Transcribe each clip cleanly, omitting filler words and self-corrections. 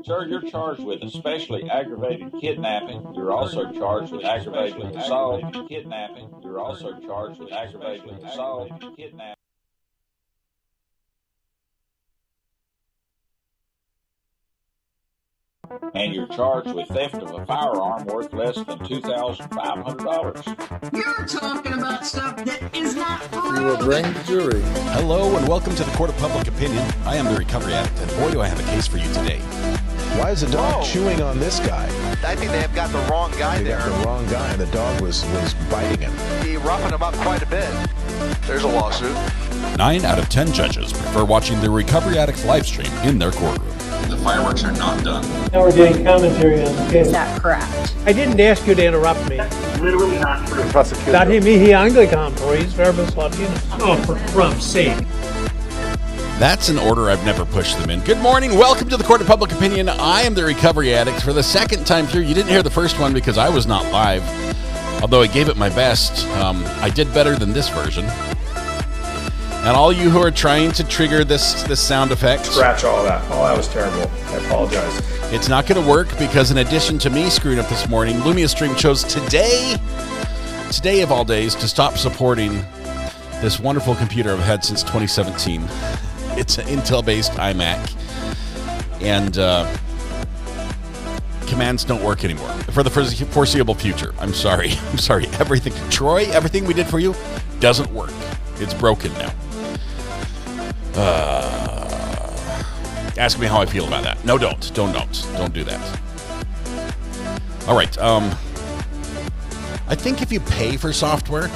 Sir, you're charged with especially aggravated kidnapping. You're also charged with aggravated assault, kidnapping. You're also charged with aggravated assault, kidnapping. And you're charged with theft of a firearm worth less than $2,500. You're talking about stuff that is not We will bring the jury. Hello and welcome to the Court of Public Opinion. I am the Recovery Addict, and boy do I have a case for you today. Why is the dog chewing on this guy? I think they have got the wrong guy They there. got the wrong guy, and the dog was biting him. He roughing him up quite a bit. There's a lawsuit. 9 out of 10 judges prefer watching the Recovery Addict live stream in their courtroom. The fireworks are not done. Now we're getting commentary on the case. Is that correct? I didn't ask you to interrupt me. Literally not true. Dati mihi Anglican, please, verbis Latinus. Oh, for crumb's sake. That's an order I've never pushed them in. Good morning. Welcome to the Court of Public Opinion. I am the Recovery Addict. For the second time through, you didn't hear the first one because I was not live, although I gave it my best. I did better than this version. And all you who are trying to trigger this sound effect, Scratch all that. Oh, that was terrible. I apologize. it's not going to work because in addition to me screwing up this morning, Lumia Stream chose today of all days, to stop supporting this wonderful computer I've had since 2017. It's an Intel-based iMac, and commands don't work anymore for the foreseeable future. I'm sorry. Everything, Troy, everything we did for you doesn't work. It's broken now. Ask me how I feel about that. No, don't do that. All right. I think if you pay for software,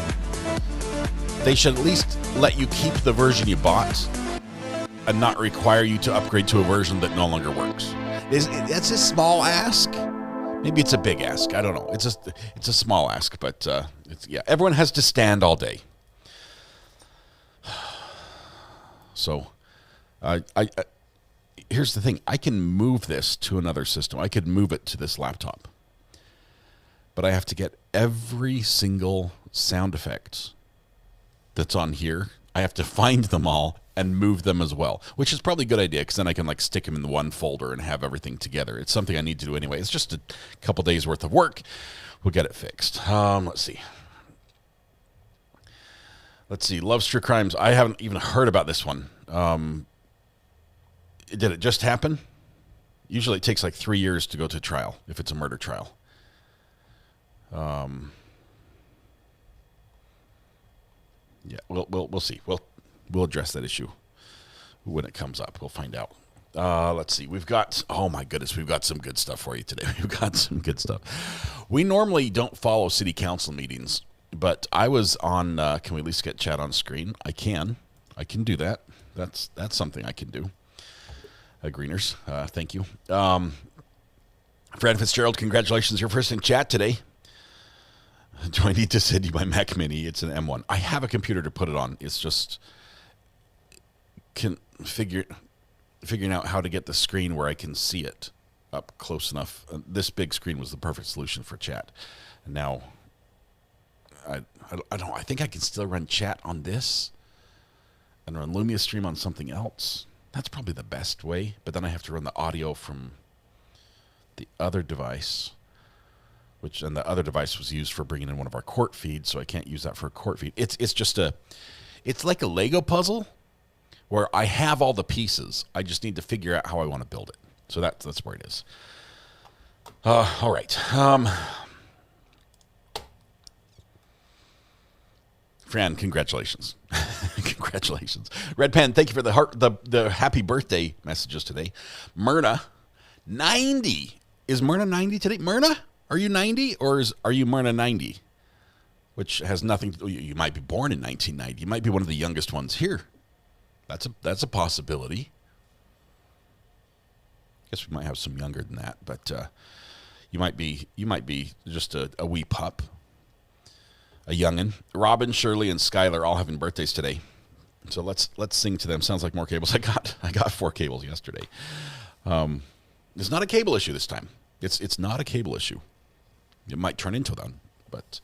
they should at least let you keep the version you bought and not require you to upgrade to a version that no longer works. That's a small ask. Maybe it's a big ask. I don't know. It's a small ask, but everyone has to stand all day. So, here's the thing. I can move this to another system. I could move it to this laptop. But I have to get every single sound effect that's on here. I have to find them all and move them as well, which is probably a good idea because then I can stick them in the one folder and have everything together. It's something I need to do anyway. It's just a couple days worth of work. We'll get it fixed. Let's see. Love's True Crimes. I haven't even heard about this one. Did it just happen? Usually it takes 3 years to go to trial if it's a murder trial. We'll see. We'll address that issue when it comes up. We'll find out. Let's see. We've got some good stuff for you today. We've got some good stuff. We normally don't follow city council meetings, but I was on, can we at least get chat on screen? I can do that. That's something I can do. Greeners, thank you. Fred Fitzgerald, congratulations. You're first in chat today. Do I need to send you my Mac Mini? It's an M1. I have a computer to put it on. It's just figuring out how to get the screen where I can see it up close enough. This big screen was the perfect solution for chat. And now, I don't know. I think I can still run chat on this and run Lumia Stream on something else. That's probably the best way. But then I have to run the audio from the other device, and the other device was used for bringing in one of our court feeds, so I can't use that for a court feed. It's like a Lego puzzle where I have all the pieces. I just need to figure out how I want to build it. So that's where it is. All right. Fran, congratulations. Congratulations. Red Pen, thank you for the happy birthday messages today. Myrna, 90. Is Myrna 90 today? Myrna? Are you 90 or are you Myrna 90? Which has nothing to, you might be born in 1990. You might be one of the youngest ones here. That's a possibility. I guess we might have some younger than that, but you might be just a wee pup, a youngin. Robin, Shirley, and Skylar all having birthdays today. So let's sing to them. Sounds like more cables. I got 4 cables yesterday. It's not a cable issue this time. It's not a cable issue. It might turn into one, but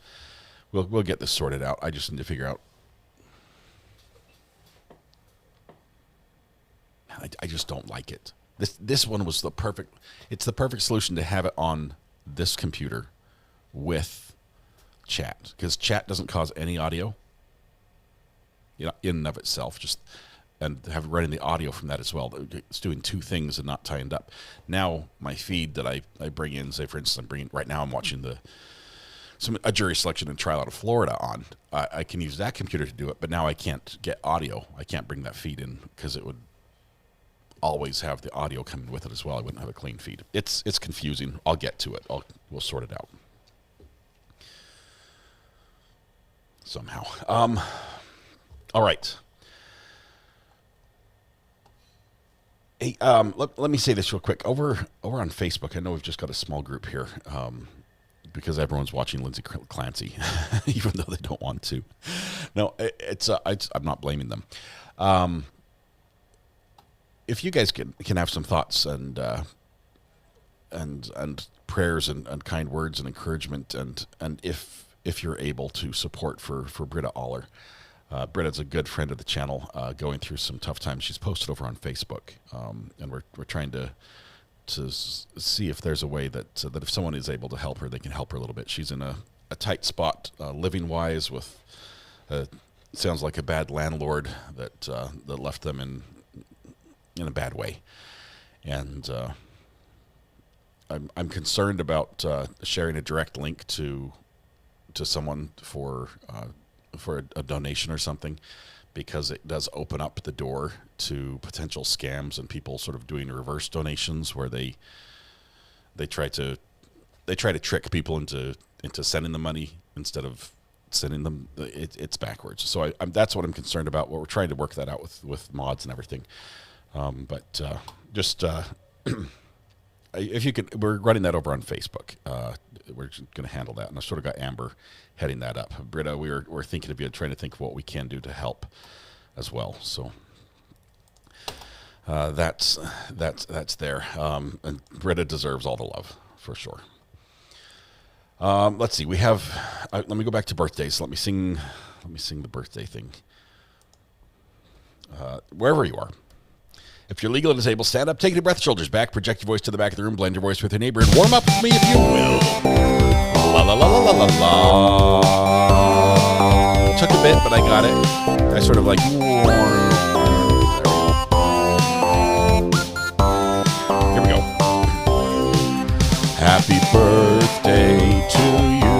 we'll get this sorted out. I just need to figure out. I just don't like it. This one was the perfect. It's the perfect solution to have it on this computer with chat, because chat doesn't cause any audio. In and of itself, and have running the audio from that as well. It's doing two things and not tying up. Now my feed that I bring in, say for instance, right now I'm watching a jury selection and trial out of Florida on. I can use that computer to do it, but now I can't get audio. I can't bring that feed in because it would always have the audio coming with it as well. I wouldn't have a clean feed. It's confusing. I'll get to it. We'll sort it out somehow. All right. Hey, let me say this real quick. Over on Facebook, I know we've just got a small group here because everyone's watching Lindsay Clancy, even though they don't want to. No, I'm not blaming them. If you guys can have some thoughts and prayers and kind words and encouragement, and if you're able to support for Britta Aller. Britta's a good friend of the channel, going through some tough times. She's posted over on Facebook, and we're trying to see if there's a way that if someone is able to help her, they can help her a little bit. She's in a tight spot, living wise, with sounds like a bad landlord that left them in a bad way, and I'm concerned about sharing a direct link to someone for a donation or something, because it does open up the door to potential scams and people sort of doing reverse donations where they try to trick people into sending the money instead of sending them. It's backwards. So that's what I'm concerned about. We're trying to work that out with mods and everything. If you could, we're running that over on Facebook. We're going to handle that, and I sort of got Amber heading that up. Britta, we're thinking of you, trying to think of what we can do to help as well. So that's there, and Britta deserves all the love for sure. Let's see. We have. Let me go back to birthdays. Let me sing the birthday thing. Wherever you are. If you're legal and disabled, stand up, take a deep breath, shoulders back, project your voice to the back of the room, blend your voice with your neighbor, and warm up with me if you will. La la la la la la la. Took a bit, but I got it. I sort of like warm. Here we go. Happy birthday to you.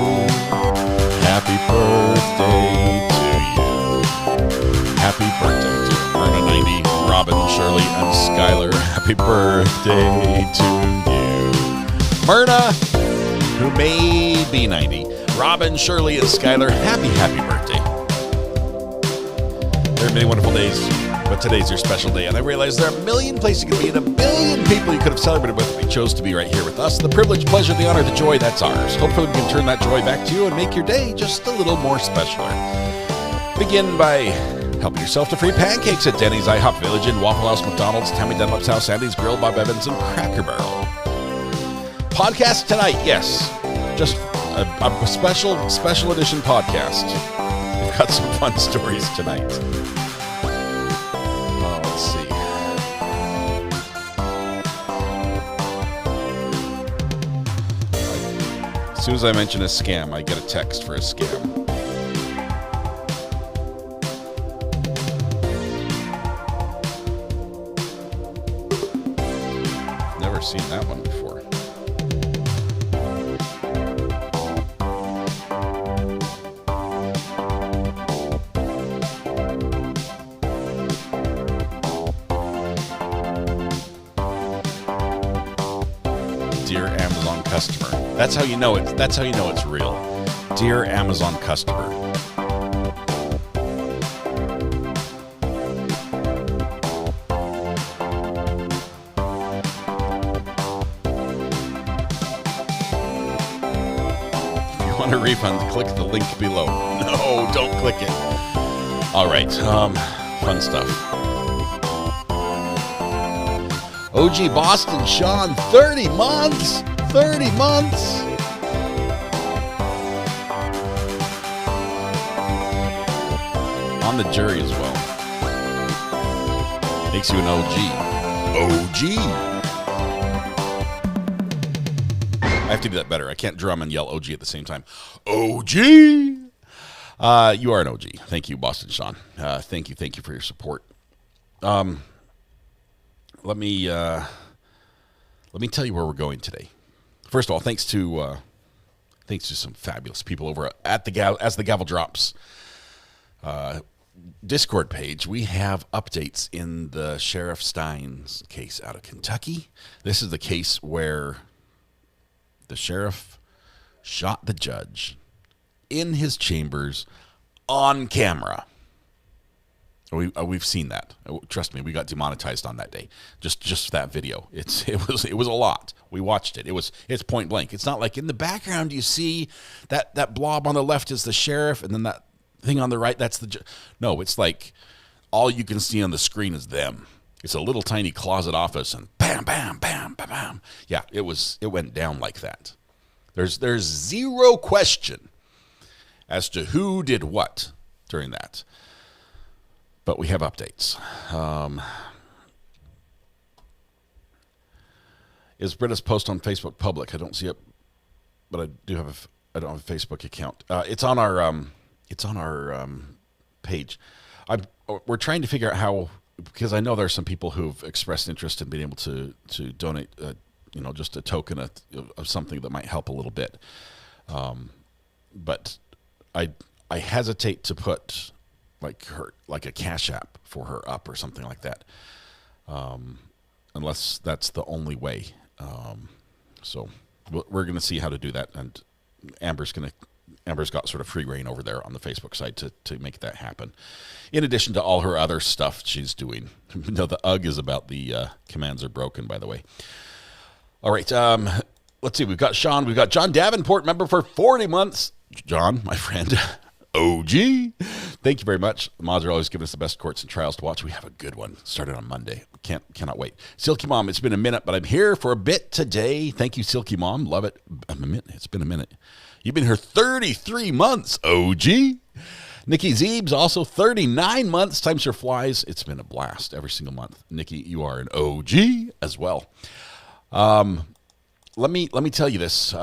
Happy birthday to you. Happy birthday to Myrna 90. Robin, Shirley, and Skylar, happy birthday to you. Myrna, who may be 90. Robin, Shirley, and Skylar, happy birthday. There are many wonderful days, but today's your special day, and I realize there are a million places you could be and a billion people you could have celebrated with, but you chose to be right here with us. The privilege, pleasure, the honor, the joy, that's ours. Hopefully we can turn that joy back to you and make your day just a little more special. Begin by helping yourself to free pancakes at Denny's, IHOP Village Inn, Waffle House, McDonald's, Tammy Dunlap's House, Andy's Grill, Bob Evans, and Cracker Barrel. Podcast tonight, yes. Just a special edition podcast. We've got some fun stories tonight. Let's see. As soon as I mention a scam, I get a text for a scam. Seen that one before. Dear Amazon customer. That's how you know it's real. Dear Amazon customer. A refund, click the link below. No, don't click it. All right, fun stuff. OG Boston Shawn, 30 months. 30 months. On the jury as well. Makes you an OG. OG. I have to do that better. I can't drum and yell OG at the same time. OG! You are an OG. Thank you, Boston Shawn. Thank you for your support. Let me tell you where we're going today. First of all, thanks to some fabulous people over at as the gavel drops Discord page. We have updates in the Sheriff Stines case out of Kentucky. This is the case where the sheriff shot the judge in his chambers on camera. We've seen that. Trust me, we got demonetized on that day. Just that video. It was a lot. We watched it. It's point blank. It's not like in the background you see that blob on the left is the sheriff, and then that thing on the right that's the no. It's like all you can see on the screen is them. It's a little tiny closet office, and bam, bam, bam, bam, bam. Yeah, it went down like that. There's zero question as to who did what during that. But we have updates. Is Britta's post on Facebook public? I don't see it, but I don't have a Facebook account. It's on our page. We're trying to figure out how, because I know there are some people who've expressed interest in being able to donate, just a token of something that might help a little bit. But I hesitate to put like a Cash App for her up or something like that, unless that's the only way. So we're going to see how to do that, and Amber's got sort of free reign over there on the Facebook side to make that happen. In addition to all her other stuff she's doing. No, the UG is about the commands are broken, by the way. All right, let's see. We've got Shawn. We've got John Davenport, member for 40 months. John, my friend, OG. Thank you very much. The mods are always giving us the best courts and trials to watch. We have a good one. Started on Monday. Cannot wait. Silky Mom, it's been a minute, but I'm here for a bit today. Thank you, Silky Mom. Love it. It's been a minute. You've been here 33 months, OG. Nikki Zeebs, also 39 months. Time sure flies. It's been a blast every single month. Nikki, you are an OG as well. Let me tell you this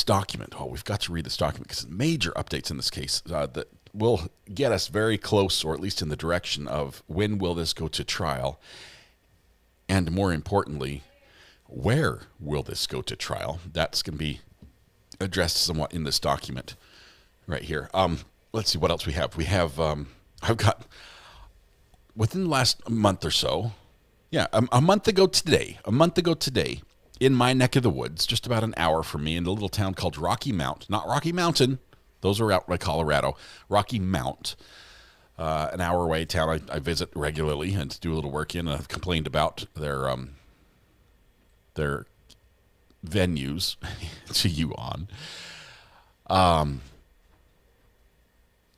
document. Oh, we've got to read this document because major updates in this case that will get us very close, or at least in the direction of when will this go to trial, and more importantly, where will this go to trial? That's going to be addressed somewhat in this document right here. Let's see what else we have. We have I've got within the last month or so, a month ago today, in my neck of the woods, just about an hour from me, in a little town called Rocky Mount. Not Rocky Mountain. Those are out by Colorado. Rocky Mount, an hour away town I visit regularly and do a little work in. I've complained about their venues to you on.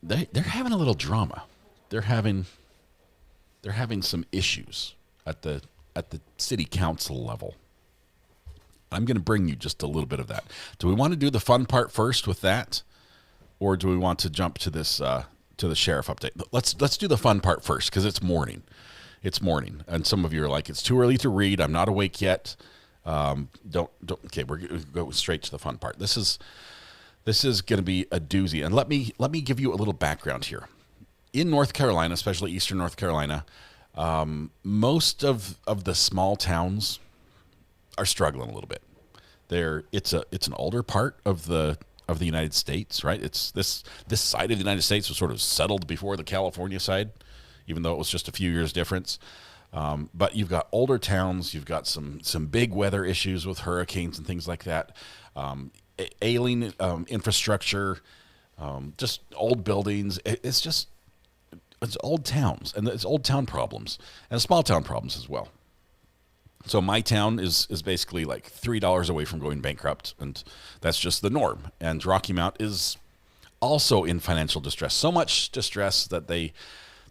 They're having a little drama. They're having some issues at the city council level. I'm going to bring you just a little bit of that. Do we want to do the fun part first with that, or do we want to jump to this to the sheriff update? Let's do the fun part first because it's morning. It's morning, and some of you are like, it's too early to read. I'm not awake yet. Don't. Okay, we're going to go straight to the fun part. This is going to be a doozy, and let me give you a little background here. In North Carolina, especially eastern North Carolina, most of the small towns are struggling a little bit. It's an older part of the United States, right? It's this side of the United States was sort of settled before the California side, even though it was just a few years difference. But you've got older towns, you've got some big weather issues with hurricanes and things like that, ailing infrastructure, just old buildings. It's old towns, and it's old town problems, and small town problems as well. So my town is basically like $3 away from going bankrupt, and that's just the norm. And Rocky Mount is also in financial distress, so much distress that they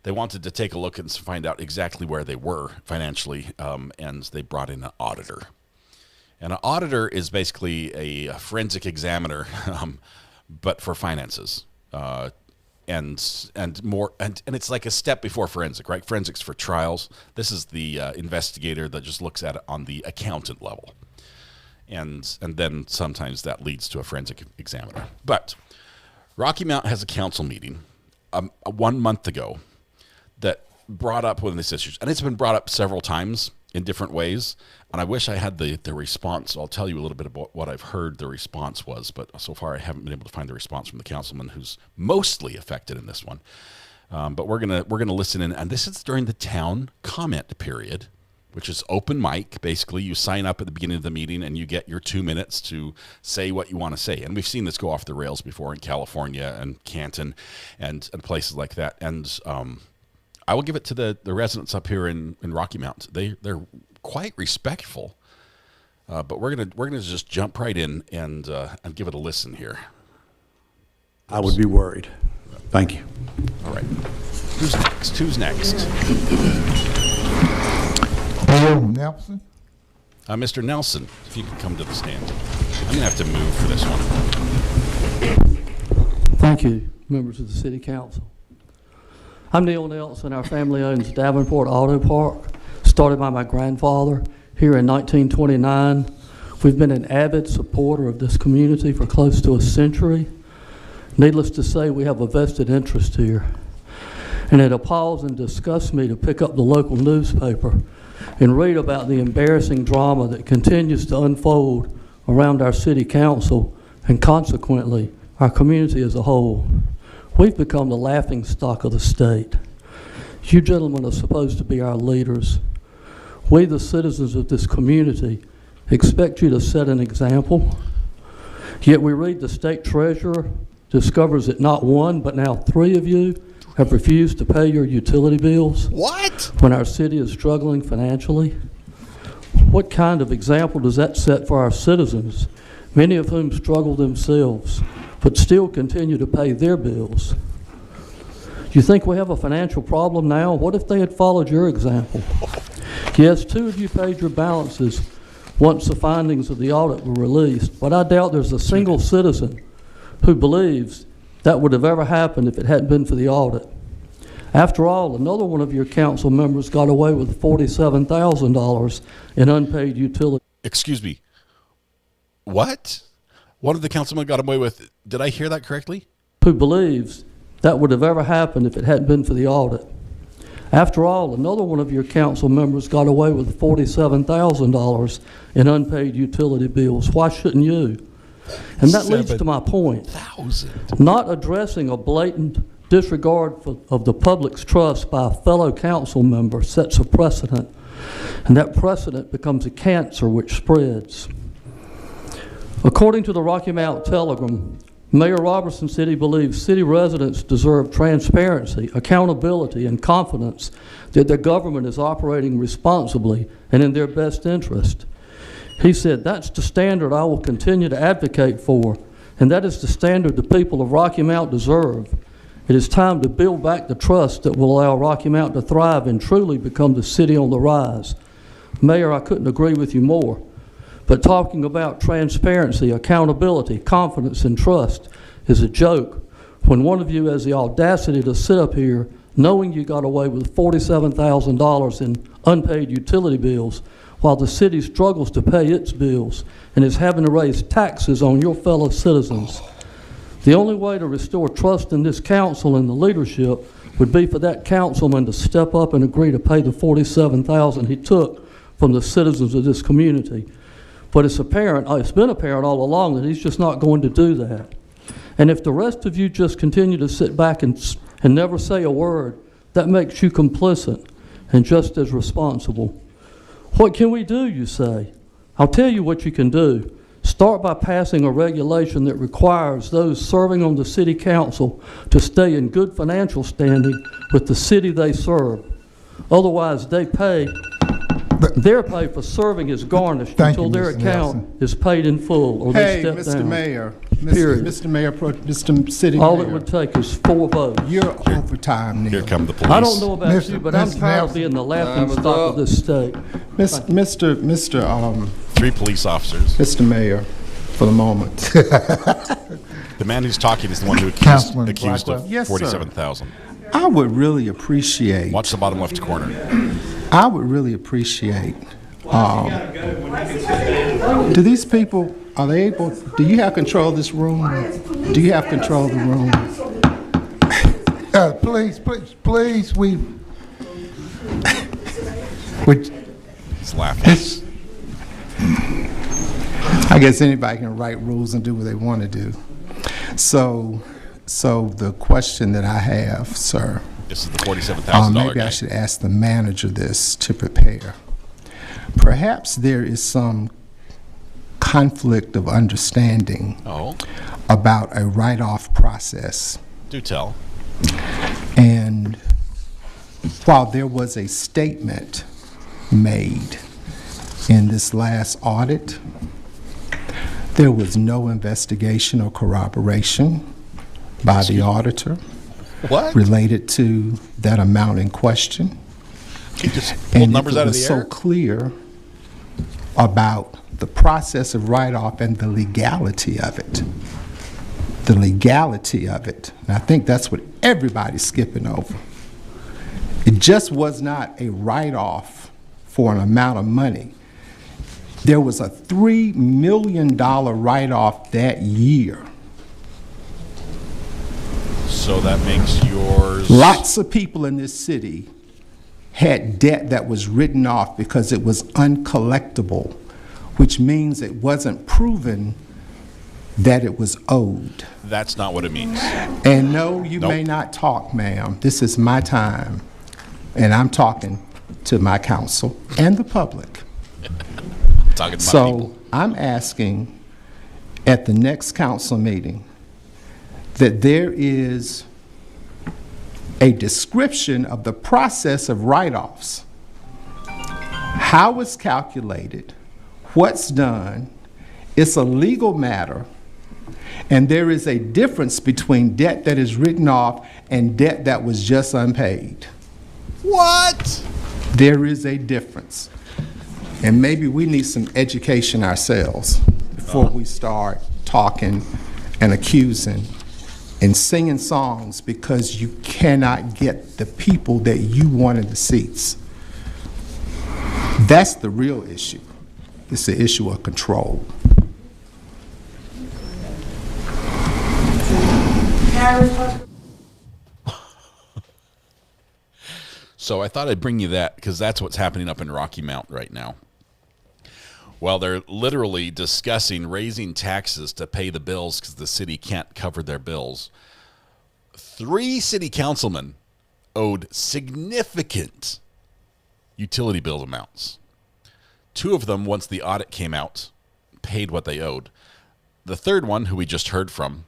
wanted to take a look and find out exactly where they were financially, and they brought in an auditor. And an auditor is basically a forensic examiner, but for finances. And more, and it's like a step before forensic, right? Forensics for trials. This is the investigator that just looks at it on the accountant level. and then sometimes that leads to a forensic examiner. But Rocky Mount has a council meeting 1 month ago that brought up one of these issues, and it's been brought up several times in different ways, and I wish I had the response. I'll tell you a little bit about what I've heard the response was, but so far I haven't been able to find the response from the councilman who's mostly affected in this one. But we're gonna listen in, and this is during the town comment period, which is open mic. Basically, you sign up at the beginning of the meeting and you get your 2 minutes to say what you want to say. And we've seen this go off the rails before in California and Canton and places like that. And I will give it to the residents up here in Rocky Mount. They're quite respectful. But we're gonna just jump right in and give it a listen here. I would be worried. Thank you. All right. Who's next? Hello, Nelson. Mr. Nelson, if you could come to the stand. I'm going to have to move for this one. Thank you, members of the City Council. I'm Neil Nelson. Our family owns Davenport Auto Park, started by my grandfather here in 1929. We've been an avid supporter of this community for close to a century. Needless to say, we have a vested interest here. And it appalls and disgusts me to pick up the local newspaper and read about the embarrassing drama that continues to unfold around our city council and consequently our community as a whole. We've become the laughing stock of the state. You gentlemen are supposed to be our leaders. We, the citizens of this community, expect you to set an example. Yet we read the state treasurer discovers that not one, but now 3 of you have refused to pay your utility bills. What? When our city is struggling financially. What kind of example does that set for our citizens, many of whom struggle themselves, but still continue to pay their bills? You think we have a financial problem now? What if they had followed your example? Yes, 2 of you paid your balances once the findings of the audit were released, but I doubt there's a single citizen who believes that would have ever happened if it hadn't been for the audit. After all, another one of your council members got away with $47,000 in unpaid utility. Excuse me. What? One of the councilmen got away with, did I hear that correctly? Who believes that would have ever happened if it hadn't been for the audit. After all, another one of your council members got away with $47,000 in unpaid utility bills. Why shouldn't you? And that leads to my point. Not addressing a blatant disregard of the public's trust by a fellow council member sets a precedent, and that precedent becomes a cancer which spreads. According to the Rocky Mount Telegram, Mayor Robertson City believes city residents deserve transparency, accountability, and confidence that their government is operating responsibly and in their best interest. He said, that's the standard I will continue to advocate for, and that is the standard the people of Rocky Mount deserve. It is time to build back the trust that will allow Rocky Mount to thrive and truly become the city on the rise. Mayor, I couldn't agree with you more. But talking about transparency, accountability, confidence, and trust is a joke when one of you has the audacity to sit up here knowing you got away with $47,000 in unpaid utility bills while the city struggles to pay its bills and is having to raise taxes on your fellow citizens. The only way to restore trust in this council and the leadership would be for that councilman to step up and agree to pay the $47,000 he took from the citizens of this community. But it's been apparent all along that he's just not going to do that. And if the rest of you just continue to sit back and never say a word, that makes you complicit and just as responsible. What can we do, you say? I'll tell you what you can do. Start by passing a regulation that requires those serving on the city council to stay in good financial standing with the city they serve. Otherwise, their pay for serving is garnished until their account is paid in full or they step down. Mayor, Period. Mr. Mayor, Mr. City All Mayor. it would take is 4 votes. You're overtime, Neil. Here come the police. I don't know about you, but I'm Mr. tired of being the laughing stock of this state. Mr. 3 police officers. Mr. Mayor, for the moment. The man who's talking is the one who accused of Yes, sir. 47,000. I would really appreciate. Watch the bottom left corner. I would really appreciate Do these people, are they able, do you have control of this room? Do you have control of the room? Please, It's laughing. I guess anybody can write rules and do what they want to do. So the question that I have, sir. This is the $47,000 maybe guy. I should ask the manager this to prepare. Perhaps there is some conflict of understanding about a write-off process. Do tell. And while there was a statement made in this last audit, there was no investigation or corroboration by the auditor related to that amount in question. He just pulled numbers out of the air. air. So clear about the process of write-off and the legality of it. The legality of it. And I think that's what everybody's skipping over. It just was not a write-off for an amount of money. There was a $3 million write-off that year. So that makes yours... Lots of people in this city had debt that was written off because it was uncollectible, which means it wasn't proven that it was owed. That's not what it means. And no, you may not talk, ma'am. This is my time, and I'm talking to my council and the public. Talking to my So people. I'm asking at the next council meeting that there is a description of the process of write-offs, how it's calculated, what's done. It's a legal matter, and there is a difference between debt that is written off and debt that was just unpaid. What? There is a difference. And maybe we need some education ourselves before we start talking and accusing and singing songs because you cannot get the people that you want in the seats. That's the real issue. It's the issue of control. So I thought I'd bring you that because that's what's happening up in Rocky Mount right now. Well, they're literally discussing raising taxes to pay the bills because the city can't cover their bills. 3 city councilmen owed significant utility bill amounts. 2 of them, once the audit came out, paid what they owed. The third one, who we just heard from,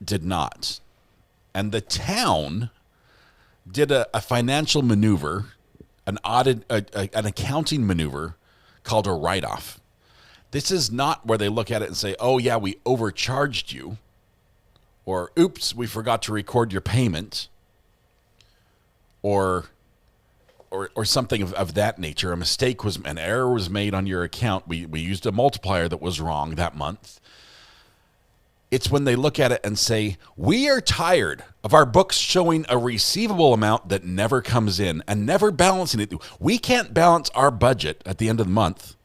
did not. And the town did a financial maneuver, an accounting maneuver called a write-off. This is not where they look at it and say, oh, yeah, we overcharged you, or oops, we forgot to record your payment, or something of that nature. A mistake was, an error was made on your account. We used a multiplier that was wrong that month. It's when they look at it and say, we are tired of our books showing a receivable amount that never comes in and never balancing it. We can't balance our budget at the end of the month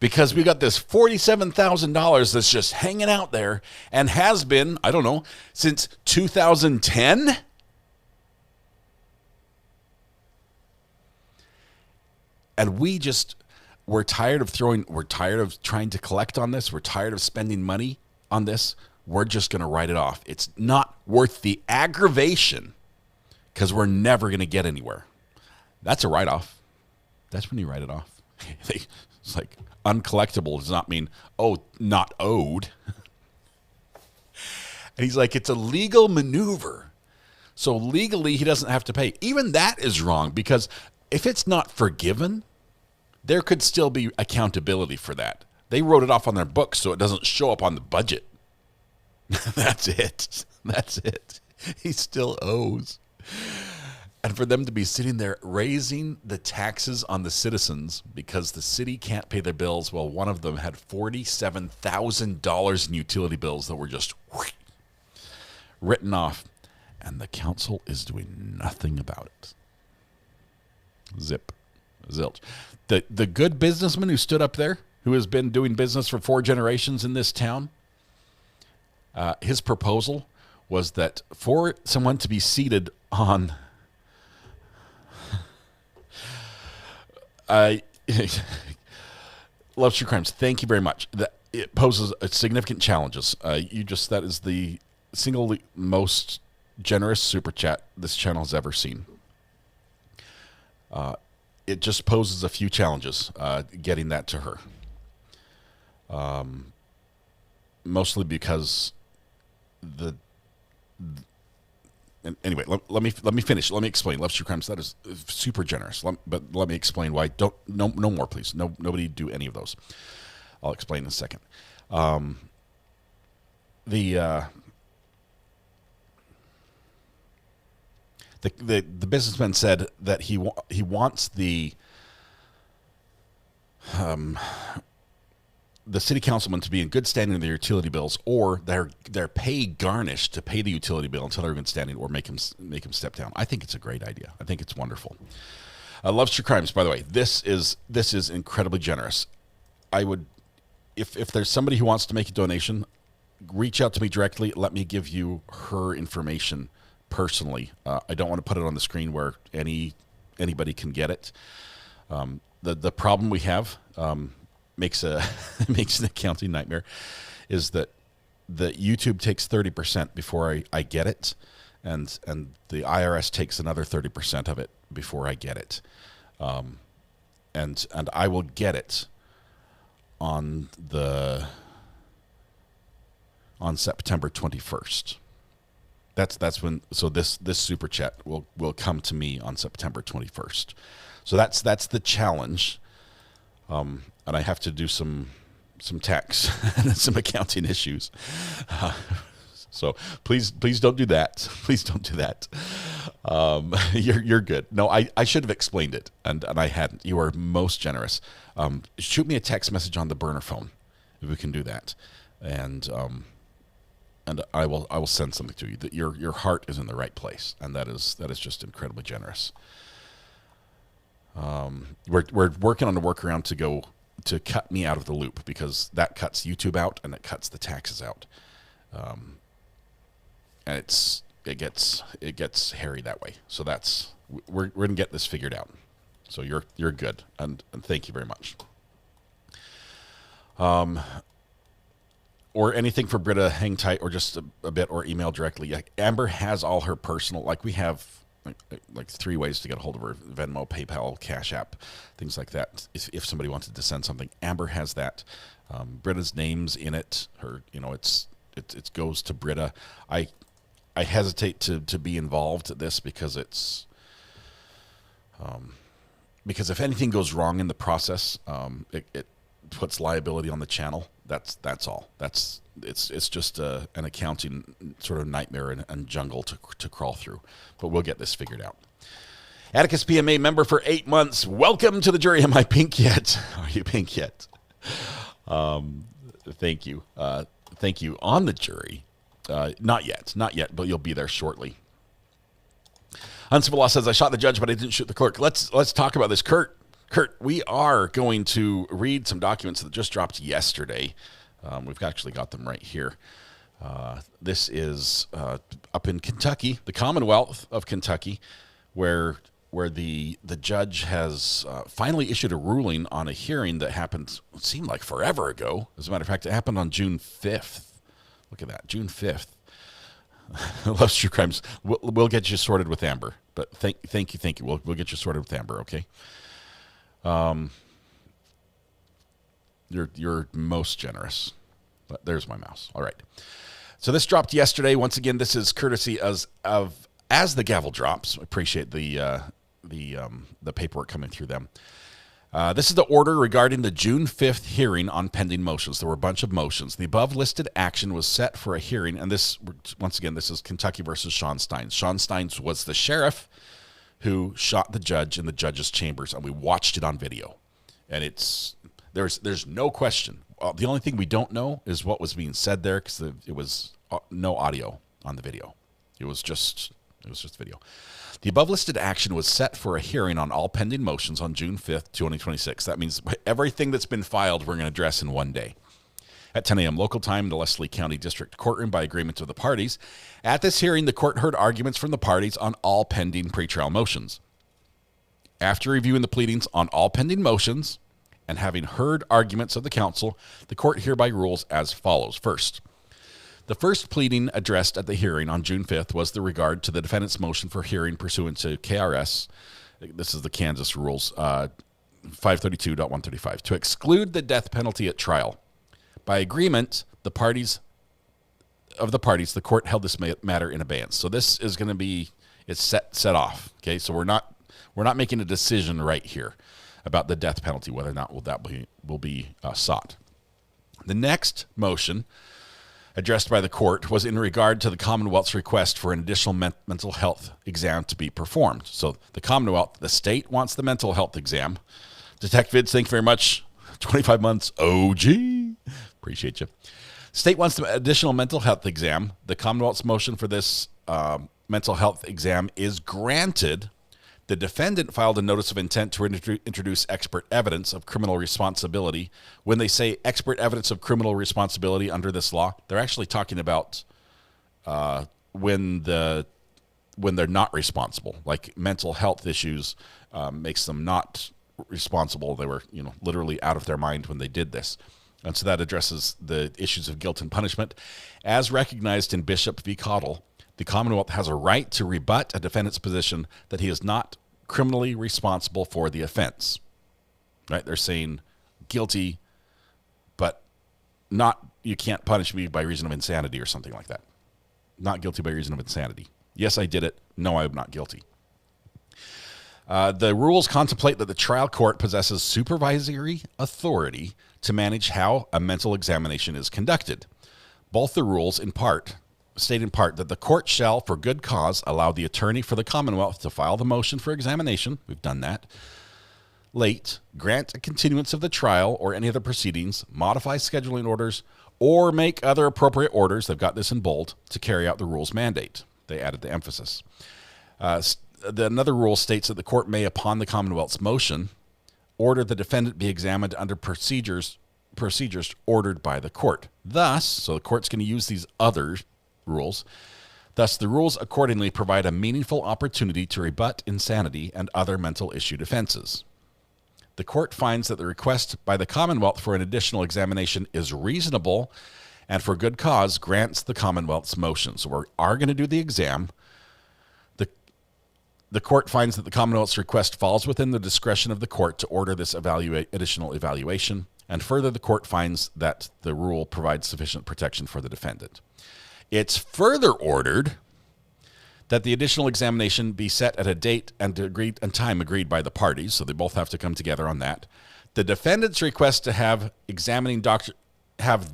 because we got this $47,000 that's just hanging out there and has been, I don't know, since 2010. And we're tired of trying to collect on this. We're tired of spending money on this. We're just going to write it off. It's not worth the aggravation because we're never going to get anywhere. That's a write-off. That's when you write it off. It's like uncollectible does not mean, oh, not owed. And he's like, it's a legal maneuver. So legally, he doesn't have to pay. Even that is wrong because if it's not forgiven, there could still be accountability for that. They wrote it off on their books so it doesn't show up on the budget. That's it. That's it. He still owes. And for them to be sitting there raising the taxes on the citizens because the city can't pay their bills, well, one of them had $47,000 in utility bills that were just written off. And the council is doing nothing about it. Zip. Zilch. The good businessman who stood up there, who has been doing business for 4 generations in this town, his proposal was that for someone to be seated on Loves True Crimes, thank you very much. It poses significant challenges. That is the single most generous super chat this channel has ever seen. It just poses a few challenges getting that to her. Mostly because anyway, let me finish. Let me explain. Loves True Crimes, that is super generous. But let me explain why. No more, please. Nobody do any of those. I'll explain in a second. The businessman said that he wants the city councilman to be in good standing with their utility bills, or their pay garnished to pay the utility bill until they're in good standing, or make him step down. I think it's a great idea. I think it's wonderful. Loves True Crimes, by the way. This is incredibly generous. I would, if there's somebody who wants to make a donation, reach out to me directly. Let me give you her information personally. I don't want to put it on the screen where anybody can get it. The problem we have makes an accounting nightmare is that YouTube takes 30% before I get it, and the IRS takes another 30% of it before I get it, and I will get it on September 21st. That's when. So this super chat will come to me on September 21st. So that's the challenge. And I have to do some tax and some accounting issues. So please don't do that. Please don't do that. You're good. No, I should have explained it, and I hadn't. You are most generous. Shoot me a text message on the burner phone if we can do that, and I will send something to you. That your heart is in the right place, and that is just incredibly generous. We're working on a workaround to cut me out of the loop, because that cuts YouTube out and it cuts the taxes out, and it gets hairy that way. So we're gonna get this figured out. So you're good, and thank you very much. Or anything for Britta, hang tight, or just a bit, or email directly. Yeah, Amber has all her personal, we have like 3 ways to get a hold of her: Venmo, PayPal, Cash App, things like that. If somebody wanted to send something, Amber has that. Britta's name's in it. Her, it goes to Britta. I hesitate to be involved at this because because if anything goes wrong in the process, it puts liability on the channel. That's all. It's just an accounting sort of nightmare and jungle to crawl through. But we'll get this figured out. Atticus PMA member for 8 months. Welcome to the jury. Am I pink yet? Are you pink yet? Thank you. Thank you. On the jury. Not yet, but you'll be there shortly. Uncivil Law says, I shot the judge, but I didn't shoot the clerk. Let's talk about this. Kurt, we are going to read some documents that just dropped yesterday. We've actually got them right here. This is up in Kentucky, the Commonwealth of Kentucky, where the judge has finally issued a ruling on a hearing that happened, it seemed like forever ago. As a matter of fact, it happened on June 5th. Look at that, June 5th. Loves True Crimes. We'll get you sorted with Amber. But thank you. We'll get you sorted with Amber, okay? You're most generous. But there's my mouse. All right. So this dropped yesterday. Once again, this is courtesy as the gavel drops. I appreciate the paperwork coming through them. This is the order regarding the June 5th hearing on pending motions. There were a bunch of motions. The above listed action was set for a hearing, and this, once again, this is Kentucky versus Shawn Stines. Shawn Stines was the sheriff who shot the judge in the judge's chambers, and we watched it on video. And there's no question. The only thing we don't know is what was being said there, because it was no audio on the video. It was just It was just video. The above listed action was set for a hearing on all pending motions on June 5th, 2026. That means everything that's been filed we're going to address in one day. At 10 a.m. local time in the Leslie County District Courtroom by agreement of the parties. At this hearing, the court heard arguments from the parties on all pending pretrial motions. After reviewing the pleadings on all pending motions and having heard arguments of the counsel, the court hereby rules as follows. First, the first pleading addressed at the hearing on June 5th was the regard to the defendant's motion for hearing pursuant to KRS, this is the Kansas rules, 532.135, to exclude the death penalty at trial. By agreement, the parties, the court held this matter in abeyance. So this is going to be, it's set off. Okay, so we're not making a decision right here about the death penalty, whether or not will be sought. The next motion addressed by the court was in regard to the Commonwealth's request for an additional mental health exam to be performed. So the Commonwealth, the state wants the mental health exam. Detect Vids, thank you very much. 25 months, OG. Appreciate you. State wants the additional mental health exam. The Commonwealth's motion for this mental health exam is granted. The defendant filed a notice of intent to introduce expert evidence of criminal responsibility. When they say expert evidence of criminal responsibility under this law, they're actually talking about when they're not responsible, like mental health issues makes them not responsible. They were, literally out of their mind when they did this. And so that addresses the issues of guilt and punishment. As recognized in Bishop v. Cottle, the Commonwealth has a right to rebut a defendant's position that he is not criminally responsible for the offense. Right? They're saying guilty, but not, you can't punish me by reason of insanity or something like that. Not guilty by reason of insanity. Yes, I did it. No, I'm not guilty. The rules contemplate that the trial court possesses supervisory authority to manage how a mental examination is conducted. Both the rules state in part that the court shall, for good cause, allow the attorney for the Commonwealth to file the motion for examination. We've done that. Late, grant a continuance of the trial or any other proceedings, modify scheduling orders, or make other appropriate orders, they've got this in bold, to carry out the rule's mandate. They added the emphasis. Another rule states that the court may, upon the Commonwealth's motion, order the defendant be examined under procedures ordered by the court. Thus, so the court's going to use these other rules. Thus, the rules accordingly provide a meaningful opportunity to rebut insanity and other mental issue defenses. The court finds that the request by the Commonwealth for an additional examination is reasonable and for good cause grants the Commonwealth's motion. So we are going to do the exam. The court finds that the Commonwealth's request falls within the discretion of the court to order this additional evaluation, and further, the court finds that the rule provides sufficient protection for the defendant. It's further ordered that the additional examination be set at a date and time agreed by the parties, so they both have to come together on that. The defendant's request to have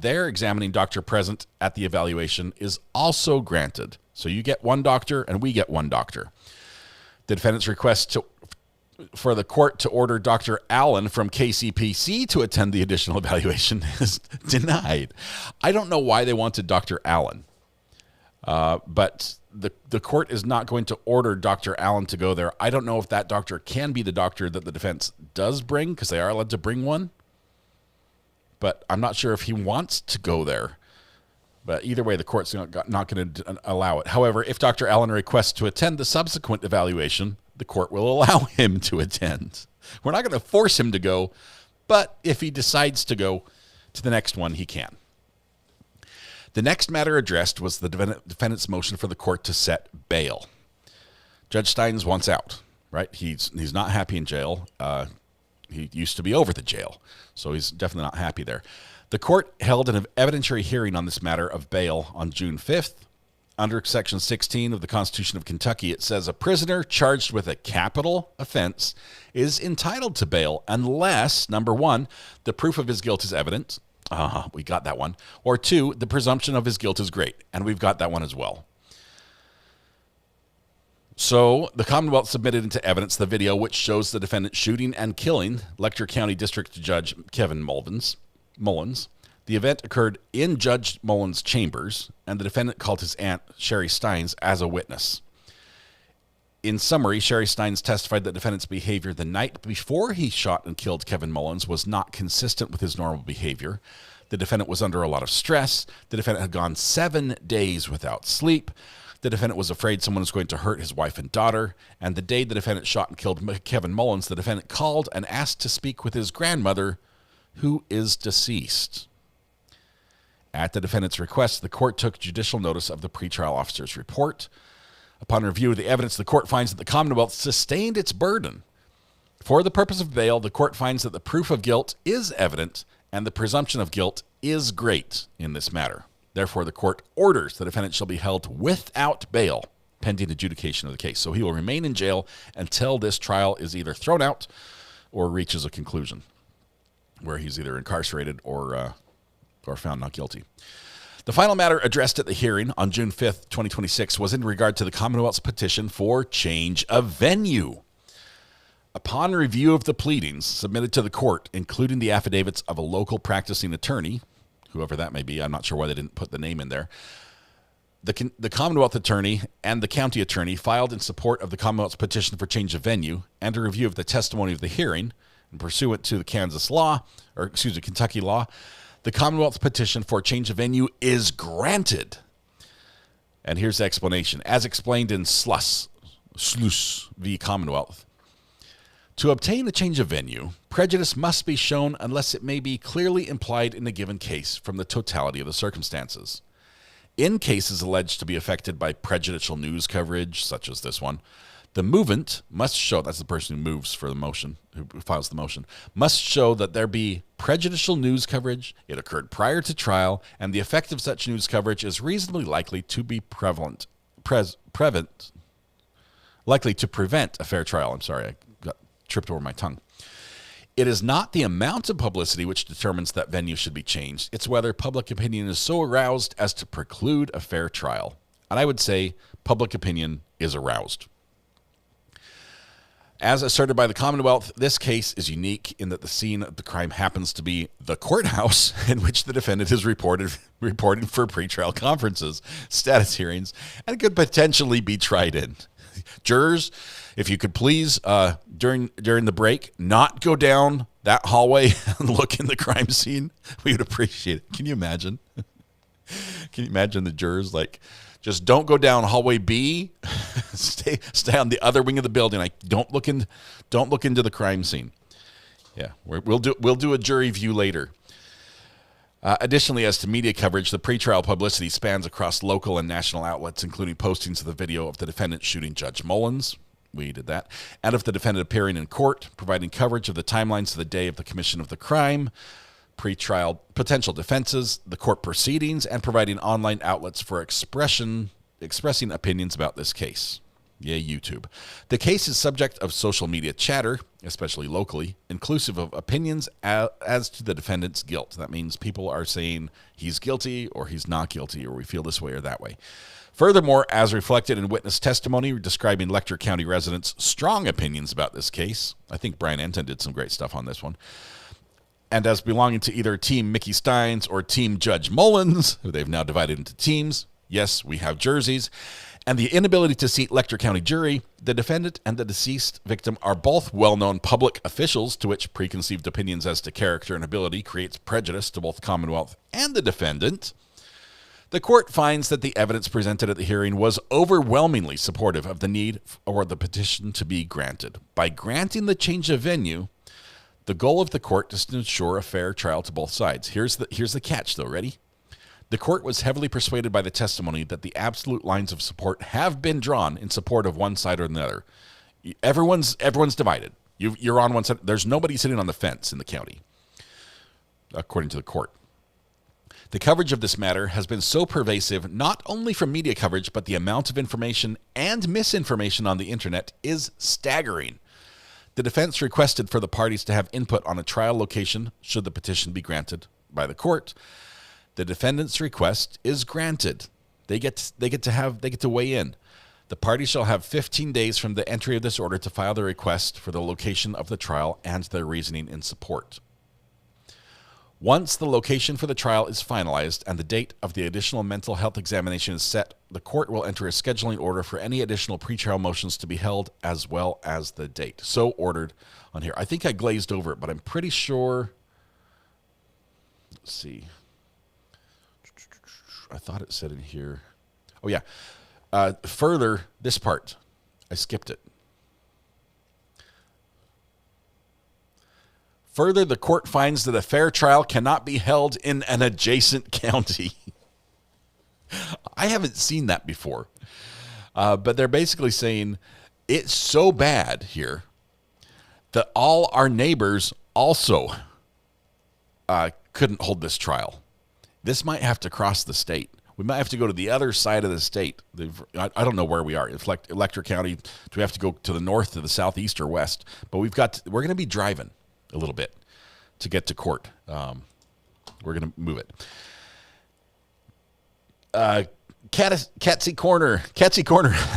their examining doctor present at the evaluation is also granted. So you get one doctor and we get one doctor. The defendant's request for the court to order Dr. Allen from KCPC to attend the additional evaluation is denied. I don't know why they wanted Dr. Allen, but the court is not going to order Dr. Allen to go there. I don't know if that doctor can be the doctor that the defense does bring, because they are allowed to bring one, but I'm not sure if he wants to go there. But either way, the court's not going to allow it. However, if Dr. Allen requests to attend the subsequent evaluation, the court will allow him to attend. We're not going to force him to go, but if he decides to go to the next one, he can. The next matter addressed was the defendant's motion for the court to set bail. Judge Stines wants out, right? He's not happy in jail. He used to be over the jail, so he's definitely not happy there. The court held an evidentiary hearing on this matter of bail on June 5th. Under Section 16 of the Constitution of Kentucky, it says a prisoner charged with a capital offense is entitled to bail unless, number one, the proof of his guilt is evident. We got that one. Or two, the presumption of his guilt is great. And we've got that one as well. So the Commonwealth submitted into evidence the video which shows the defendant shooting and killing Letcher County District Judge Kevin Mullins. The event occurred in Judge Mullins' chambers, and the defendant called his aunt, Sherry Stines, as a witness. In summary, Sherry Stines testified that defendant's behavior the night before he shot and killed Kevin Mullins was not consistent with his normal behavior. The defendant was under a lot of stress. The defendant had gone 7 days without sleep. The defendant was afraid someone was going to hurt his wife and daughter. And the day the defendant shot and killed Kevin Mullins, the defendant called and asked to speak with his grandmother, who is deceased. At the defendant's request, the court took judicial notice of the pretrial officer's report. Upon review of the evidence, the court finds that the Commonwealth sustained its burden. For the purpose of bail, the court finds that the proof of guilt is evident and the presumption of guilt is great in this matter. Therefore, the court orders the defendant shall be held without bail pending adjudication of the case. So he will remain in jail until this trial is either thrown out or reaches a conclusion where he's either incarcerated or found not guilty. The final matter addressed at the hearing on June 5th, 2026 was in regard to the Commonwealth's petition for change of venue. Upon review of the pleadings submitted to the court, including the affidavits of a local practicing attorney, whoever that may be, I'm not sure why they didn't put the name in there, the Commonwealth attorney and the county attorney filed in support of the Commonwealth's petition for change of venue and a review of the testimony of the hearing, and pursuant to the Kentucky law, the Commonwealth's petition for change of venue is granted. And here's the explanation. As explained in Sluss v. Commonwealth, to obtain a change of venue, prejudice must be shown unless it may be clearly implied in a given case from the totality of the circumstances. In cases alleged to be affected by prejudicial news coverage, such as this one, the movant must show, that's the person who moves for the motion, who files the motion, must show that there be prejudicial news coverage, it occurred prior to trial, and the effect of such news coverage is reasonably likely to be likely to prevent a fair trial. I'm sorry, I got tripped over my tongue. It is not the amount of publicity which determines that venue should be changed. It's whether public opinion is so aroused as to preclude a fair trial. And I would say public opinion is aroused. As asserted by the Commonwealth, this case is unique in that the scene of the crime happens to be the courthouse in which the defendant is reported for pretrial conferences, status hearings, and could potentially be tried in. Jurors, if you could please, during the break, not go down that hallway and look in the crime scene, we would appreciate it. Can you imagine? Can you imagine the jurors like, just don't go down hallway B. Stay on the other wing of the building. Like don't look into the crime scene. Yeah, we'll do a jury view later. Additionally, as to media coverage, the pretrial publicity spans across local and national outlets, including postings of the video of the defendant shooting Judge Mullins. We did that. And of the defendant appearing in court, providing coverage of the timelines of the day of the commission of the crime, pretrial potential defenses, the court proceedings, and providing online outlets for expressing opinions about this case. Yay, YouTube. The case is subject of social media chatter, especially locally, inclusive of opinions as to the defendant's guilt. That means people are saying he's guilty or he's not guilty, or we feel this way or that way. Furthermore, as reflected in witness testimony describing Letcher County residents' strong opinions about this case, I think Brian Enton did some great stuff on this one, and as belonging to either Team Mickey Stines or Team Judge Mullins, who they've now divided into teams. Yes, we have jerseys. And the inability to seat Letcher County jury, the defendant and the deceased victim are both well-known public officials to which preconceived opinions as to character and ability creates prejudice to both Commonwealth and the defendant. The court finds that the evidence presented at the hearing was overwhelmingly supportive of the need for the petition to be granted. By granting the change of venue, the goal of the court is to ensure a fair trial to both sides. Here's the catch, though. Ready? The court was heavily persuaded by the testimony that the absolute lines of support have been drawn in support of one side or another. Everyone's divided. You're on one side. There's nobody sitting on the fence in the county, according to the court. The coverage of this matter has been so pervasive, not only from media coverage, but the amount of information and misinformation on the internet is staggering. The defense requested for the parties to have input on a trial location should the petition be granted by the court. The defendant's request is granted. They get to weigh in. The parties shall have 15 days from the entry of this order to file their request for the location of the trial and their reasoning in support. Once the location for the trial is finalized and the date of the additional mental health examination is set, the court will enter a scheduling order for any additional pretrial motions to be held, as well as the date. So ordered on here. I think I glazed over it, but I'm pretty sure. Let's see. I thought it said in here. Oh, yeah. Further, this part. I skipped it. Further, the court finds that a fair trial cannot be held in an adjacent county. I haven't seen that before. But they're basically saying it's so bad here that all our neighbors also couldn't hold this trial. This might have to cross the state. We might have to go to the other side of the state. I don't know where we are. Electric County, do we have to go to the north, to the southeast, or west? But we're going to be driving a little bit to get to court. We're going to move it. Catsy Corner,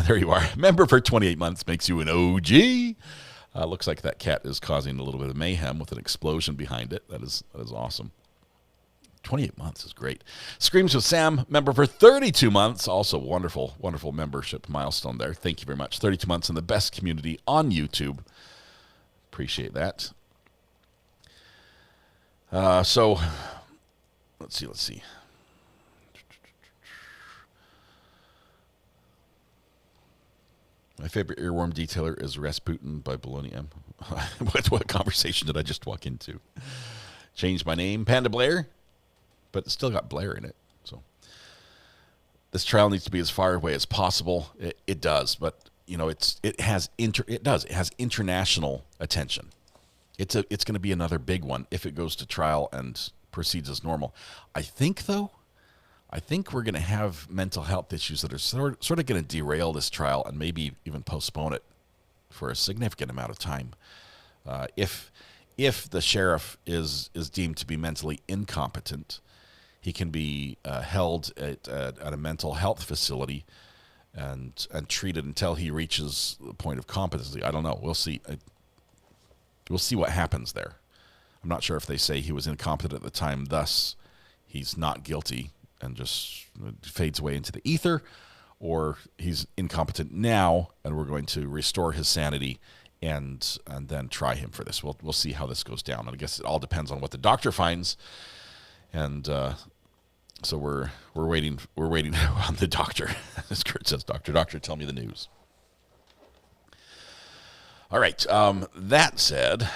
there you are. Member for 28 months makes you an OG. Looks like that cat is causing a little bit of mayhem with an explosion behind it. That is awesome. 28 months is great. Screams with Sam, member for 32 months. Also wonderful, wonderful membership milestone there. Thank you very much. 32 months in the best community on YouTube. Appreciate that. So, let's see. My favorite earworm detailer is Rasputin by Bologna M. What conversation did I just walk into? Changed my name, Panda Blair, but it's still got Blair in it. So this trial needs to be as far away as possible. It does, but you know it has international attention. It's going to be another big one if it goes to trial and proceeds as normal. I think we're going to have mental health issues that are sort of going to derail this trial and maybe even postpone it for a significant amount of time. If the sheriff is deemed to be mentally incompetent, he can be held at a mental health facility and treated until he reaches the point of competency. I don't know. We'll see. We'll see what happens there. I'm not sure if they say he was incompetent at the time, thus he's not guilty and just fades away into the ether, or he's incompetent now and we're going to restore his sanity and then try him for this. We'll see how this goes down. And I guess it all depends on what the doctor finds. And so we're waiting on the doctor. As Kurt says, doctor, tell me the news. All right. That said,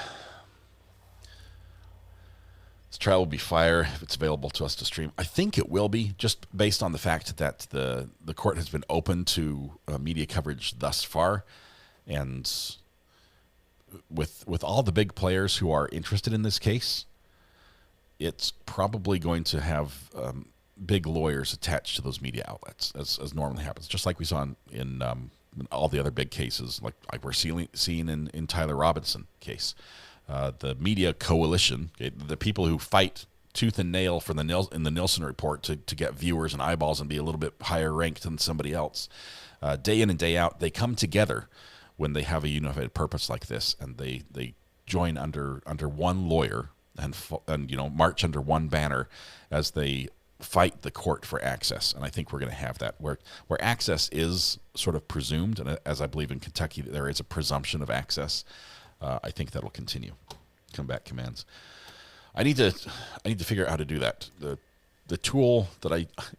this trial will be fire if it's available to us to stream. I think it will be, just based on the fact that the court has been open to media coverage thus far, and with all the big players who are interested in this case, it's probably going to have big lawyers attached to those media outlets, as normally happens, just like we saw in all the other big cases, like we're seeing in Tyler Robinson case. The media coalition, the people who fight tooth and nail in the Nielsen report to get viewers and eyeballs and be a little bit higher ranked than somebody else, day in and day out, they come together when they have a unified purpose like this, and they join under one lawyer and march under one banner as they fight the court for access. And I think we're going to have that where access is sort of presumed, and as I believe in Kentucky there is a presumption of access. I think that'll continue. Come back commands. I need to figure out how to do that. The tool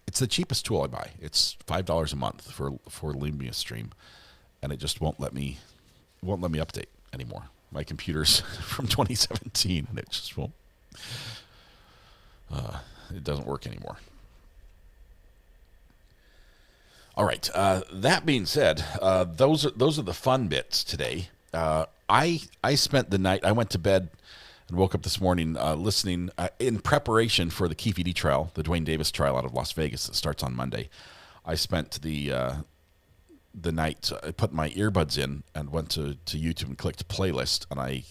it's the cheapest tool I buy. It's $5 a month for leaving me a stream, and it just won't let me update anymore. My computer's from 2017, and it just won't. It doesn't work anymore. All right. That being said, those are the fun bits today. I spent the night. I went to bed and woke up this morning listening in preparation for the KeefeD trial, the Dwayne Davis trial out of Las Vegas that starts on Monday. I spent the night. I put my earbuds in and went to YouTube and clicked playlist, and I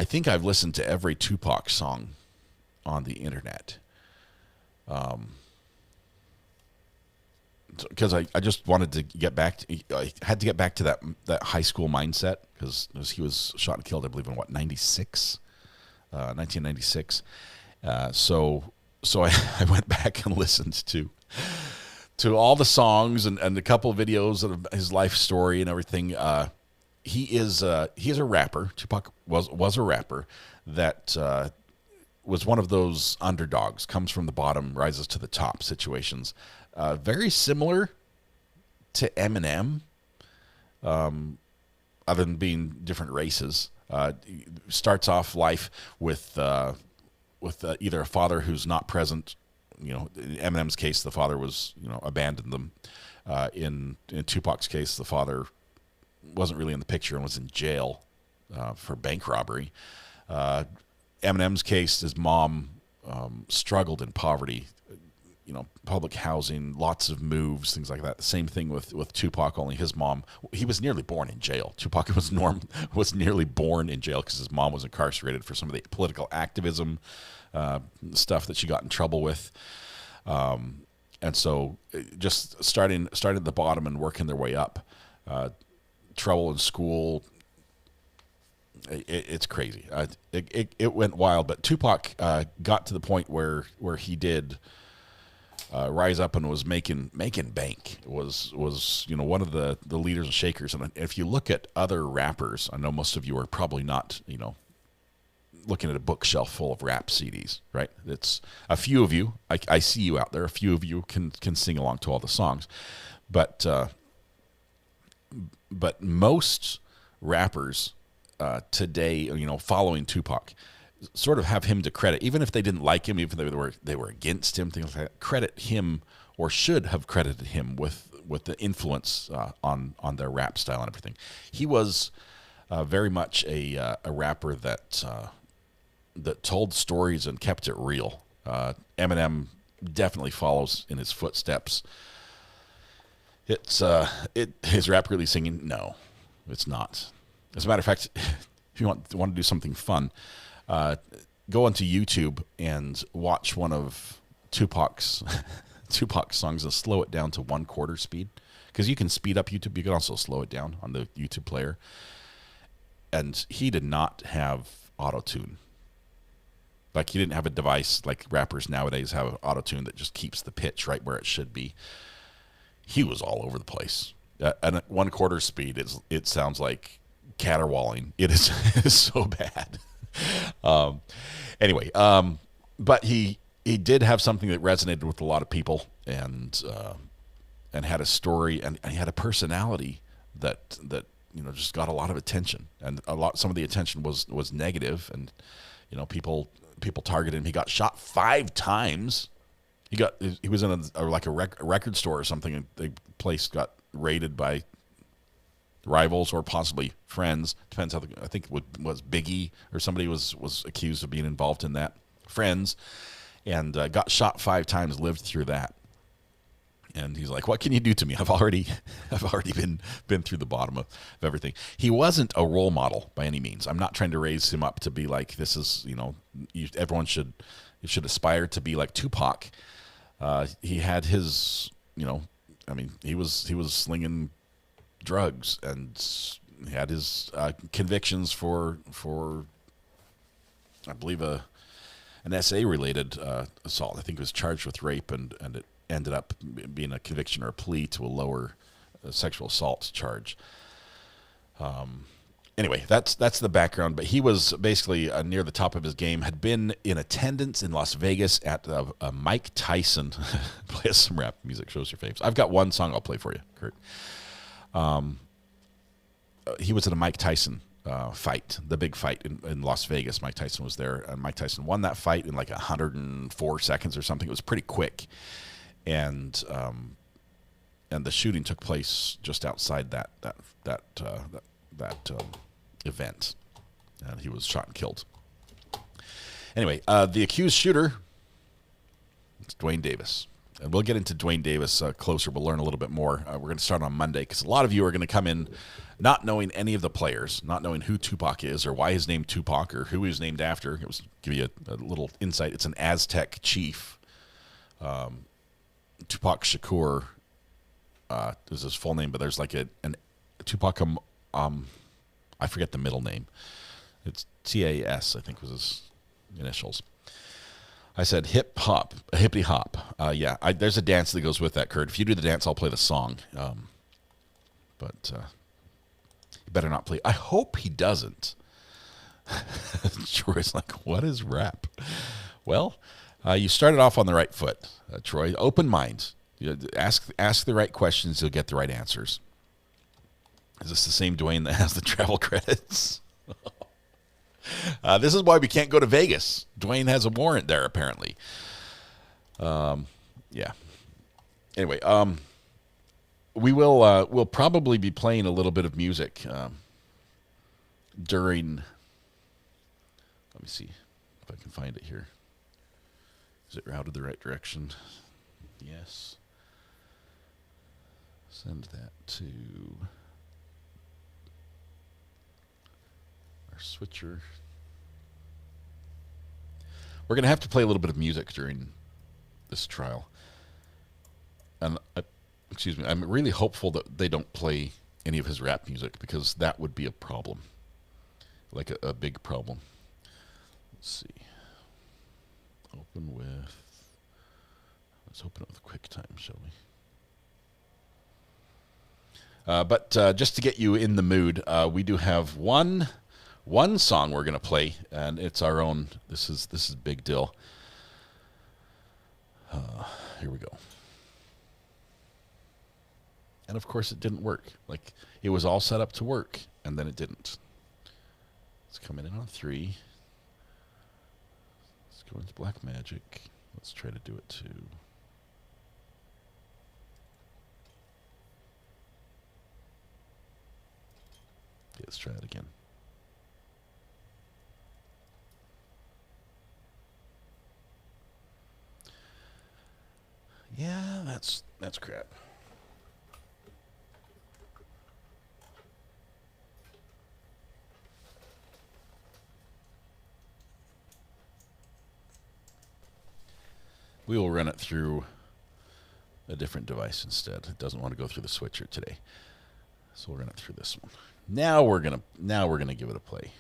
think I've listened to every Tupac song on the internet. Because I just wanted to get back to, I had to get back to that high school mindset, because he was shot and killed, I believe, in 1996, So I went back and listened to all the songs and a couple of videos of his life story and everything. He is a rapper. Tupac was a rapper that was one of those underdogs, comes from the bottom, rises to the top situations. Very similar to Eminem, other than being different races. Starts off life with either a father who's not present. In Eminem's case, the father was, abandoned them. In Tupac's case, the father wasn't really in the picture and was in jail for bank robbery. Eminem's case, his mom struggled in poverty, public housing, lots of moves, things like that. Same thing with Tupac, only his mom, he was nearly born in jail. Tupac was nearly born in jail because his mom was incarcerated for some of the political activism stuff that she got in trouble with. And so just starting at the bottom and working their way up. Trouble in school. It's crazy. It went wild, but Tupac got to the point where he did rise up and was making bank. Was one of the leaders and shakers. And if you look at other rappers, I know most of you are probably not looking at a bookshelf full of rap CDs, right? It's a few of you. I see you out there. A few of you can sing along to all the songs, but most rappers today, following Tupac, sort of have him to credit, even if they didn't like him, even if they were against him, things like that. Credit him, or should have credited him with the influence on their rap style and everything. He was very much a rapper that told stories and kept it real. Eminem definitely follows in his footsteps. His rap really singing? No, it's not. As a matter of fact, if you want to do something fun, go onto YouTube and watch one of Tupac's songs and slow it down to 1/4 speed, because you can speed up YouTube. You can also slow it down on the YouTube player. And he did not have auto-tune. Like, he didn't have a device like rappers nowadays have an auto-tune that just keeps the pitch right where it should be. He was all over the place. And at 1/4 speed, it sounds like caterwauling. It is so bad. Anyway, but he did have something that resonated with a lot of people, and had a story, and he had a personality that just got a lot of attention, and some of the attention was negative, and people targeted him. He got shot 5 times. He was in a record store or something, and the place got raided by rivals or possibly friends. Depends how I think it was Biggie or somebody was accused of being involved in that. Friends, and got shot 5 times. Lived through that. And he's like, "What can you do to me? I've already been through the bottom of everything." He wasn't a role model by any means. I'm not trying to raise him up to be like, this is, everyone should aspire to be like Tupac. He had his, he was slinging drugs, and he had his convictions for I believe an SA related assault. I think he was charged with rape, and it ended up being a conviction or a plea to a lower sexual assault charge. Anyway, that's the background. But he was basically near the top of his game. Had been in attendance in Las Vegas at Mike Tyson. Play us some rap music. Shows your faves. I've got one song I'll play for you, Kurt. He was at a Mike Tyson fight, the big fight in Las Vegas. Mike Tyson was there, and Mike Tyson won that fight in like 104 seconds or something. It was pretty quick. And the shooting took place just outside that event, and he was shot and killed. Anyway, the accused shooter is Dwayne Davis, and we'll get into Dwayne Davis closer. We'll learn a little bit more. We're going to start on Monday, because a lot of you are going to come in not knowing any of the players, not knowing who Tupac is or why his name Tupac or who he was named after. It was give you a little insight. It's an Aztec chief. Tupac Shakur is his full name, but there's like an Tupac, I forget the middle name. It's TAS, I think was his initials. I said hip hop, hippity hop. Yeah, there's a dance that goes with that, Kurt. If you do the dance, I'll play the song. But you better not play. I hope he doesn't. Troy's like, what is rap? Well, you started off on the right foot, Troy. Open mind. Ask the right questions, you'll get the right answers. Is this the same Dwayne that has the travel credits? This is why we can't go to Vegas. Dwayne has a warrant there, apparently. Yeah. Anyway, we'll probably be playing a little bit of music during. Let me see if I can find it here. Is it routed the right direction? Yes. Send that to our switcher. We're going to have to play a little bit of music during this trial. And, excuse me, I'm really hopeful that they don't play any of his rap music, because that would be a problem. Like a big problem. Let's see. Let's open it with QuickTime, shall we? But just to get you in the mood, we do have one song we're going to play, and it's our own. This is a big deal. Here we go. And of course, it didn't work. Like, it was all set up to work, and then it didn't. It's coming in on 3. Let's go into Black Magic. Let's try to do it too. Okay, let's try it again. Yeah, that's crap. We will run it through a different device instead. It doesn't want to go through the switcher today. So we'll run it through this one. Now we're gonna give it a play.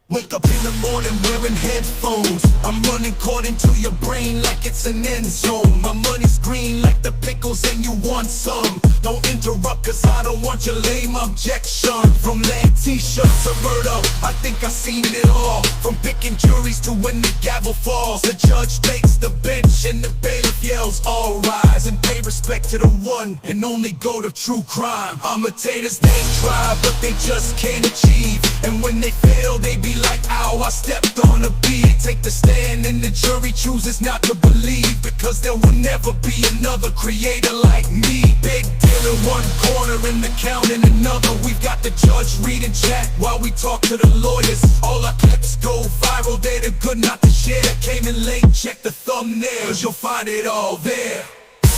Wake up in the morning wearing headphones. I'm running court into your brain like it's an end zone. My money's green like the pickles and you want some. Don't interrupt cause I don't want your lame objection. From leg t-shirts to murder, I think I've seen it all. From picking juries to when the gavel falls. The judge takes the bench and the bailiff yells, all rise and pay respect to the one and only go to true crime. Imitators they try but they just can't achieve. And when they fail they be like, ow, I stepped on a beat. Take the stand and the jury chooses not to believe, because there will never be another creator like me. Big deal in one corner and the count in another. We've got the judge reading chat while we talk to the lawyers. All our clips go viral, they're too good not to share. Came in late, check the thumbnails, you'll find it all there.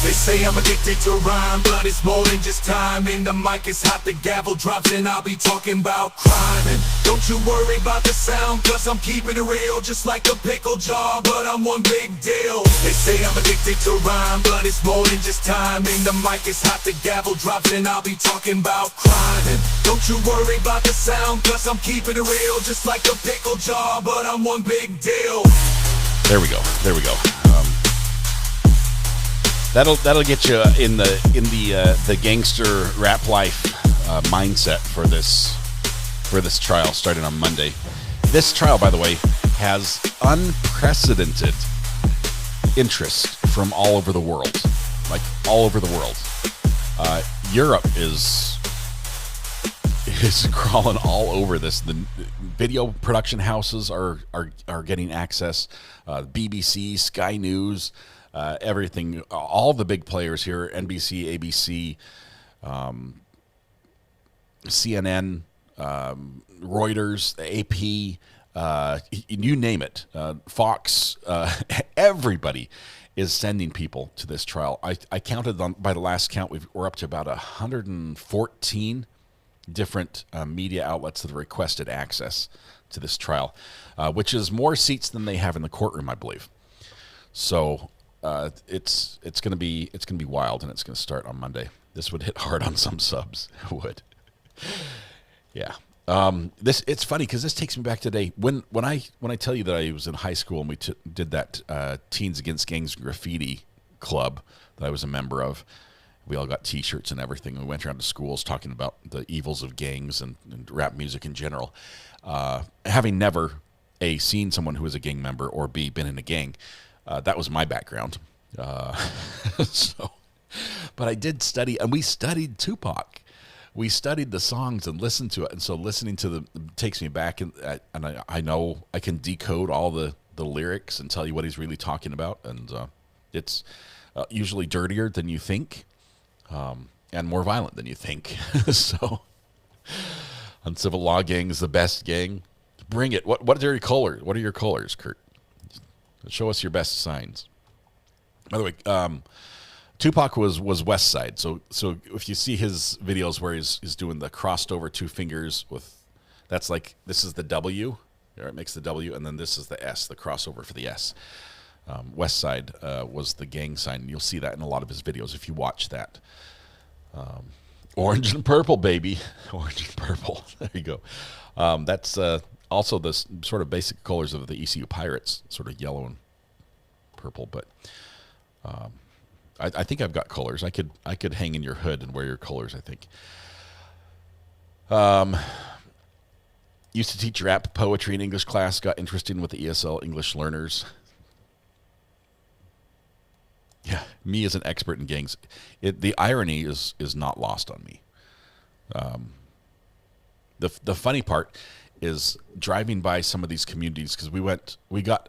They say I'm addicted to rhyme, but it's more than just time. And the mic is hot, the gavel drops, and I'll be talking about crime. And don't you worry about the sound, cause I'm keeping it real. Just like a pickle jar, but I'm one big deal. They say I'm addicted to rhyme, but it's more than just time. And the mic is hot, the gavel drops, and I'll be talking about crime. And don't you worry about the sound, cause I'm keeping it real. Just like a pickle jar, but I'm one big deal. There we go. That'll get you in the gangster rap life mindset for this trial starting on Monday. This trial, by the way, has unprecedented interest from all over the world, like all over the world. Europe is crawling all over this. The video production houses are getting access. BBC, Sky News. Everything, all the big players here, NBC, ABC, CNN, Reuters, AP, you name it, Fox, everybody is sending people to this trial. I counted by the last count, we're up to about 114 different media outlets that have requested access to this trial, which is more seats than they have in the courtroom, I believe. So it's going to be wild, and it's going to start on Monday. This would hit hard on some subs. It would. Yeah. It's funny because this takes me back today. When I tell you that I was in high school and we did that Teens Against Gangs and Graffiti club that I was a member of, we all got T-shirts and everything. We went around to schools talking about the evils of gangs and rap music in general. Having never A, seen someone who was a gang member, or B, been in a gang, that was my background. But I did study, and we studied Tupac. We studied the songs and listened to it, and so listening to them takes me back, and I know I can decode all the lyrics and tell you what he's really talking about, and it's usually dirtier than you think, and more violent than you think. So, Uncivil Law Gang is the best gang. Bring it. What are your colors? What are your colors, Kurt? Show us your best signs. By the way, Tupac was West Side, so if you see his videos where he's doing the crossed over two fingers with, that's like, this is the W, it makes the W, and then this is the S, the crossover for the S. West Side was the gang sign, and you'll see that in a lot of his videos if you watch that. Orange and purple, baby. Orange and purple. There you go. That's also the sort of basic colors of the ECU Pirates, sort of yellow and purple, but I think I've got colors. I could hang in your hood and wear your colors, I think. Used to teach rap, poetry, in English class. Got interested with the ESL English learners. Yeah, me as an expert in gangs. The irony is not lost on me. The funny part is driving by some of these communities, because we got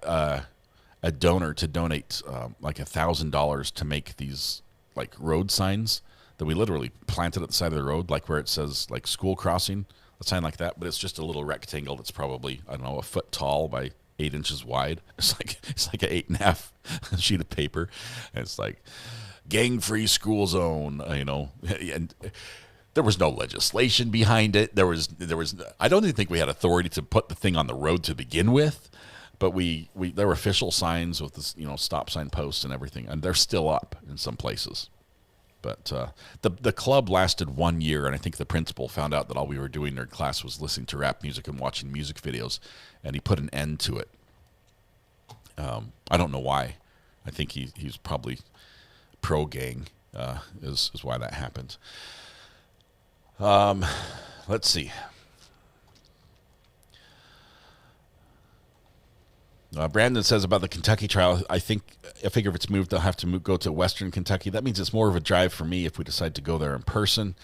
a donor to donate like $1,000 to make these like road signs that we literally planted at the side of the road, like where it says like school crossing, a sign like that, but it's just a little rectangle that's probably, I don't know, a foot tall by 8 inches wide. It's like an 8.5 sheet of paper, and it's like gang-free school zone, and there was no legislation behind it. There was I don't even think we had authority to put the thing on the road to begin with. But there were official signs with this, stop sign posts and everything, and they're still up in some places. But the club lasted 1 year, and I think the principal found out that all we were doing in our class was listening to rap music and watching music videos, and he put an end to it. I don't know why. I think he's probably pro gang is why that happened. Let's see. Brandon says about the Kentucky trial, I figure if it's moved, they'll have to go to Western Kentucky. That means it's more of a drive for me if we decide to go there in person.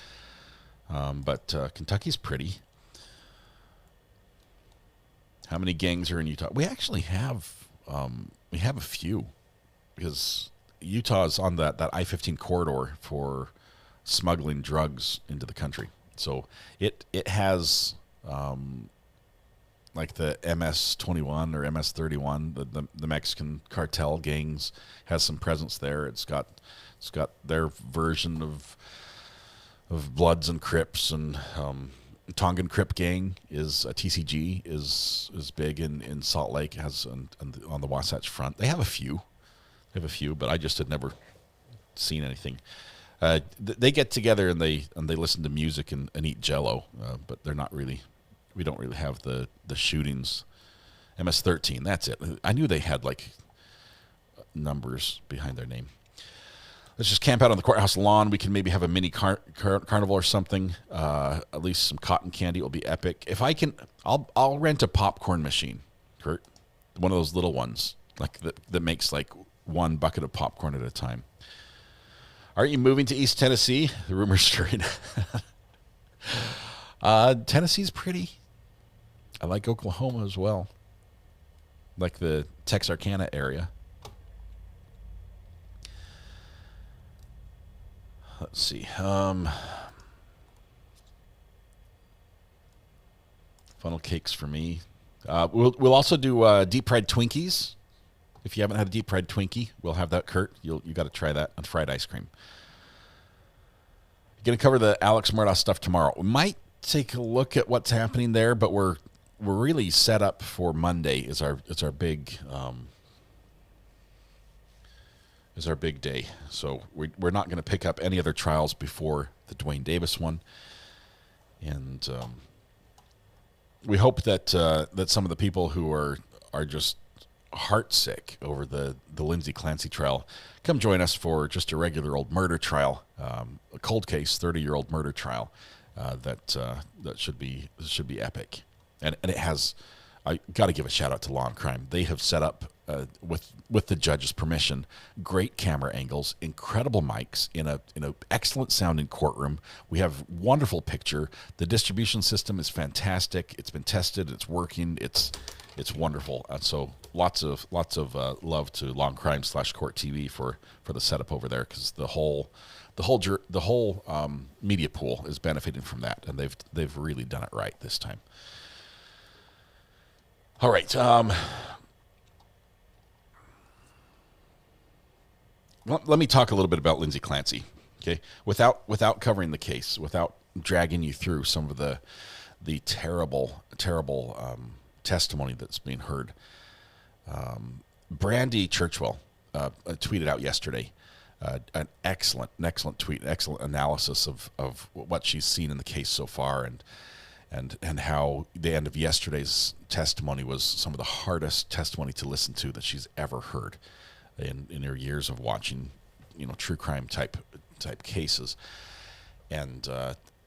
But Kentucky's pretty. How many gangs are in Utah? We actually have a few, because Utah is on that I-15 corridor for smuggling drugs into the country. So it has like the MS-21 or MS-31, the Mexican cartel gangs, has some presence there. It's got their version of Bloods and Crips, and Tongan Crip gang is TCG is big in Salt Lake. Has on the Wasatch Front. They have a few, but I just had never seen anything. They get together and they listen to music and eat Jell-O, but they're not really. We don't really have the shootings. MS-13, that's it. I knew they had like numbers behind their name. Let's just camp out on the courthouse lawn. We can maybe have a mini carnival or something. At least some cotton candy will be epic. If I can, I'll rent a popcorn machine, Kurt. One of those little ones, like that makes like one bucket of popcorn at a time. Aren't you moving to East Tennessee? The rumor's stirring. Tennessee's pretty. I like Oklahoma as well. Like the Texarkana area. Let's see. Funnel cakes for me. We'll also do deep fried Twinkies. If you haven't had a deep fried Twinkie, we'll have that, Kurt. You got to try that on fried ice cream. Going to cover the Alex Murdaugh stuff tomorrow. We might take a look at what's happening there, but we're really set up for Monday. Is our big day. So we're not going to pick up any other trials before the Dwayne Davis one, and we hope that that some of the people who are just heartsick over the Lindsay Clancy trial come join us for just a regular old murder trial, a cold case 30-year-old murder trial that should be epic, and it has. I got to give a shout out to Law and Crime. They have set up with the judge's permission, great camera angles, incredible mics in a excellent sounding courtroom. We have wonderful picture. The distribution system is fantastic. It's been tested. It's working. It's wonderful. So lots of love to Law and Crime /Court TV for the setup over there, because the whole media pool is benefiting from that, and they've really done it right this time. All right. Well, let me talk a little bit about Lindsay Clancy, okay? Without covering the case, without dragging you through some of the terrible testimony that's being heard. Brandy Churchwell tweeted out yesterday an excellent tweet, excellent analysis of what she's seen in the case so far, and how the end of yesterday's testimony was some of the hardest testimony to listen to that she's ever heard in her years of watching, true crime type cases, and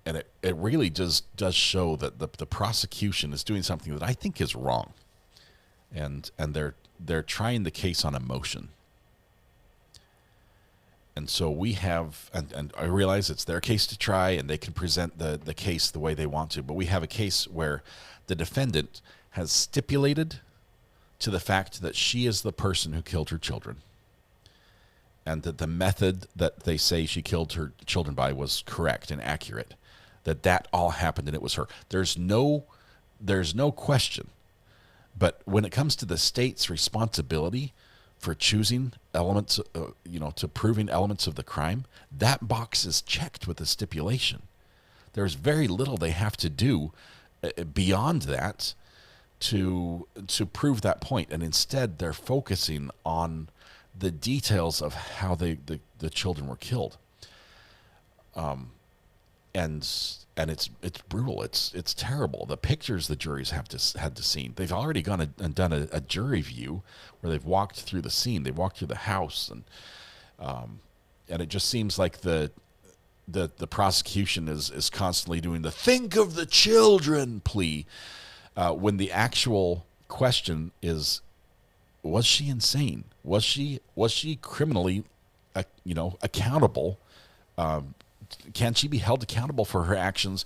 it really does show that the prosecution is doing something that I think is wrong, and they're trying the case on emotion. And so we have, and I realize it's their case to try, and they can present the case the way they want to, but we have a case where the defendant has stipulated to the fact that she is the person who killed her children, and that the method that they say she killed her children by was correct and accurate, that all happened and it was her. There's no question. But when it comes to the state's responsibility for choosing elements, to proving elements of the crime, that box is checked with a stipulation. There's very little they have to do beyond that to prove that point, and instead they're focusing on the details of how the children were killed. And it's brutal. It's terrible. The pictures the juries had to see. They've already gone and done a jury view where they've walked through the scene. They walked through the house, and it just seems like the prosecution is constantly doing the "think of the children" plea, when the actual question is, was she insane? Was she criminally, accountable? Can she be held accountable for her actions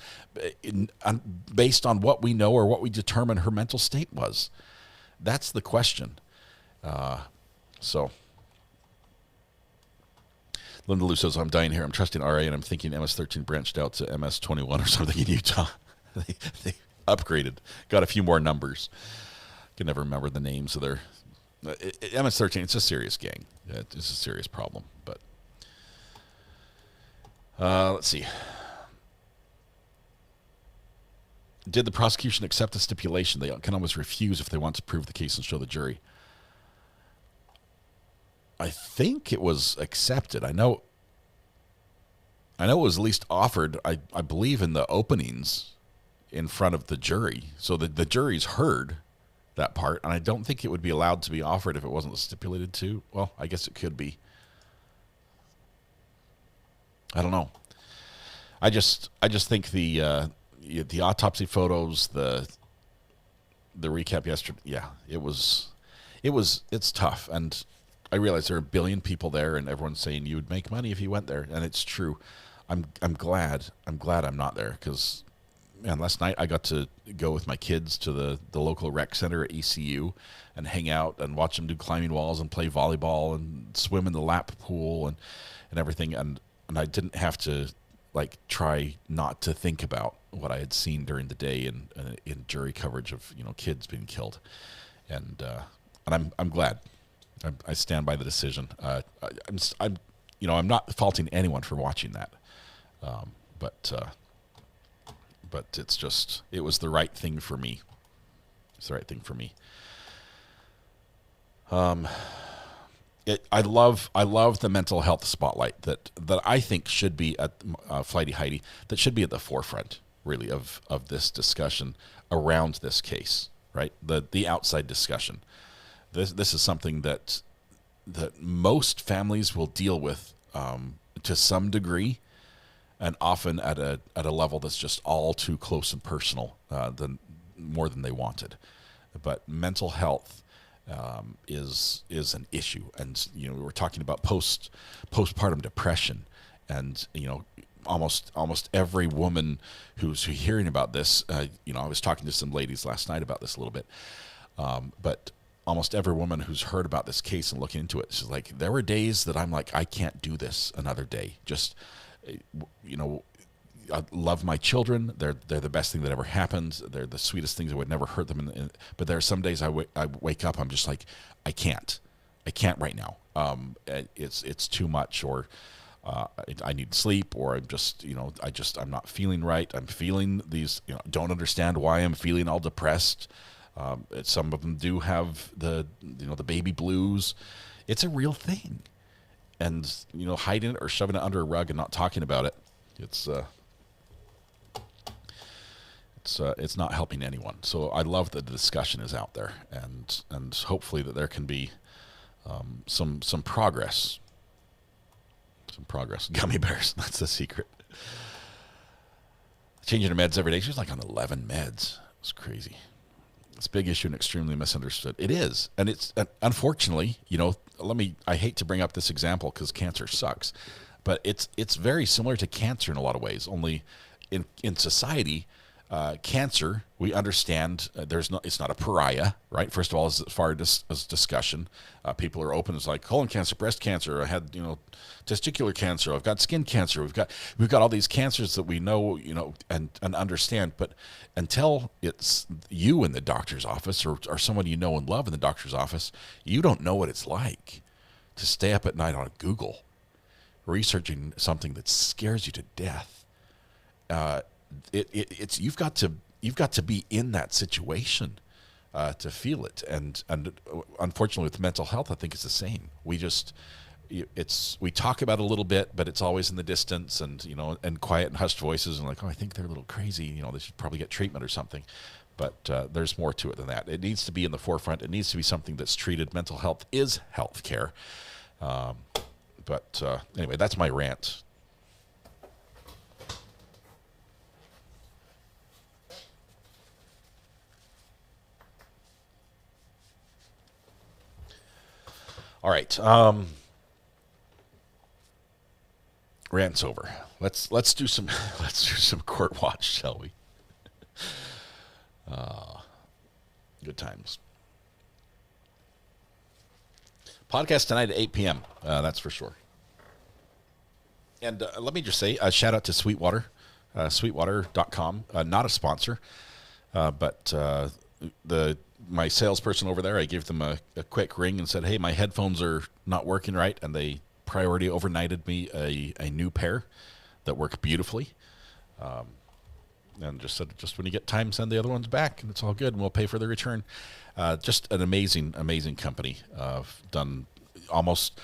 based on what we know or what we determine her mental state was? That's the question. So Linda Lou says, I'm dying here. I'm trusting RA, and I'm thinking MS-13 branched out to MS-21 or something in Utah. they upgraded, got a few more numbers. Can never remember the names of their MS-13. It's a serious gang. It's a serious problem, but. Let's see. Did the prosecution accept the stipulation? They can always refuse if they want to prove the case and show the jury. I think it was accepted. I know it was at least offered, I believe, in the openings in front of the jury. So the jury's heard that part, and I don't think it would be allowed to be offered if it wasn't stipulated to. Well, I guess it could be. I don't know. I just think the autopsy photos, the recap yesterday. Yeah, it's tough, and I realize there are a billion people there, and everyone's saying you would make money if you went there, and it's true. I'm glad I'm not there, because man, last night I got to go with my kids to the local rec center at ECU and hang out and watch them do climbing walls and play volleyball and swim in the lap pool and everything, and I didn't have to try not to think about what I had seen during the day in jury coverage of kids being killed, and I'm glad. I stand by the decision. I'm not faulting anyone for watching that, but it was the right thing for me. It's the right thing for me. I love the mental health spotlight that I think should be at Flighty Heidi, that should be at the forefront. really, of this discussion around this case, right? The outside discussion. This is something that most families will deal with to some degree, and often at a level that's just all too close and personal, more than they wanted. But mental health is an issue, and we're talking about postpartum depression, and almost every woman who's hearing about this, I was talking to some ladies last night about this a little bit, but almost every woman who's heard about this case and looking into it, she's like, there were days that I'm like, I can't do this another day. Just, I love my children. They're the best thing that ever happened. They're the sweetest things. I would never hurt them. But there are some days I wake up, I'm just like, I can't right now. It's too much, or I need sleep, or I'm just, I'm not feeling right. I'm feeling these, don't understand why I'm feeling all depressed. Some of them do have the baby blues. It's a real thing, and hiding it or shoving it under a rug and not talking about it, it's not helping anyone. So I love that the discussion is out there, and hopefully that there can be some progress. Some progress. Gummy bears. That's the secret. Changing her meds every day. She was like on 11 meds. It's crazy. It's a big issue and extremely misunderstood. It is. And it's, unfortunately, I hate to bring up this example because cancer sucks, but it's very similar to cancer in a lot of ways. Only in society, cancer, we understand it's not a pariah, right? First of all, as far as discussion, people are open. It's like colon cancer, breast cancer. I had testicular cancer. I've got skin cancer. We've got all these cancers that we know, and understand. But until it's you in the doctor's office, or someone you know and love in the doctor's office, you don't know what it's like to stay up at night on Google researching something that scares you to death. It's you've got to be in that situation to feel it, and unfortunately with mental health, I think it's the same. We talk about it a little bit, but it's always in the distance, and and quiet and hushed voices, and like, oh, I think they're a little crazy. They should probably get treatment or something. But there's more to it than that. It needs to be in the forefront. It needs to be something that's treated. Mental health is health care. But anyway, that's my rant. All right, rant's over. Let's do some court watch, shall we? Good times. Podcast tonight at 8 p.m. That's for sure. And let me just say, shout out to Sweetwater, sweetwater.com. Not a sponsor, but my salesperson over there, I gave them a quick ring and said, hey, my headphones are not working right, and they priority overnighted me a new pair that work beautifully. And just said, when you get time, send the other ones back, and it's all good, and we'll pay for the return. Just an amazing company. I've done almost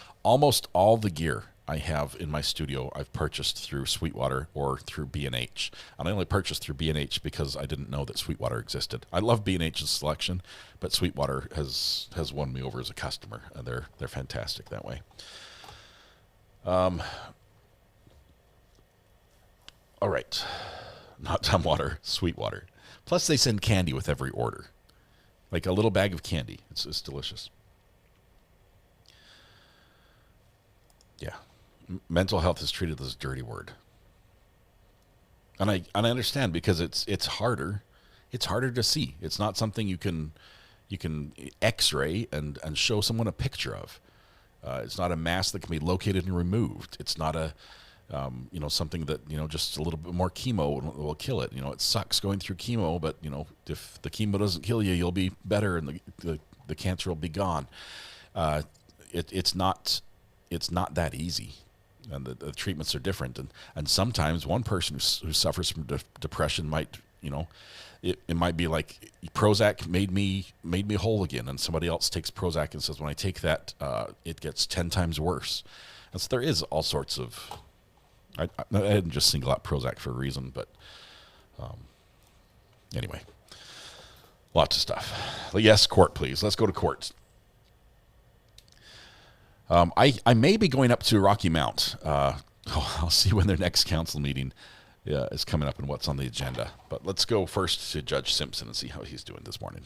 all the gear I have in my studio I've purchased through Sweetwater or through B&H. And I only purchased through B&H because I didn't know that Sweetwater existed. I love B&H's selection, but Sweetwater has won me over as a customer. They're fantastic that way. All right. Not Tom Water, Sweetwater. Plus they send candy with every order. Like a little bag of candy. It's delicious. Yeah. Mental health is treated as a dirty word. And I understand, because it's harder. It's harder to see. It's not something you can X-ray and show someone a picture of. It's not a mass that can be located and removed. It's not a something that, just a little bit more chemo will kill it. It sucks going through chemo, but, if the chemo doesn't kill you, you'll be better, and the cancer will be gone. It's not that easy, and the treatments are different. And sometimes one person who suffers from depression might, it might be like Prozac made me whole again, and somebody else takes Prozac and says, when I take that, it gets 10 times worse. And so there is all sorts of, I didn't just single out Prozac for a reason, but Anyway, lots of stuff. But yes, court, please. Let's go to court. I may be going up to Rocky Mount. I'll see when their next council meeting is coming up and what's on the agenda. But let's go first to Judge Simpson and see how he's doing this morning.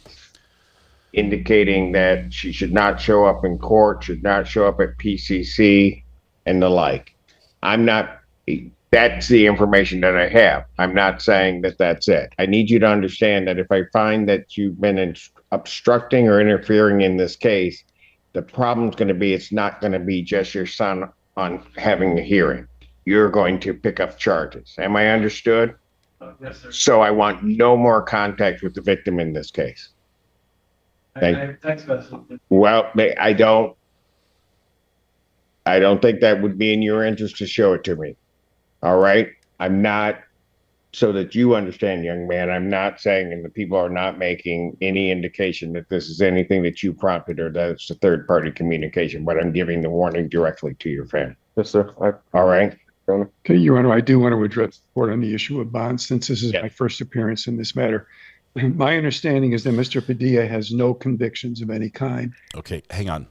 Indicating that she should not show up in court, should not show up at PCC and the like. That's the information that I have. I'm not saying that that's it. I need you to understand that if I find that you've been obstructing or interfering in this case, the problem's going to be, it's not going to be just your son on having a hearing. You're going to pick up charges. Am I understood? Yes, sir. So I want no more contact with the victim in this case. Thanks, Well, I don't think that would be in your interest to show it to me. All right. I'm not, so that you understand, young man, I'm not saying, and the people are not making any indication that this is anything that you prompted or that it's a third party communication, but I'm giving the warning directly to your family. Yes, sir. All right. Okay, Your Honor, I do want to address the court on the issue of bonds since this is my first appearance in this matter. My understanding is that Mr. Padilla has no convictions of any kind. Okay, hang on.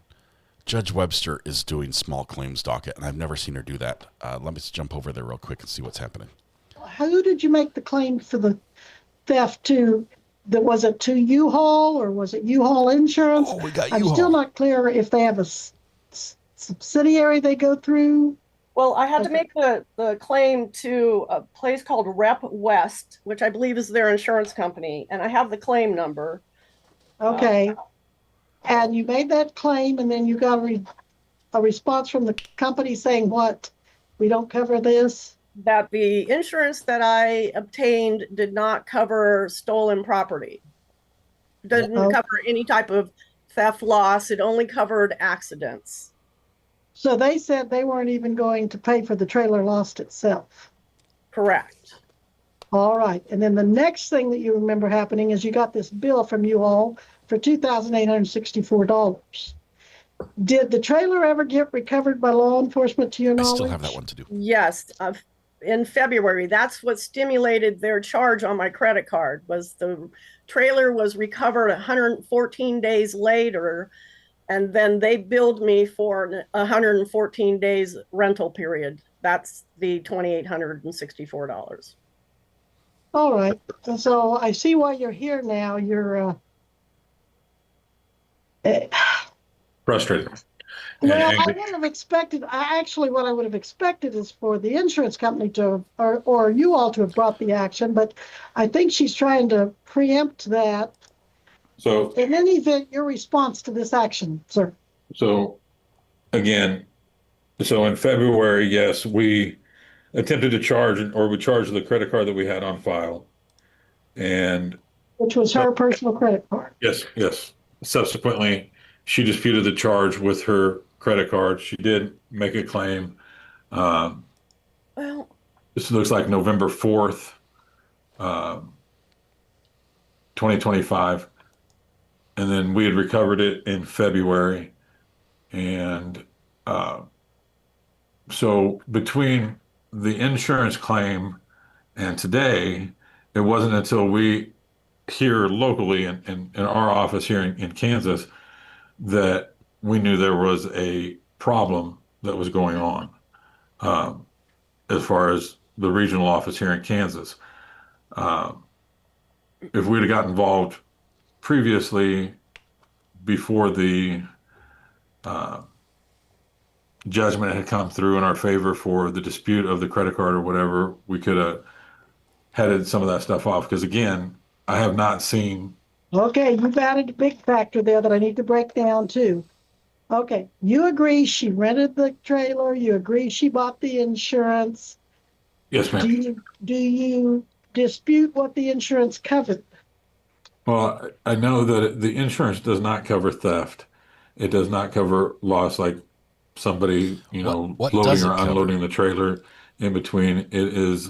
Judge Webster is doing small claims docket, and I've never seen her do that. Let me just jump over there real quick and see what's happening. Who did you make the claim for the theft to? Was it to U-Haul or was it U-Haul Insurance? Oh, we got I'm U-Haul. still not clear if they have a subsidiary they go through. Well, I had to make the claim to a place called Rep West, which I believe is their insurance company, and I have the claim number. Okay. And you made that claim, and then you got a response from the company saying what? We don't cover this? That the insurance that I obtained did not cover stolen property. Didn't cover any type of theft loss. It only covered accidents. So they said they weren't even going to pay for the trailer lost itself. Correct. All right. And then the next thing that you remember happening is you got this bill from U-Haul for $2,864. Did the trailer ever get recovered by law enforcement to your knowledge? I still have that one to do. Yes. In February, that's what stimulated their charge on my credit card, was the trailer was recovered 114 days later, and then they billed me for 114 days rental period. That's the $2,864. All right. So I see why you're here now. You're frustrated. Well, I wouldn't have expected, what I would have expected is for the insurance company to, or you all to have brought the action, but I think she's trying to preempt that. So, in any event, your response to this action, sir. So, again, in February, yes, we attempted to charge, or we charged the credit card that we had on file. And which was her personal credit card. Yes. Subsequently, she disputed the charge with her credit card. She did make a claim. Well, this looks like November 4th, 2025. And then we had recovered it in February. And so between the insurance claim and today, it wasn't until we here locally in our office here in Kansas that we knew there was a problem that was going on as far as the regional office here in Kansas. If we'd have got involved previously before the judgment had come through in our favor for the dispute of the credit card or whatever, we could have headed some of that stuff off. Because again, I have not seen. Okay, you've added a big factor there that I need to break down too. Okay, you agree she rented the trailer. You agree she bought the insurance. Yes, ma'am. Do you dispute what the insurance covered? Well, I know that the insurance does not cover theft. It does not cover loss like somebody, what loading or unloading the trailer in between. It is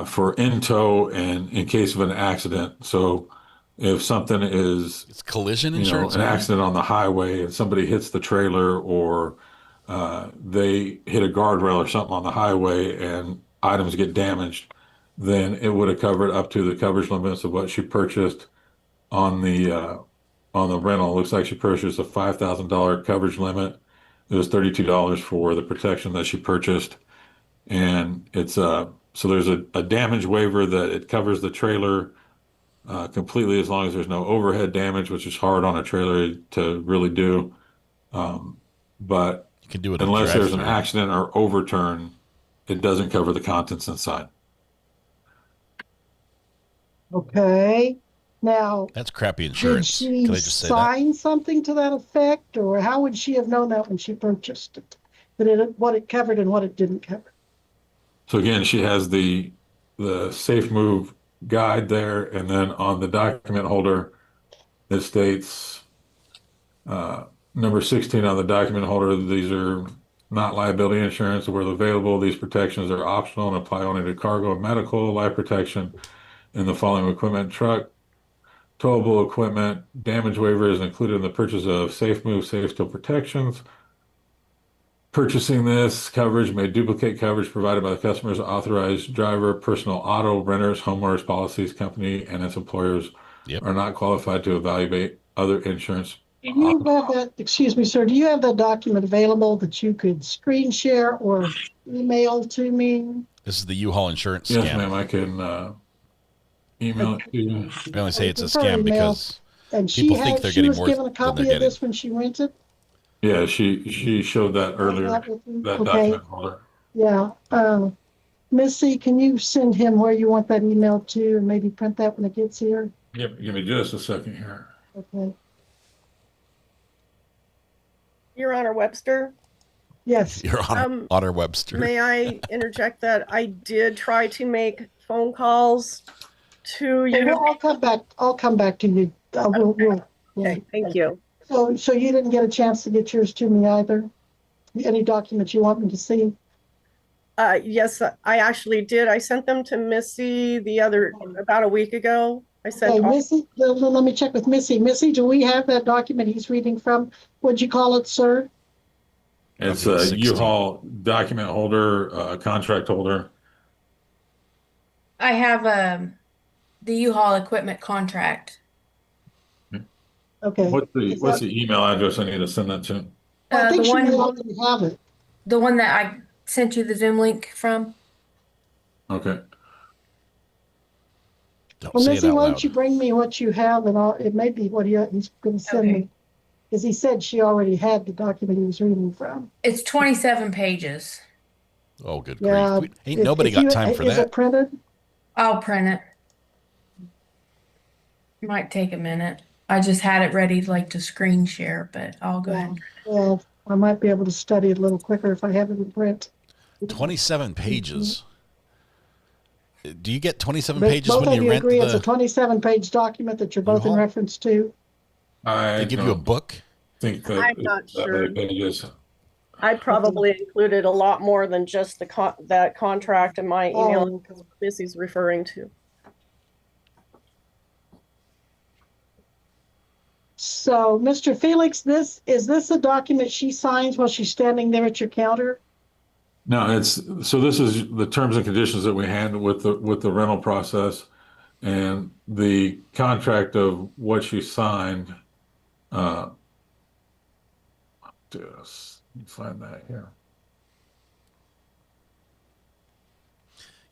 for in tow and in case of an accident. So if something is, it's collision insurance, an accident on the highway and somebody hits the trailer, or they hit a guardrail or something on the highway and items get damaged, then it would have covered up to the coverage limits of what she purchased on the rental. It looks like she purchased a $5,000 coverage limit. It was $32 for the protection that she purchased. And it's so there's a damage waiver that it covers the trailer completely as long as there's no overhead damage, which is hard on a trailer to really do. But you can do it unless there's an accident or overturn, it doesn't cover the contents inside. Okay. Now, that's crappy insurance. Did she Can I just say sign something to that effect, or how would she have known that when she purchased it? That what it covered and what it didn't cover? So again, she has the safe move guide there, and then on the document holder, it states number 16 on the document holder, these are not liability insurance. Where available, these protections are optional and apply only to cargo and medical life protection in the following equipment: truck, towable equipment. Damage waiver is included in the purchase of safe move, safe still protections. Purchasing this coverage may duplicate coverage provided by the customer's authorized driver. Personal auto renters, homeowners policies company, and its employers are not qualified to evaluate other insurance. Do you have that, excuse me, sir, do you have that document available that you could screen share or email to me? This is the U-Haul insurance Yes, scam. ma'am, I can email it to you. I only say it's a scam because and people think they're getting more she was given a copy of this when she rented? Yeah, she showed that earlier, that document holder. Yeah. Missy, can you send him where you want that email to and maybe print that when it gets here? Yep, give me just a second here. Okay. Your Honor, Webster? Yes. Your Honor, Webster. May I interject that I did try to make phone calls to you? I'll come back to you. Okay, thank you. So you didn't get a chance to get yours to me either? Any documents you want me to see? Yes, I actually did. I sent them to Missy about a week ago. I sent Missy, let me check with Missy. Missy, do we have that document he's reading from? What'd you call it, sir? It's a U-Haul document holder, contract holder. I have the U-Haul equipment contract. Okay. What's the email address I need to send that to? I think the one, she already have it. The one that I sent you the Zoom link from. Okay. Well, Missy, why don't you bring me what you have, and it may be what he's going to send me. Because he said she already had the document he was reading from. It's 27 pages. Oh, good Yeah, grief. Ain't nobody got time for Is that. it printed? I'll print it. Might take a minute. I just had it ready to screen share, but I'll go ahead. Well, I might be able to study it a little quicker if I have it in print. 27 pages. Do you get 27 But pages both when of you rent agree it's a the... 27-page document that you're both in reference to? They give you a book? Think that I'm not sure. pages. I probably included a lot more than just that contract in my email Missy's referring to. So, Mr. Felix, is this a document she signs while she's standing there at your counter? No, this is the terms and conditions that we had with the rental process, and the contract of what she signed. Just find that here.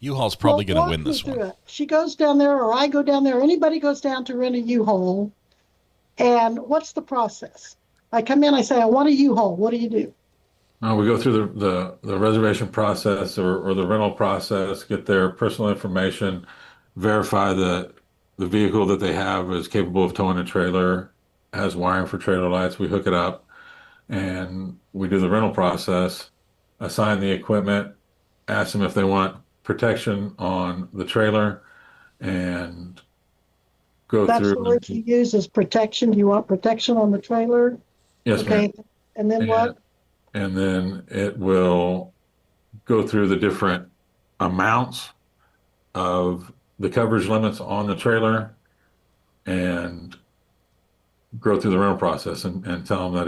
U-Haul's probably going to win this one. She goes down there, or I go down there, or anybody goes down to rent a U-Haul. And what's the process? I come in, I say, I want a U-Haul. What do you do? We go through the reservation process or the rental process, get their personal information, verify that the vehicle that they have is capable of towing a trailer, has wiring for trailer lights. We hook it up, and we do the rental process, assign the equipment, ask them if they want protection on the trailer, and go through. That's the word you use is protection. Do you want protection on the trailer? Yes, ma'am. And then what? And then it will go through the different amounts of the coverage limits on the trailer and go through the rental process and tell them that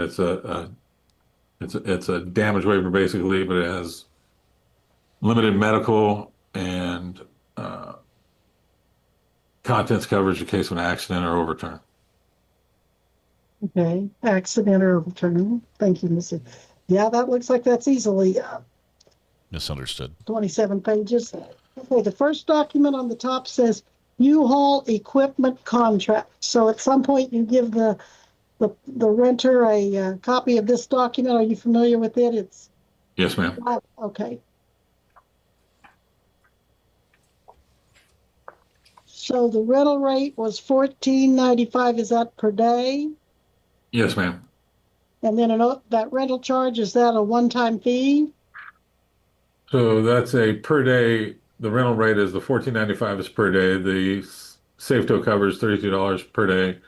it's a damage waiver basically, but it has limited medical and contents coverage in case of an accident or overturn. Okay, accident or overturn. Thank you, Missy. Yeah, that looks like that's easily Misunderstood. 27 pages. Okay, the first document on the top says U-Haul equipment contract. So at some point you give the renter a copy of this document. Are you familiar with it? It's Yes, ma'am. okay. So the rental rate was $14.95. Is that per day? Yes, ma'am. And then that rental charge, is that a one-time fee? So that's a per day. The rental rate is the $14.95 is per day. The safe tow cover is $32 per day,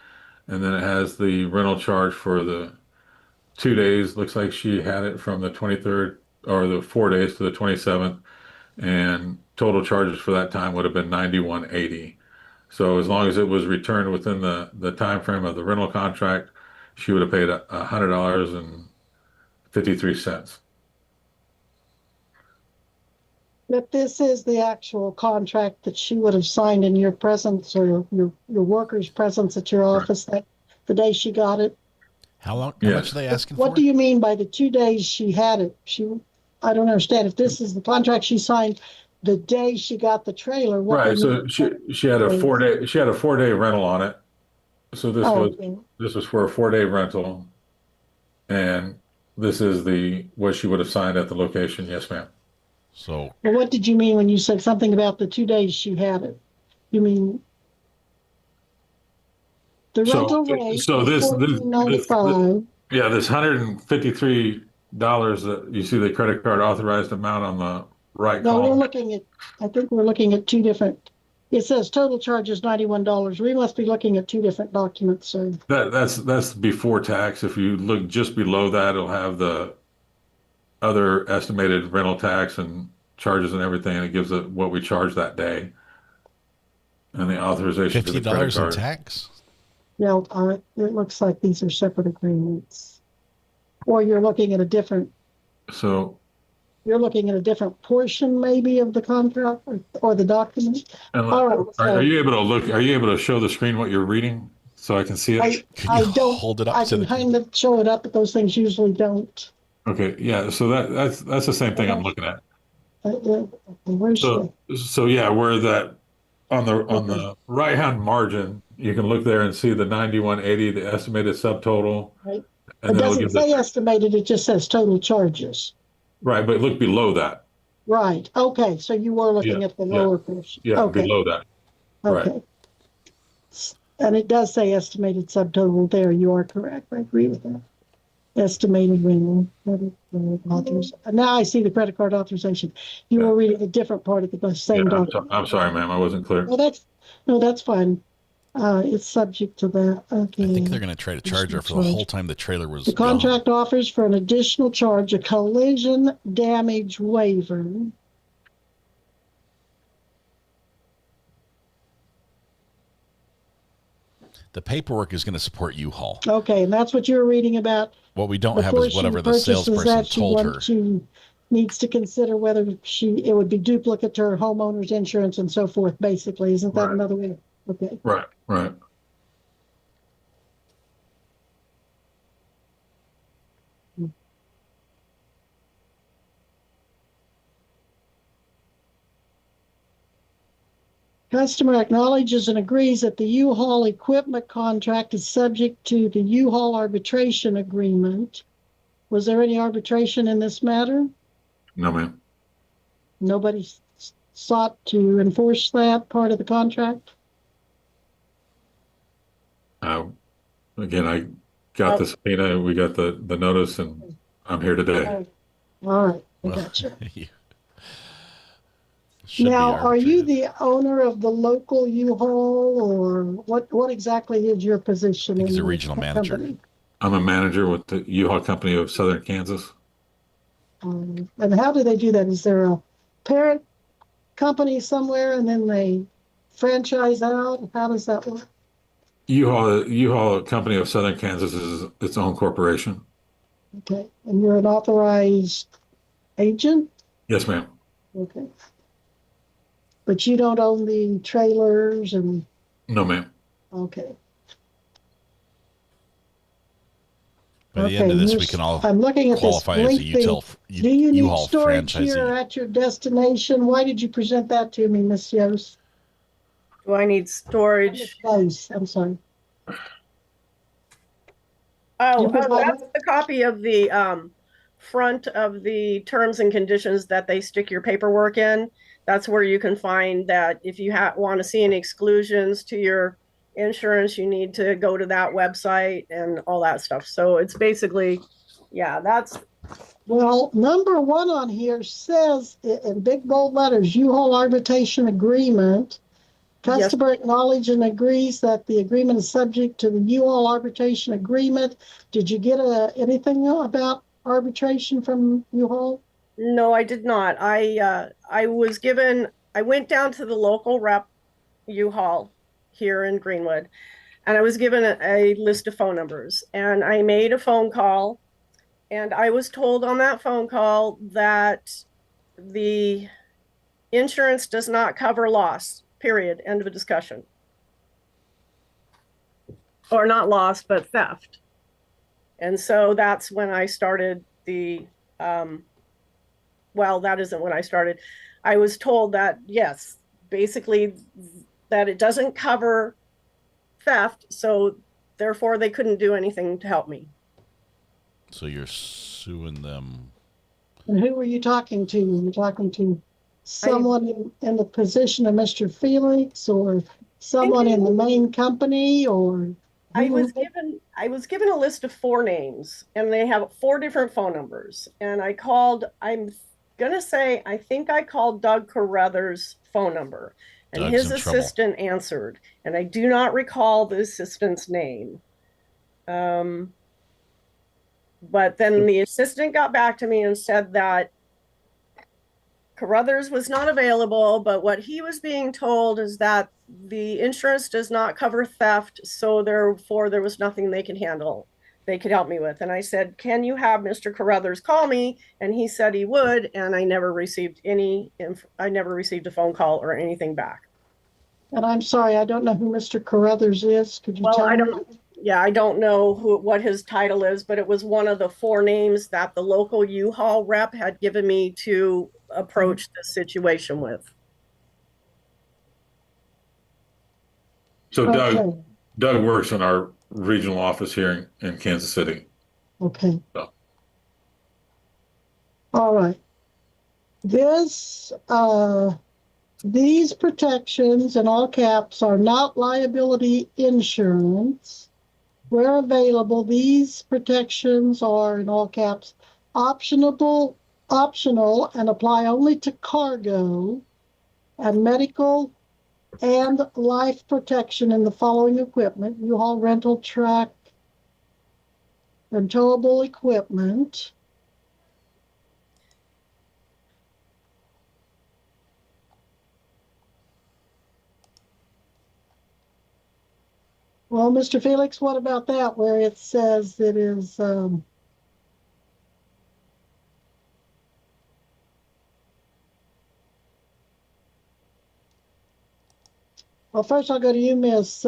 and then it has the rental charge for the 2 days. Looks like she had it from the 23rd or the 4 days to the 27th, and total charges for that time would have been $91.80. So as long as it was returned within the time frame of the rental contract, she would have paid $100.53. But this is the actual contract that she would have signed in your presence or your worker's presence at your office that the day she got it. How long? How much are they asking for? What do you mean by the 2 days she had it? I don't understand. If this is the contract she signed the day she got the trailer, what? Right. So she had a 4-day rental on it. So this was for a 4-day rental, and this is what she would have signed at the location. Yes, ma'am. So. Well, what did you mean when you said something about the 2 days she had it? You mean the rental rate? So this $14.95. Yeah, this $153 that you see the credit card authorized amount on the right No, column. I think we're looking at two different. It says total charge is $91. We must be looking at two different documents. So that's before tax. If you look just below that, it'll have the other estimated rental tax and charges and everything, and it gives it what we charge that day. And the authorization for the credit card. $50 in tax? Yeah, it looks like these are separate agreements. Or you're looking at a different. So you're looking at a different portion maybe of the contract or the document. All right, are you able to look? Are you able to show the screen what you're reading so I can see it? I don't hold it up. I can kind of show it up, but those things usually don't. Okay, yeah. So that's the same thing I'm looking at. Where's So yeah, where that on the right hand margin, you can look there and see the 9180, the estimated subtotal. Right. And it doesn't say estimated; it just says total charges. Right, but look below that. Right. Okay. So you were looking at the lower portion. Yeah, okay. Below that. Okay. Right. And it does say estimated subtotal there. You are correct. I agree with that. Estimated rental. Now I see the credit card authorization. You were reading a different part of the same document. I'm sorry, ma'am. I wasn't clear. Well, that's fine. It's subject to that. Okay. I think they're going to try to charge her for the whole time the trailer was The contract offers for an additional charge a collision damage waiver. The paperwork is going to support U-Haul. Okay, and that's what you're reading about. What we don't have is whatever the salesperson told her. She needs to consider whether it would be duplicate to her homeowner's insurance and so forth, basically. Isn't that another way? Okay. Right. Customer acknowledges and agrees that the U-Haul equipment contract is subject to the U-Haul arbitration agreement. Was there any arbitration in this matter? No, ma'am. Nobody sought to enforce that part of the contract? Again, I got the subpoena, we got the notice, and I'm here today. All right, I gotcha. Now, are you the owner of the local U-Haul, or what exactly is your position? He's a regional manager. Company? I'm a manager with the U-Haul Company of Southern Kansas. And how do they do that? Is there a parent company somewhere, and then they franchise out? How does that work? U-Haul Company of Southern Kansas is its own corporation. Okay, and you're an authorized agent? Yes, ma'am. Okay. But you don't own the trailers and No, ma'am. Okay. By the end of this, you're- we can all I'm looking at this qualify as a link thing. Do you need U-Haul storage here franchisee. at your destination? Why did you present that to me, Miss Yost? Do I need storage? Space, I'm sorry. Oh, that's the copy of the front of the terms and conditions that they stick your paperwork in. That's where you can find that if you want to see any exclusions to your insurance, you need to go to that website and all that stuff. So it's basically, yeah, that's. Well, number one on here says in big bold letters, U-Haul arbitration agreement. Customer acknowledges and agrees that the agreement is subject to the U-Haul arbitration agreement. Did you get anything about arbitration from U-Haul? No, I did not. I went down to the local rep U-Haul here in Greenwood, and I was given a list of phone numbers, and I made a phone call, and I was told on that phone call that the insurance does not cover loss, period, end of a discussion. Or not loss, but theft. And so that's when I started well, that isn't when I started. I was told that, yes, basically that it doesn't cover theft, so therefore they couldn't do anything to help me. So you're suing them. And who were you talking to? Were you talking to someone in the position of Mr. Felix, or someone in the main company, or? I was given a list of 4 names, and they have 4 different phone numbers. And I called, I'm gonna say, I think I called Doug Carruthers' phone number, and his assistant answered, and I do not recall the assistant's name. But then the assistant got back to me and said that Carruthers was not available, but what he was being told is that the insurance does not cover theft, so therefore there was nothing they could help me with. And I said, can you have Mr. Carruthers call me? And he said he would, and I never received a phone call or anything back. And I'm sorry, I don't know who Mr. Carruthers is. Could you tell me? I don't know what his title is, but it was one of the 4 names that the local U-Haul rep had given me to approach the situation with. So Doug works in our regional office here in Kansas City. Okay. So. All right. These protections in all caps are not liability insurance. Where available, these protections are in all caps optional and apply only to cargo and medical and life protection in the following equipment: U-Haul rental truck and towable equipment. Well, Mr. Felix, what about that, where it says it is well, first I'll go to you, Miss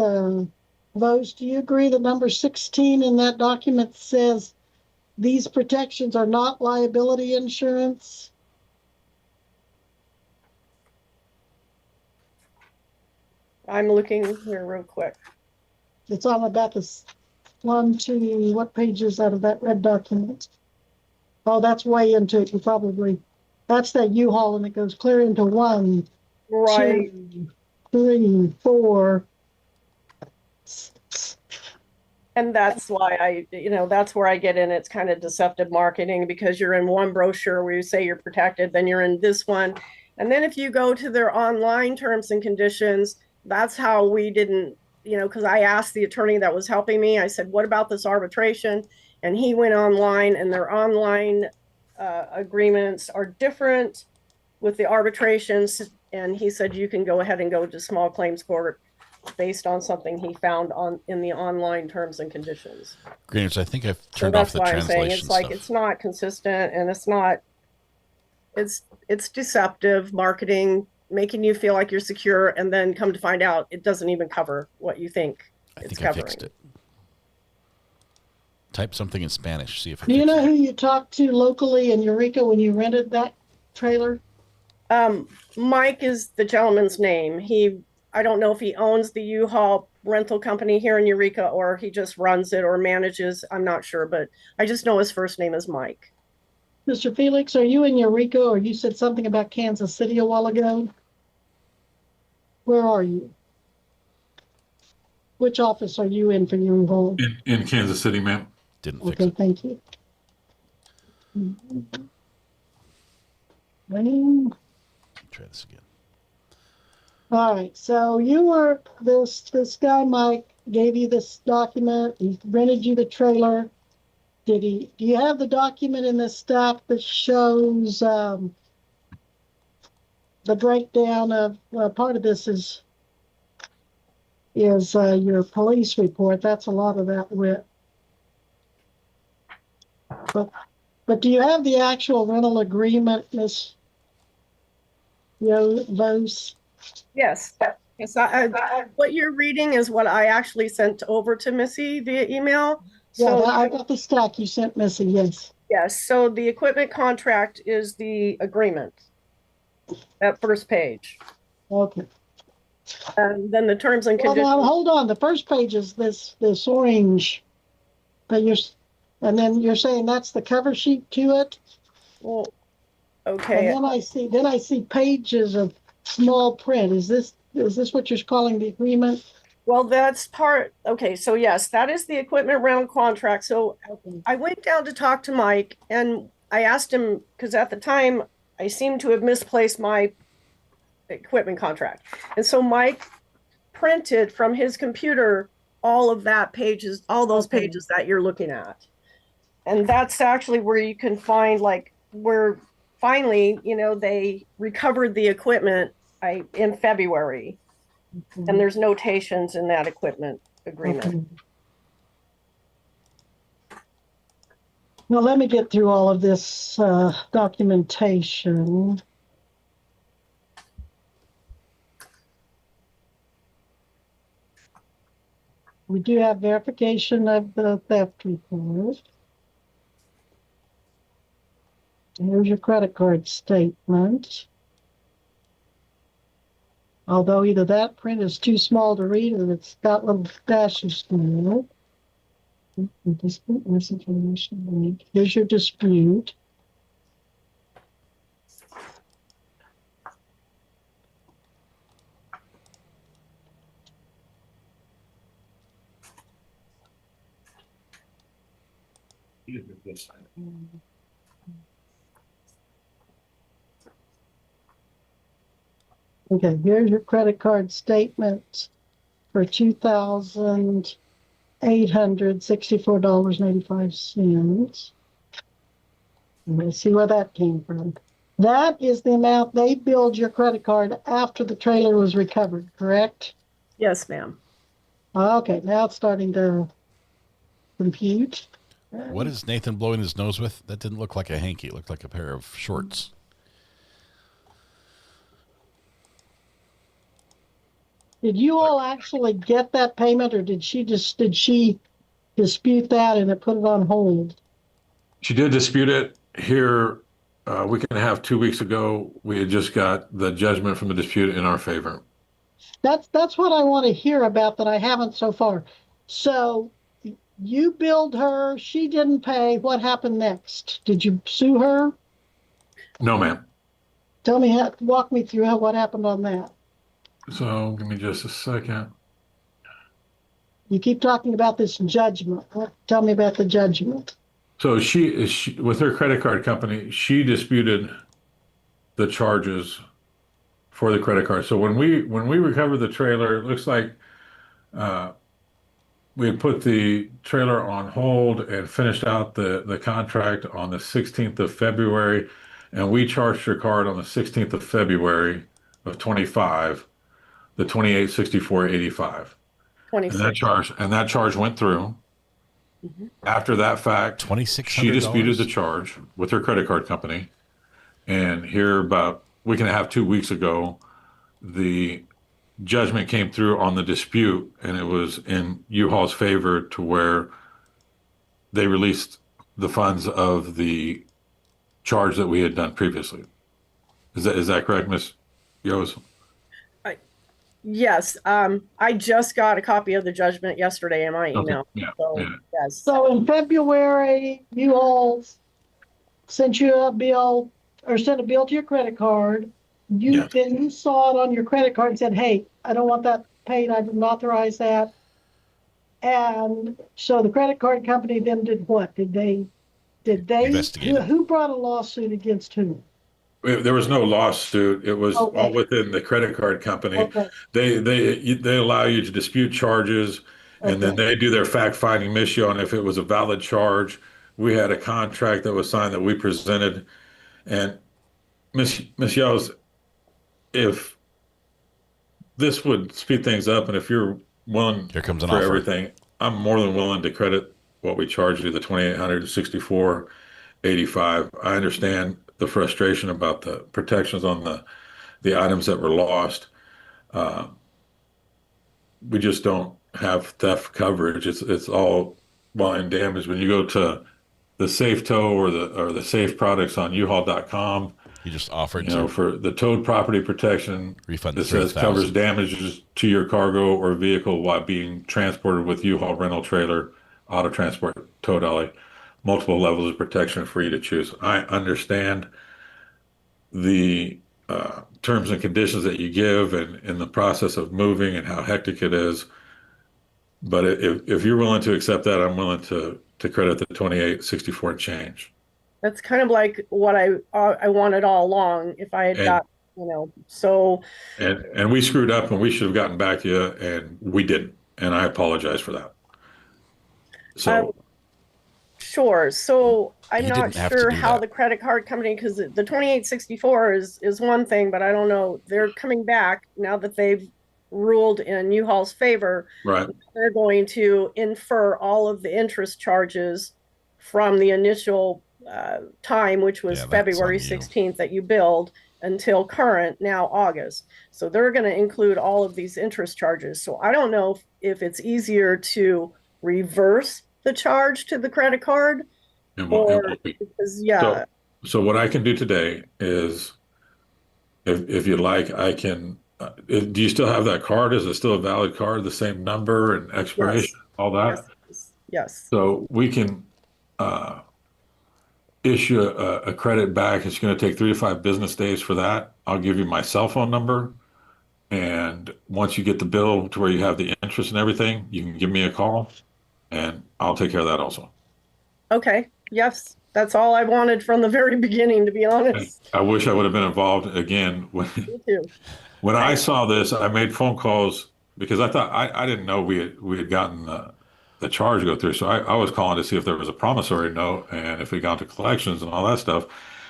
Vose. Do you agree that number 16 in that document says these protections are not liability insurance? I'm looking here real quick. It's on about this 1, 2, what page is that of that red document? Oh, that's way into it. That's that U-Haul, and it goes clear into 1, right, 2, 3, 4. And that's why that's where I get in. It's kind of deceptive marketing, because you're in one brochure where you say you're protected, then you're in this one. And then if you go to their online terms and conditions, that's how we didn't, because I asked the attorney that was helping me, I said, what about this arbitration? And he went online, and their online agreements are different with the arbitrations. And he said, you can go ahead and go to small claims court based on something he found in the online terms and conditions. Greenwich, I think I've turned off the translation it's like stuff. It's not consistent, and it's deceptive marketing. making you feel like you're secure, and then come to find out it doesn't even cover what you think it's I covering. fixed it. Type something in Spanish, see if it Do you fixes know who you talked to locally in Eureka when you rented that trailer? Mike is the gentleman's name. I don't know if he owns the U-Haul rental company here in Eureka or he just runs it or manages. I'm not sure, but I just know his first name is Mike. Mr. Felix, are you in Eureka, or you said something about Kansas City a while ago? Where are you? Which office are you in for your involved? In Kansas City, ma'am. Didn't fix it. Okay, thank you. Try this again. All right, so you were, this guy, Mike, gave you this document, he rented you the trailer. Do you have the document in this stack that shows the breakdown of, part of this is your police report. That's a lot of that writ. But do you have the actual rental agreement, Miss Vose? Yes. Yes. What you're reading is what I actually sent over to Missy via email. So I got the stack you sent Missy, yes. Yes. So the equipment contract is the agreement. That first page. Okay. And then the terms and conditions. Well, now, hold on. The first page is this orange. And then you're saying that's the cover sheet to it? Well, okay. And then I see pages of small print. Is this what you're calling the agreement? Well, that's part. Okay, so yes, that is the equipment rental contract. So I went down to talk to Mike, and I asked him, because at the time I seemed to have misplaced my equipment contract. And so Mike printed from his computer all of that pages, all those pages that you're looking at. And that's actually where you can find, like, where finally, they recovered the equipment in February. And there's notations in that equipment agreement. Now, let me get through all of this documentation. We do have verification of the theft report. Here's your credit card statement. Although either that print is too small to read or it's got little dashes in it. Dispute misinformation. Here's your dispute. Okay, here's your credit card statement for $2,864.85. Let's see where that came from. That is the amount they billed your credit card after the trailer was recovered, correct? Yes, ma'am. Okay, now it's starting to compute. What is Nathan blowing his nose with? That didn't look like a hanky. It looked like a pair of shorts. Did you all actually get that payment, or did she dispute that and it put it on hold? She did dispute it here a week and a half, 2 weeks ago. We had just got the judgment from the dispute in our favor. That's what I want to hear about that I haven't so far. So you billed her, she didn't pay. What happened next? Did you sue her? No, ma'am. Walk me through what happened on that. So give me just a second. You keep talking about this judgment. Tell me about the judgment. So she with her credit card company, she disputed the charges for the credit card. So when we recovered the trailer, it looks like we put the trailer on hold and finished out the contract on the 16th of February, and we charged her card on the 16th of February of 25. The 2864.85. And that charge went through. Mm-hmm. After that fact, she disputed the charge with her credit card company. And here about a week and a half, 2 weeks ago, the judgment came through on the dispute, and it was in U-Haul's favor to where they released the funds of the charge that we had done previously. Is that correct, Ms. Yos? Yes, I just got a copy of the judgment yesterday in my email. Okay. Yeah. So, Yeah. yes. So in February, you all sent you a bill or sent a bill to your credit card. You then you saw it on your credit card and said, "Hey, I don't want that paid. I didn't authorize that." And so the credit card company then did what? Did they who brought a lawsuit against whom? There was no lawsuit. It was all within the credit card company. Okay. They allow you to dispute charges, and then they do their fact finding mission on if it was a valid charge. We had a contract that was signed that we presented, and Ms. Yos, if this would speed things up, and if you're willing Here comes an for offer. everything, I'm more than willing to credit what we charged you, the $2,864.85. I understand the frustration about the protections on the items that were lost. We just don't have theft coverage. It's all volume damage. When you go to the Safe Tow or the Safe Products on U-Haul.com, you just offered for the towed property protection, refund. It says covers damages to your cargo or vehicle while being transported with U-Haul rental trailer, auto transport, tow dolly, multiple levels of protection for you to choose. I understand the terms and conditions that you give and in the process of moving and how hectic it is. But if you're willing to accept that, I'm willing to credit the $2,864 change. That's kind of like what I wanted all along. If I had got, so. And we screwed up, and we should have gotten back to you, and we didn't. And I apologize for that. So. Sure. So I'm not sure how that. the credit card company, because the 2,864 is one thing, but I don't know. They're coming back now that they've ruled in U-Haul's favor. Right. They're going to infer all of the interest charges from the initial time, which was February 16th that you billed, until current, now August. So they're going to include all of these interest charges. So I don't know if it's easier to reverse the charge to the credit card, because So what I can do today is, if you'd like, I can. Do you still have that card? Is it still a valid card? The same number and expiration, all that? Yes. So we can issue a credit back. It's going to take 3 to 5 business days for that. I'll give you my cell phone number, and once you get the bill to where you have the interest and everything, you can give me a call, and I'll take care of that also. Okay. Yes. That's all I wanted from the very beginning, to be honest. I wish I would have been involved again. Me too. When I saw this, I made phone calls because I thought I didn't know we had gotten the charge go through. So I was calling to see if there was a promissory note and if it got to collections and all that stuff.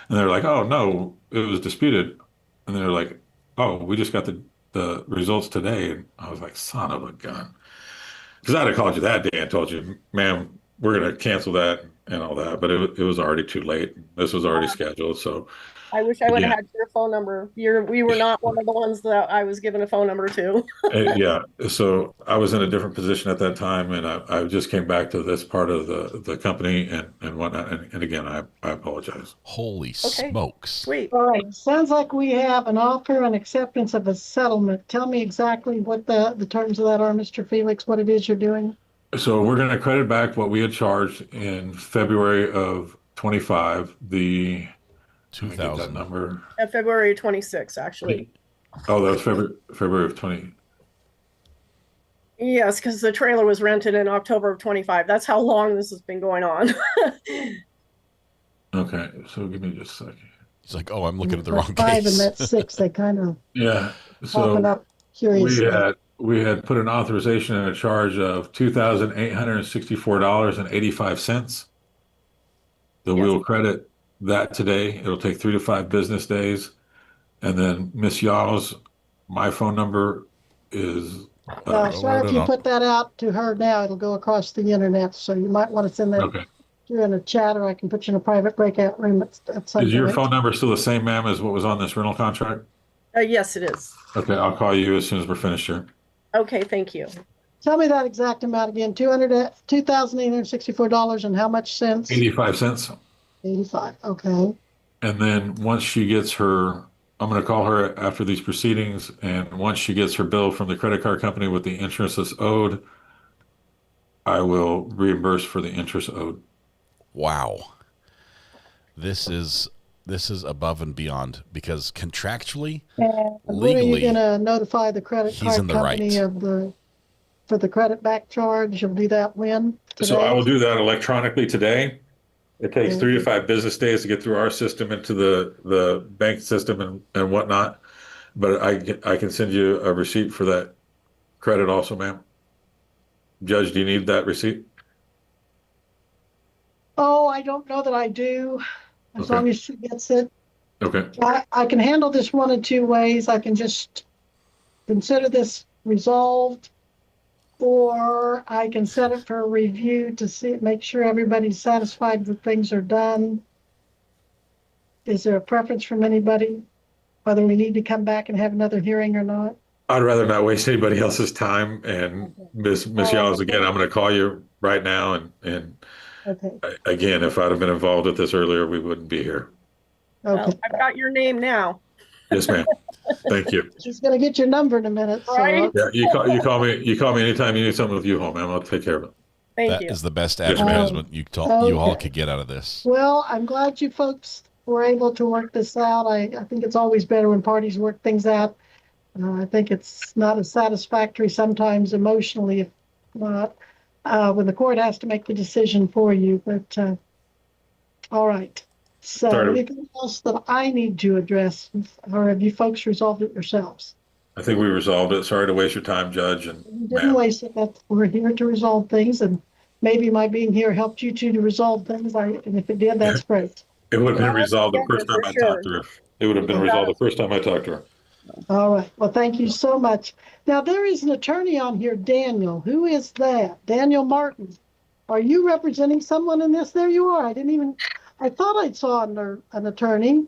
And they're like, "Oh no, it was disputed." And they're like, "Oh, we just got the results today." And I was like, "Son of a gun!" Because I'd have called you that day and told you, "Ma'am, we're going to cancel that and all that." But it was already too late. This was already scheduled. So I wish I would have had your phone number. We were not one of the ones that I was given a phone number to. Yeah. So I was in a different position at that time, and I just came back to this part of the company and whatnot. And again, I apologize. Holy smokes. Sweet. All right. Sounds like we have an offer and acceptance of a settlement. Tell me exactly what the terms of that are, Mr. Felix, what it is you're doing. So we're going to credit back what we had charged in February of 25, the 2000 that number. February 26th, actually. Oh, that was February of 20. Yes, because the trailer was rented in October of 25. That's how long this has been going on. Okay, so give me just a second. He's like, "Oh, I'm looking at the wrong 5 case." and that's 6. They kind of So up curiously. we had put an authorization and a charge of $2,864.85. That we will credit that today. It'll take 3 to 5 business days. And then Miss Yaw's, my phone number is. Sorry, if you put that out to her now, it'll go across the internet. So you might want to send that. Okay. You're in a chat, or I can put you in a private breakout room at some Is your point. phone number still the same, ma'am, as what was on this rental contract? Yes, it is. Okay, I'll call you as soon as we're finished here. Okay, thank you. Tell me that exact amount again. $2,864 and how much cents? 85 cents. 85. Okay. And then once she gets her, I'm going to call her after these proceedings. And once she gets her bill from the credit card company with the interest that's owed, I will reimburse for the interest owed. Wow. This is above and beyond because contractually, And legally, when are you going to notify the credit he's in card the company right. for the credit back charge? You'll do that when? Today? So I will do that electronically today. It takes 3 to 5 business days to get through our system into the bank system and whatnot. But I can send you a receipt for that credit also, ma'am. Judge, do you need that receipt? Oh, I don't know that I do, as long as she gets it. Okay. I can handle this one of two ways. I can just consider this resolved, or I can set it for a review to make sure everybody's satisfied that things are done. Is there a preference from anybody, whether we need to come back and have another hearing or not? I'd rather not waste anybody else's time. And Miss Yawes, again, I'm going to call you right now. And again, if I'd have been involved with this earlier, we wouldn't be here. Okay. Well, I've got your name now. Yes, ma'am. Thank you. She's going to get your number in a minute. Right? Yeah, you call me anytime you need something with U-Haul, ma'am. I'll take care of it. That is the best advertisement you all could get out of this. Well, I'm glad you folks were able to work this out. I think it's always better when parties work things out. I think it's not as satisfactory sometimes emotionally, if not, when the court has to make the decision for you. But all right. So anything else that I need to address, or have you folks resolved it yourselves? I think we resolved it. Sorry to waste your time, Judge. And You didn't waste it. We're here to resolve things, and maybe my being here helped you two to resolve things. And if it did, that's great. it would have been resolved the first time I talked to her. It would have been resolved the first time I talked to her. All right. Well, thank you so much. Now, there is an attorney on here, Daniel. Who is that? Daniel Martin. Are you representing someone in this? There you are. I thought I saw an attorney.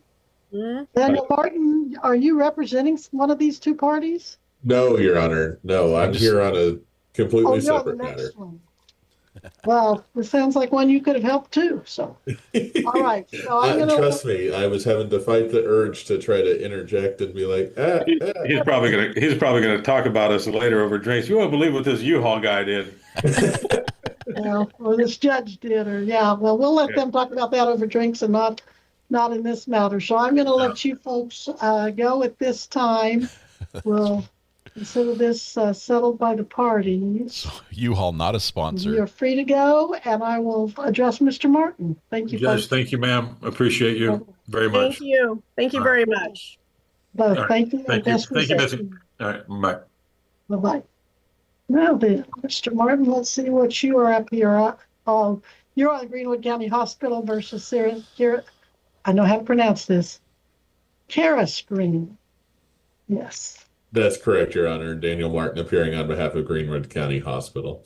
Mm-hmm. Daniel Martin, are you representing one of these two parties? No, Your Honor. No, I'm here on a completely separate matter. Well, it sounds like one you could have helped too. So, all right. So trust me, I was having to fight the urge to try to interject and be like, He's probably gonna talk about us later over drinks. You won't believe what this U-Haul guy did. Or this judge did, well, we'll let them talk about that over drinks and not in this matter. So I'm going to let you folks go at this time. We'll consider this settled by the parties. So, U-Haul not a sponsor. You're free to go, and I will address Mr. Martin. Thank you, Judge. folks. Thank you, ma'am. Appreciate you very much. Thank you. Thank you very much. Both. Right. Thank you. Thank you. Thank you, Missy. All right. Bye. Bye-bye. Now then, Mr. Martin, let's see what you are up here. You're on Greenwood County Hospital versus Sarah. I know how to pronounce this. Kara Screen. Yes. That's correct, Your Honor. Daniel Martin appearing on behalf of Greenwood County Hospital.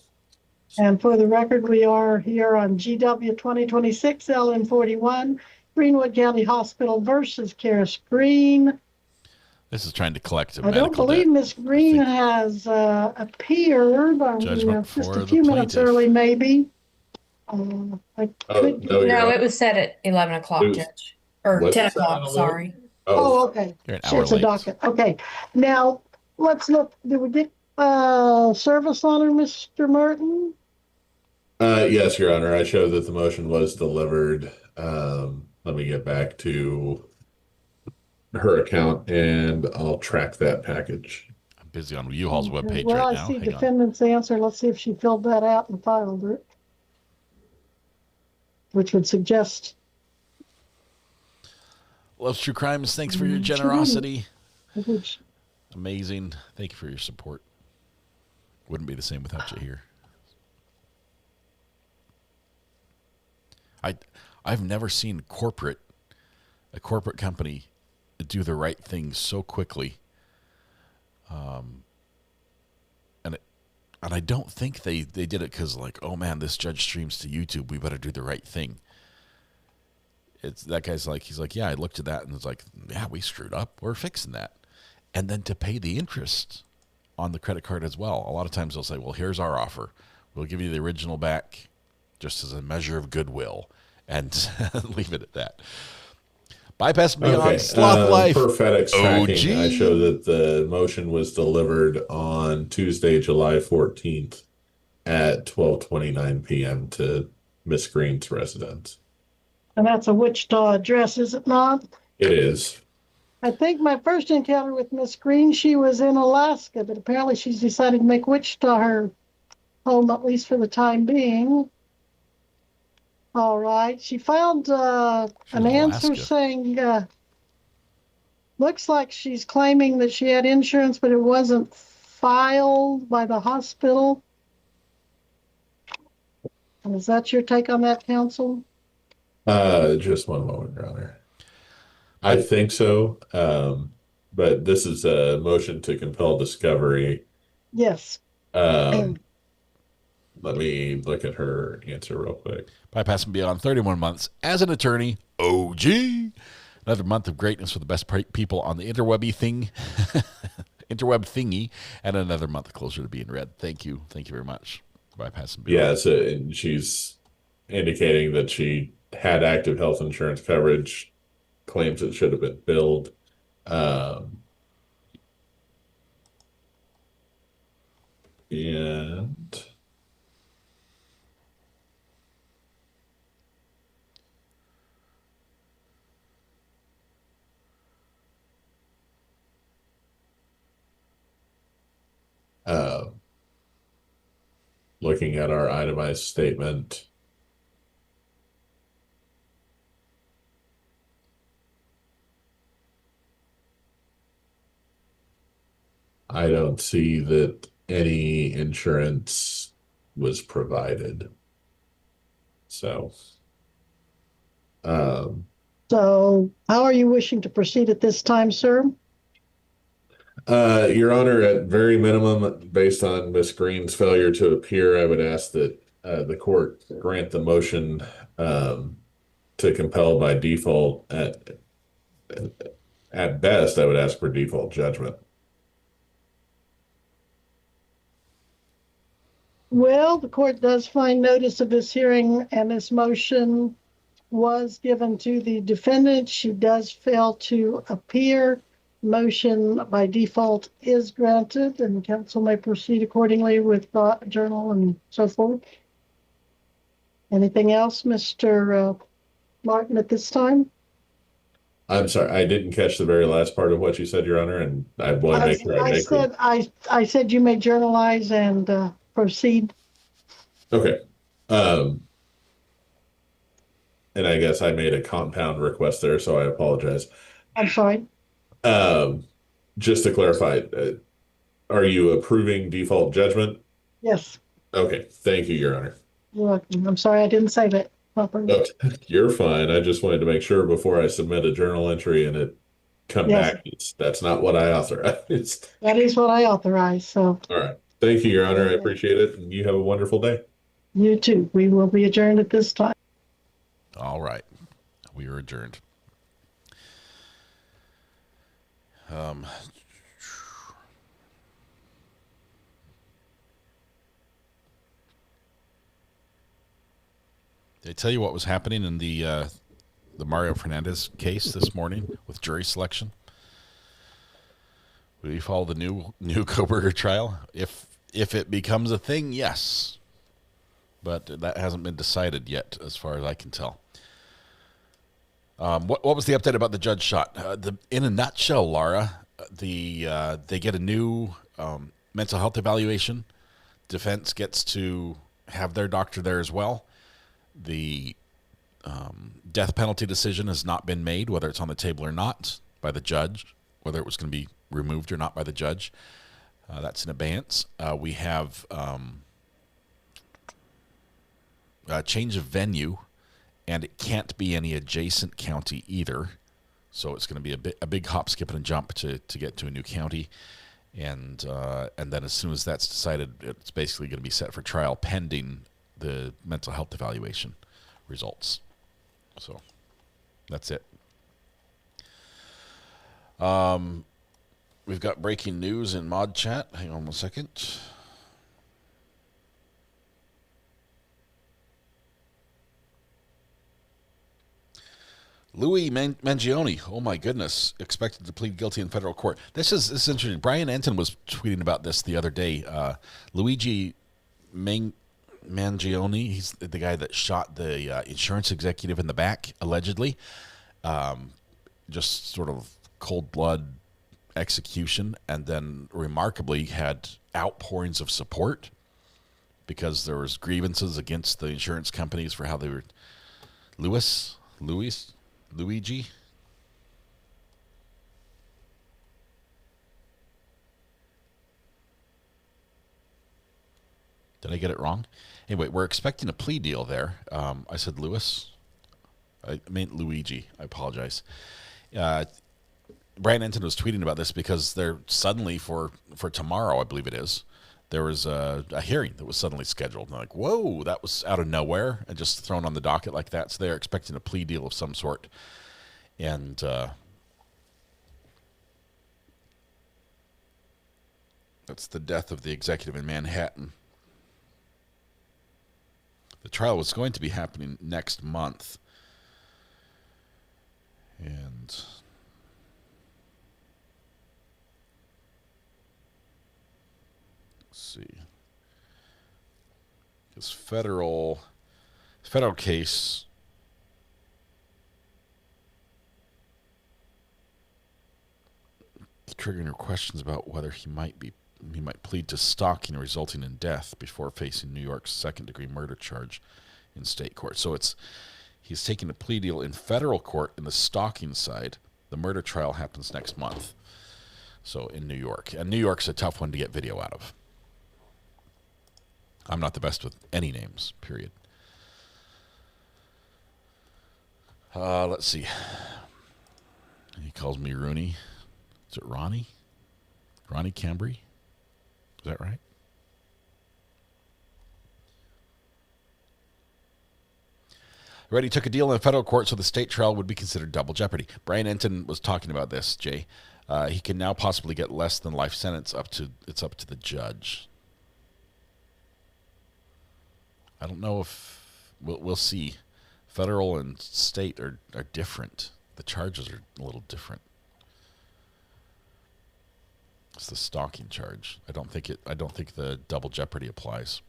And for the record, we are here on GW 2026 LN41, Greenwood County Hospital versus Kara Screen. This is trying to collect a I don't believe Ms. Green has appeared. Judgment just for a few the minutes plaintiff. early, maybe. No, it was set at 11 o'clock, Judge. Or What's 10 that o'clock, on sorry. Oh, okay. You're an So hour it's a late. docket. Okay. Now, let's look. Did we get service on her, Mr. Martin? Yes, Your Honor. I showed that the motion was delivered. Let me get back to her account and I'll track that package. I'm busy on U-Haul's webpage Well, right I now. see Hang on. defendant's answer. Let's see if she filled that out and filed it, which would suggest. Loves True Crimes. Thanks for your generosity. Amazing. Thank you for your support. Wouldn't be the same without you here. I've never seen a corporate company do the right thing so quickly. And I don't think they did it because like, oh man, this judge streams to YouTube. We better do the right thing. It's that guy's like, he's like, yeah, I looked at that and it's like, yeah, we screwed up. We're fixing that. and then to pay the interest on the credit card as well. A lot of times they'll say, well, here's our offer. We'll give you the original back just as a measure of goodwill, and leave it at that. Bypass beyond sloth life. Per FedEx tracking, OG. I show that the motion was delivered on Tuesday, July 14th at 12:29 p.m. to Miss Green's residence. And that's a Wichita address, is it not? It is. I think my first encounter with Miss Green, she was in Alaska, but apparently she's decided to make Wichita her home, at least for the time being. All right. She found an answer saying, looks like she's claiming that she had insurance, but it wasn't filed by the hospital. And is that your take on that, counsel? Just one moment, Your Honor. I think so, but this is a motion to compel discovery. Yes. Let me look at her answer real quick. Bypassing beyond 31 months as an attorney. OG. Another month of greatness for the best people on the interweb thingy, and another month closer to being read. Thank you. Thank you very much. Bypassing beyond. Yeah, so she's indicating that she had active health insurance coverage, claims it should have been billed. And looking at our itemized statement, I don't see that any insurance was provided. So, So how are you wishing to proceed at this time, sir? Your Honor, at very minimum, based on Ms. Green's failure to appear, I would ask that the court grant the motion to compel by default. At best, I would ask for default judgment. Well, the court does find notice of this hearing, and this motion was given to the defendant. She does fail to appear. Motion by default is granted, and counsel may proceed accordingly with journal and so forth. Anything else, Mr. Martin, at this time? I'm sorry, I didn't catch the very last part of what you said, Your Honor, and I want to make sure I make it. I said you may journalize and proceed. Okay. And I guess I made a compound request there, so I apologize. I'm sorry. Just to clarify, are you approving default judgment? Yes. Okay, thank you, Your Honor. You're welcome. I'm sorry I didn't say that properly. No, you're fine. I just wanted to make sure before I submit a journal entry and it come back. That's not what I authorized. That is what I authorize. So. All right. Thank you, Your Honor. I appreciate it. And you have a wonderful day. You too. We will be adjourned at this time. All right. We are adjourned. Did I tell you what was happening in the Mario Fernandez case this morning with jury selection? Will you follow the new Koberger trial? If it becomes a thing, yes. But that hasn't been decided yet, as far as I can tell. What was the update about the judge shot? In a nutshell, Laura, they get a new mental health evaluation. Defense gets to have their doctor there as well. The death penalty decision has not been made, whether it's on the table or not, by the judge, whether it was going to be removed or not by the judge. That's in abeyance. We have a change of venue, and it can't be any adjacent county either. So it's going to be a big hop, skip, and jump to get to a new county. And then as soon as that's decided, it's basically going to be set for trial pending the mental health evaluation results. So that's it. We've got breaking news in mod chat. Hang on 1 second. Louis Mangione, oh my goodness, expected to plead guilty in federal court. This is interesting. Brian Anton was tweeting about this the other day. Luigi Mangione, he's the guy that shot the insurance executive in the back, allegedly. Just sort of cold blood execution, and then remarkably had outpourings of support because there was grievances against the insurance companies for how they were. Luigi? Did I get it wrong? Anyway, we're expecting a plea deal there. I said Lewis. I meant Luigi. I apologize. Brian Anton was tweeting about this because they're suddenly, for tomorrow, I believe it is, there was a hearing that was suddenly scheduled. And like, whoa, that was out of nowhere and just thrown on the docket like that. So they're expecting a plea deal of some sort. And that's the death of the executive in Manhattan. The trial was going to be happening next month. And let's see. This federal case triggering questions about whether he might plead to stalking resulting in death before facing New York's second-degree murder charge in state court. So he's taking a plea deal in federal court in the stalking side. The murder trial happens next month. So in New York. And New York's a tough one to get video out of. I'm not the best with any names, period. Let's see. He calls me Rooney. Is it Ronnie? Ronnie Cambry? Is that right? Already took a deal in federal court, so the state trial would be considered double jeopardy. Brian Enton was talking about this, Jay. He can now possibly get less than life sentence. It's up to the judge. I don't know if we'll see. Federal and state are different. The charges are a little different. It's the stalking charge. I don't think the double jeopardy applies.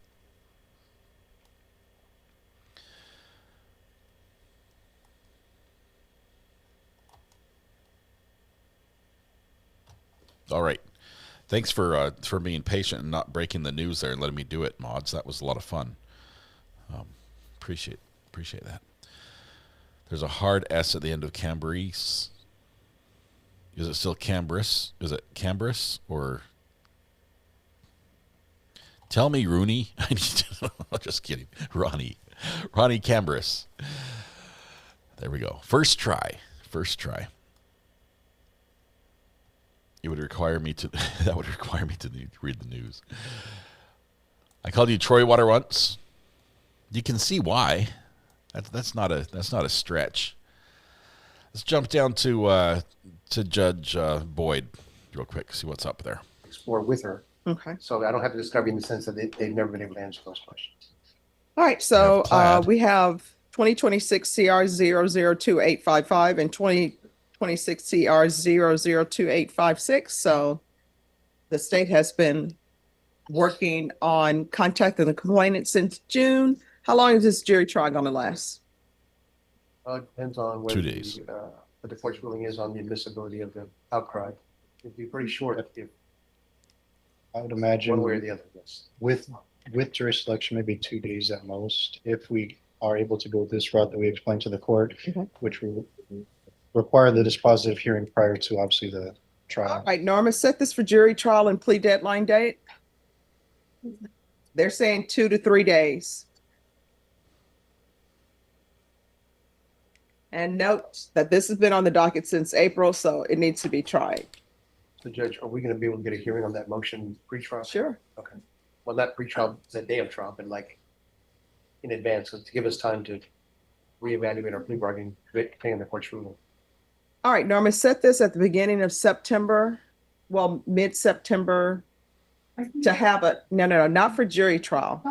All right. Thanks for being patient and not breaking the news there and letting me do it, mods. That was a lot of fun. Appreciate that. There's a hard S at the end of Cambris. Is it still Cambris? Is it Cambris or? Tell me, Rooney. I need to know. Just kidding. Ronnie Cambris. There we go. First try. It would require me to. That would require me to read the news. I called you Troy Water once. You can see why. That's not a stretch. Let's jump down to Judge Boyd real quick. See what's up there. Explore with her. Okay. So I don't have the discovery in the sense that they've never been able to answer those questions. All right. So we have 2026 CR 002855 and 2026 CR 002856. So the state has been working on contacting the complainant since June. How long is this jury trial going to last? It depends on what 2 days. The court's ruling is on the admissibility of the outcry. It'd be pretty short if I would imagine one way or the other. Yes. with jury selection, maybe 2 days at most, if we are able to go this route that we explained to the court, which will require the dispositive hearing prior to obviously the trial. All right, Norma, set this for jury trial and plea deadline date. They're saying 2 to 3 days. And note that this has been on the docket since April, so it needs to be tried. So, Judge, are we going to be able to get a hearing on that motion pre-trial? Sure. Okay. Well, not pre-trial, the day of trial, but like in advance, so to give us time to reevaluate our plea bargaining, depending on the court's ruling. All right, Norma, set this at the beginning of September well, mid-September to have no, not for jury trial.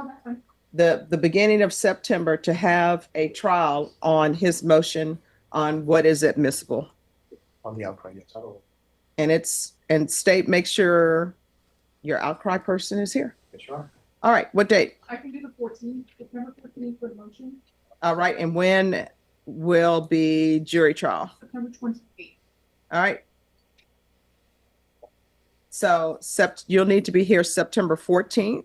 The beginning of September to have a trial on his motion on what is admissible. On the outcry, yes. And state, make sure your outcry person is here. Yes, you are. All right, what date? I can do the 14th, September 14th for the motion. All right, and when will be jury trial? September 28th. All right. So you'll need to be here September 14th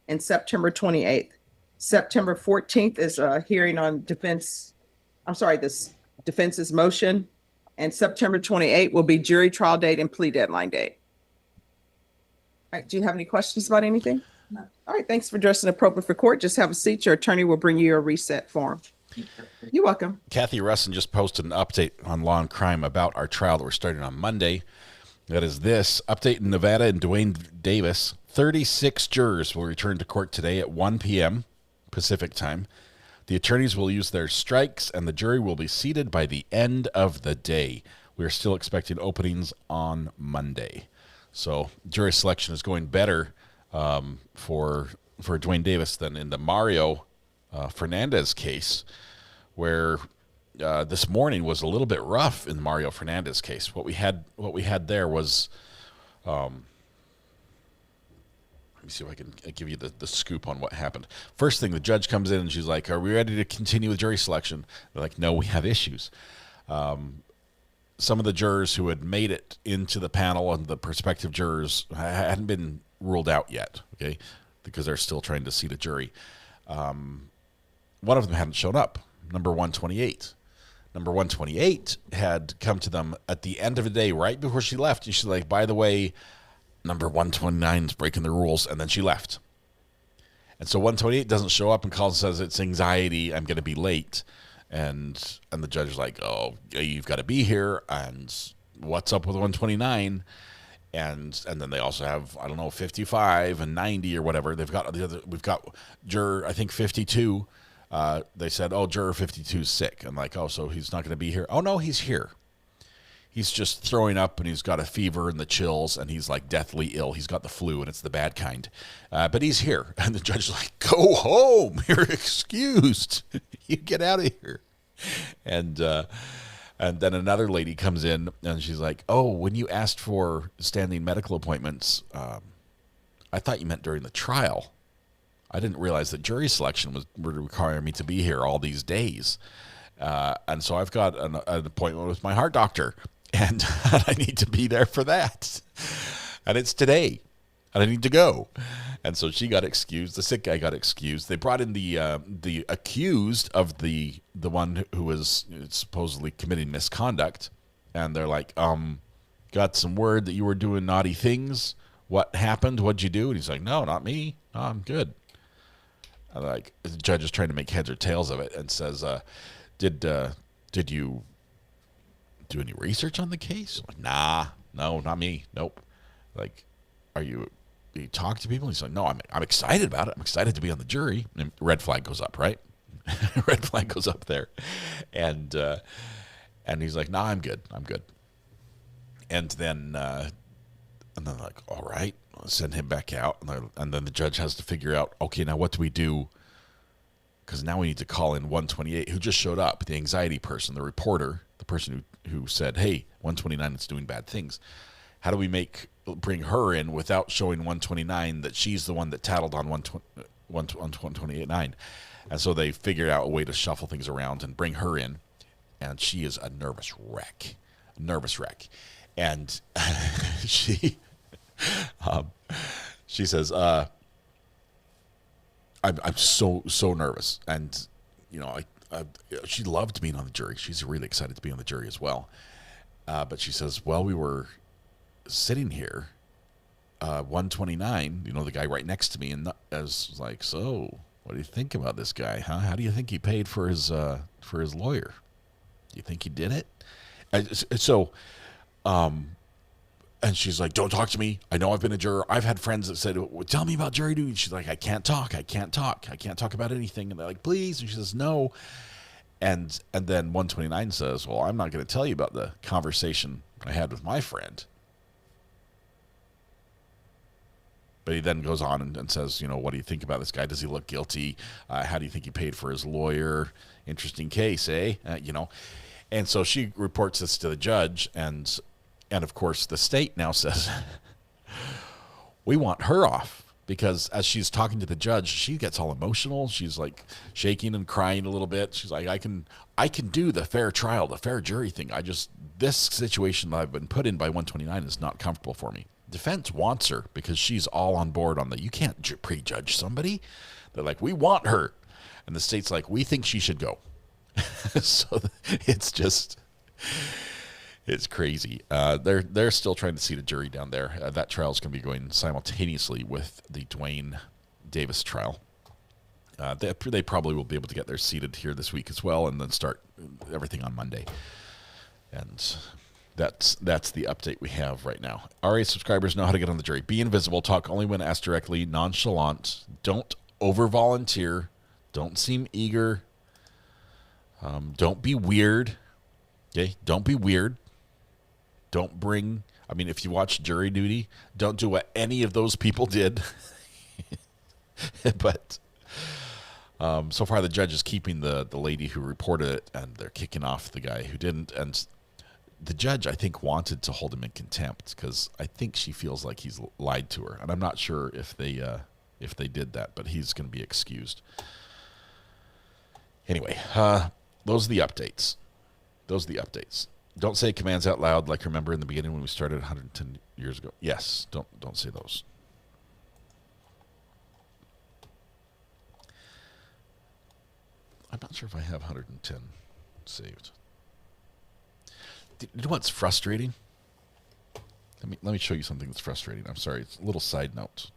and September 28th. September 14th is a hearing on this defense's motion, and September 28th will be jury trial date and plea deadline date. All right, do you have any questions about anything? No. All right, thanks for dressing appropriate for court. Just have a seat. Your attorney will bring you a reset form. You're welcome. Kathy Russin just posted an update on Law and Crime about our trial that we're starting on Monday. That is this update in Nevada and Dwayne Davis. 36 jurors will return to court today at 1 p.m. Pacific time. The attorneys will use their strikes, and the jury will be seated by the end of the day. We are still expecting openings on Monday. So jury selection is going better for Dwayne Davis than in the Mario Fernandez case, where this morning was a little bit rough in the Mario Fernandez case. What we had there was, let me see if I can give you the scoop on what happened. First thing, the judge comes in and she's like, "Are we ready to continue with jury selection?" They're like, "No, we have issues." Some of the jurors who had made it into the panel and the prospective jurors hadn't been ruled out yet, okay, because they're still trying to seat a jury. One of them hadn't shown up, number 128. Number 128 had come to them at the end of the day, right before she left. And she's like, "By the way, number 129 is breaking the rules." And then she left. And so 128 doesn't show up and calls and says, "It's anxiety. I'm going to be late." And the judge is like, "Oh, you've got to be here. And what's up with 129? And then they also have, I don't know, 55 and 90 or whatever. We've got juror, I think 52. They said, "Oh, juror 52 is sick." I'm like, "Oh, so he's not going to be here?" "Oh, no, he's here. He's just throwing up and he's got a fever and the chills and he's like deathly ill. He's got the flu and it's the bad kind. But he's here." And the judge is like, "Go home. You're excused. You get out of here." And then another lady comes in and she's like, "Oh, when you asked for standing medical appointments, I thought you meant during the trial. I didn't realize that jury selection would require me to be here all these days. And so I've got an appointment with my heart doctor, and I need to be there for that. And it's today, and I need to go." And so she got excused. The sick guy got excused. They brought in the accused of the one who was supposedly committing misconduct, and they're like, "Got some word that you were doing naughty things. What happened? What'd you do?" And he's like, "No, not me. No, I'm good." And like, the judge is trying to make heads or tails of it and says, Did you do any research on the case?" I'm like, "Nah, no, not me. Nope." Like, "Are you talk to people?" He's like, "No, I'm excited about it. I'm excited to be on the jury." And red flag goes up, right? Red flag goes up there. And he's like, "Nah, I'm good. I'm good." And then like, "All right, I'll send him back out." And then the judge has to figure out, okay, now what do we do? Because now we need to call in 128, who just showed up, the anxiety person, the reporter, the person who said, "Hey, 129 is doing bad things." How do we bring her in without showing 129 that she's the one that tattled on 128.9? And so they figured out a way to shuffle things around and bring her in. And she is a nervous wreck. And she says, I'm so nervous. And, she loved being on the jury. She's really excited to be on the jury as well. But she says, "Well, we were sitting here, 129, the guy right next to me, and I was like, 'So, what do you think about this guy, huh? How do you think he paid for his lawyer? Do you think he did it?' And she's like, 'Don't talk to me. I know I've been a juror. I've had friends that said, well, tell me about jury duty.' She's like, I can't talk about anything." And they're like, "Please." And she says, "No." And then 129 says, "Well, I'm not going to tell you about the conversation I had with my friend." But he then goes on and says, you know, what do you think about this guy? Does he look guilty? How do you think he paid for his lawyer? Interesting case, eh? You know. And so she reports this to the judge, and of course the state now says, we want her off. Because as she's talking to the judge, she gets all emotional. She's like shaking and crying a little bit. She's like, I can do the fair trial, the fair jury thing. This situation that I've been put in by 129 is not comfortable for me. Defense wants her because she's all on board on you can't prejudge somebody. They're like, we want her. And the state's like, we think she should go. So it's crazy. They're still trying to seat a jury down there. That trial is going to be going simultaneously with the Dwayne Davis trial. They probably will be able to get theirs seated here this week as well, and then start everything on Monday. And that's the update we have right now. RA subscribers know how to get on the jury. Be invisible. Talk only when asked directly. Nonchalant. Don't over volunteer. Don't seem eager. Don't be weird. Okay, don't be weird. Don't bring, if you watch Jury Duty, don't do what any of those people did. But so far the judge is keeping the lady who reported it, and they're kicking off the guy who didn't. And the judge, I think, wanted to hold him in contempt because I think she feels like he's lied to her. And I'm not sure if they did that, but he's going to be excused. Anyway, those are the updates. Don't say commands out loud like remember in the beginning when we started 110 years ago. Yes, don't say those. I'm not sure if I have 110 saved. You know what's frustrating? Let me show you something that's frustrating. I'm sorry, it's a little side note.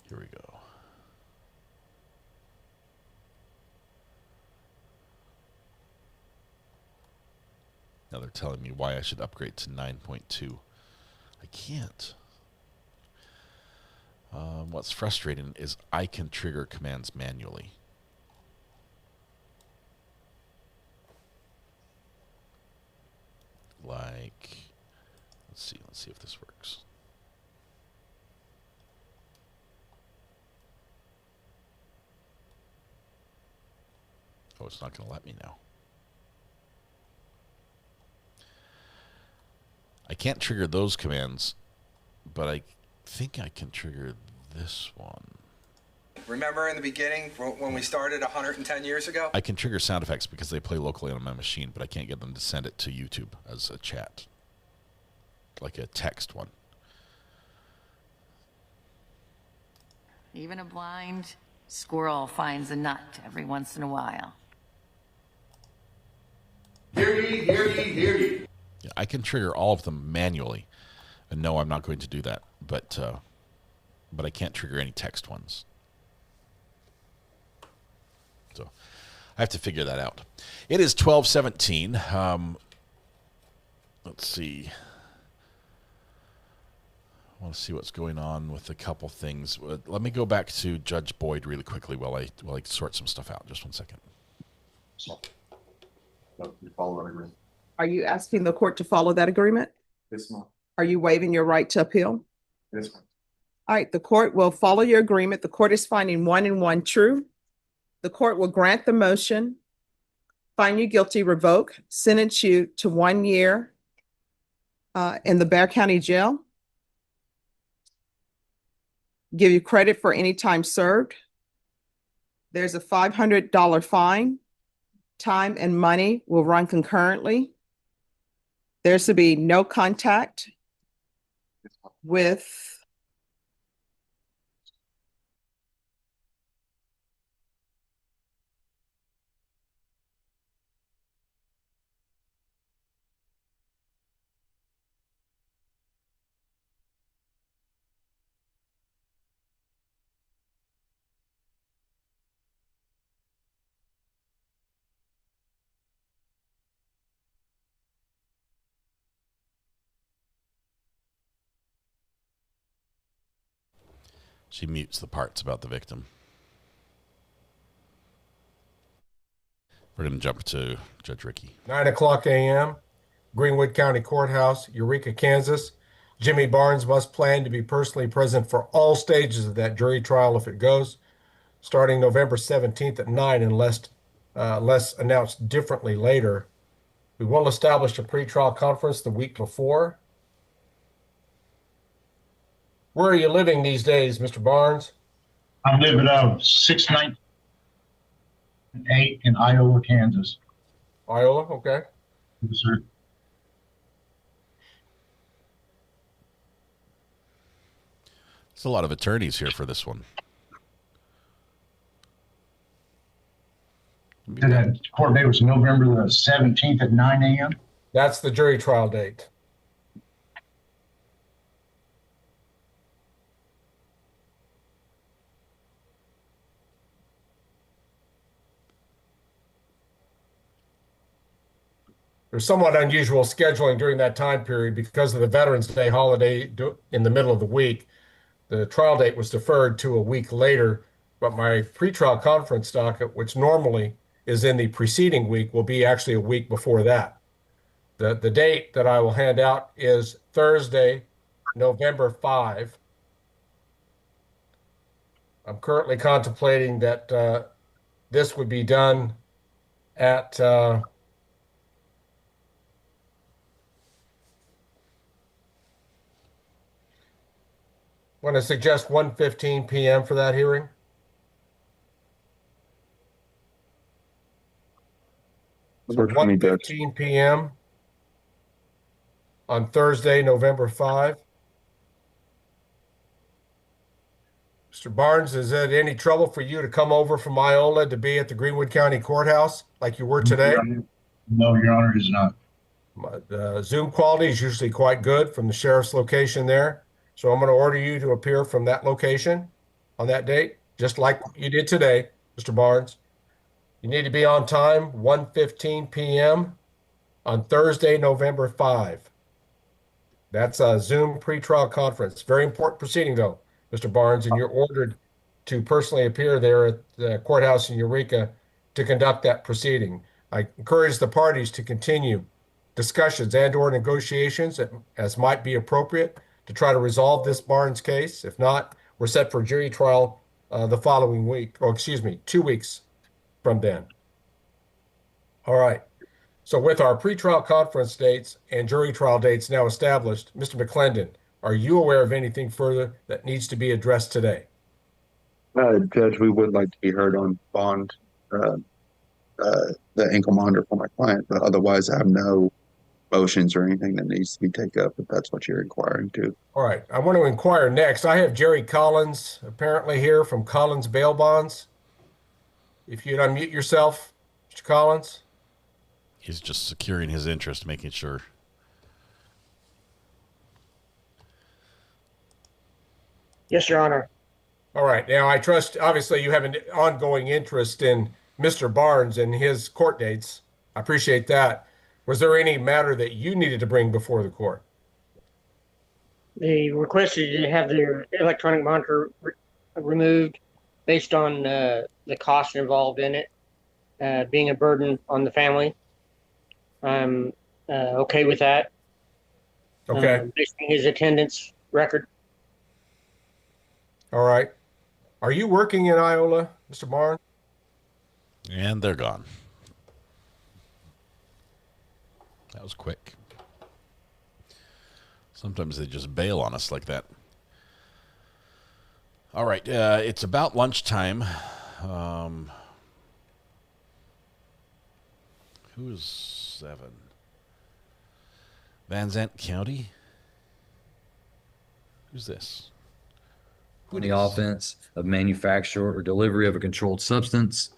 Here we go. Now they're telling me why I should upgrade to 9.2. I can't. What's frustrating is I can trigger commands manually. Like, let's see if this works. Oh, it's not going to let me now. I can't trigger those commands, but I think I can trigger this one. Remember in the beginning when we started 110 years ago? I can trigger sound effects because they play locally on my machine, but I can't get them to send it to YouTube as a chat, like a text one. Even a blind squirrel finds a nut every once in a while. Hear ye, hear ye, hear ye. Yeah, I can trigger all of them manually, and no, I'm not going to do that. But I can't trigger any text ones. So I have to figure that out. It is 12:17. Let's see. I want to see what's going on with a couple things. Let me go back to Judge Boyd really quickly while I sort some stuff out. Just one second. Are you asking the court to follow that agreement? This month. Are you waiving your right to appeal? This month. All right, the court will follow your agreement. The court is finding 1 and 1 true. The court will grant the motion, find you guilty, revoke, sentence you to 1 year in the Bexar County Jail, give you credit for any time served. There's a $500 fine. Time and money will run concurrently. There's to be no contact with She mutes the parts about the victim. We're going to jump to Judge Ricky. 9:00 a.m. Greenwood County Courthouse, Eureka, Kansas. Jimmy Barnes must plan to be personally present for all stages of that jury trial if it goes, starting November 17th at 9 unless announced differently later. We will establish a pretrial conference the week before. Where are you living these days, Mr. Barnes? I live at 698 in Iowa, Kansas. Iowa, okay. Yes, sir. It's a lot of attorneys here for this one. That court date was November the 17th at 9 a.m. That's the jury trial date. There's somewhat unusual scheduling during that time period because of the Veterans Day holiday in the middle of the week. The trial date was deferred to a week later, but my pretrial conference docket, which normally is in the preceding week, will be actually a week before that. The date that I will hand out is Thursday, November 5. I'm currently contemplating that this would be done at I'm going to suggest 1:15 p.m. for that hearing. So 1:15 p.m. on Thursday, November 5. Mr. Barnes, is it any trouble for you to come over from Iola to be at the Greenwood County Courthouse like you were today? No, Your Honor, it is not. Zoom quality is usually quite good from the sheriff's location there. So I'm going to order you to appear from that location on that date, just like you did today, Mr. Barnes. You need to be on time, 1:15 p.m. on Thursday, November 5. That's a Zoom pretrial conference. Very important proceeding, though, Mr. Barnes, and you're ordered to personally appear there at the courthouse in Eureka to conduct that proceeding. I encourage the parties to continue discussions and/or negotiations as might be appropriate to try to resolve this Barnes case. If not, we're set for jury trial the following week, or excuse me, 2 weeks from then. All right. So with our pretrial conference dates and jury trial dates now established, Mr. McClendon, are you aware of anything further that needs to be addressed today? Judge, we would like to be heard on bond, the ankle monitor for my client, but otherwise I have no motions or anything that needs to be taken up if that's what you're inquiring to. All right, I want to inquire next. I have Jerry Collins apparently here from Collins Bail Bonds. If you'd unmute yourself, Mr. Collins. He's just securing his interest, making sure. Yes, Your Honor. All right, now I trust, obviously you have an ongoing interest in Mr. Barnes and his court dates. I appreciate that. Was there any matter that you needed to bring before the court? The request is to have their electronic monitor removed based on the cost involved in it, being a burden on the family. I'm okay with that. Okay. Based on his attendance record. All right. Are you working in Iola, Mr. Barnes? And they're gone. That was quick. Sometimes they just bail on us like that. All right, it's about lunchtime. Who's 7? Van Zandt County? Who's this? On the offense of manufacture or delivery of a controlled substance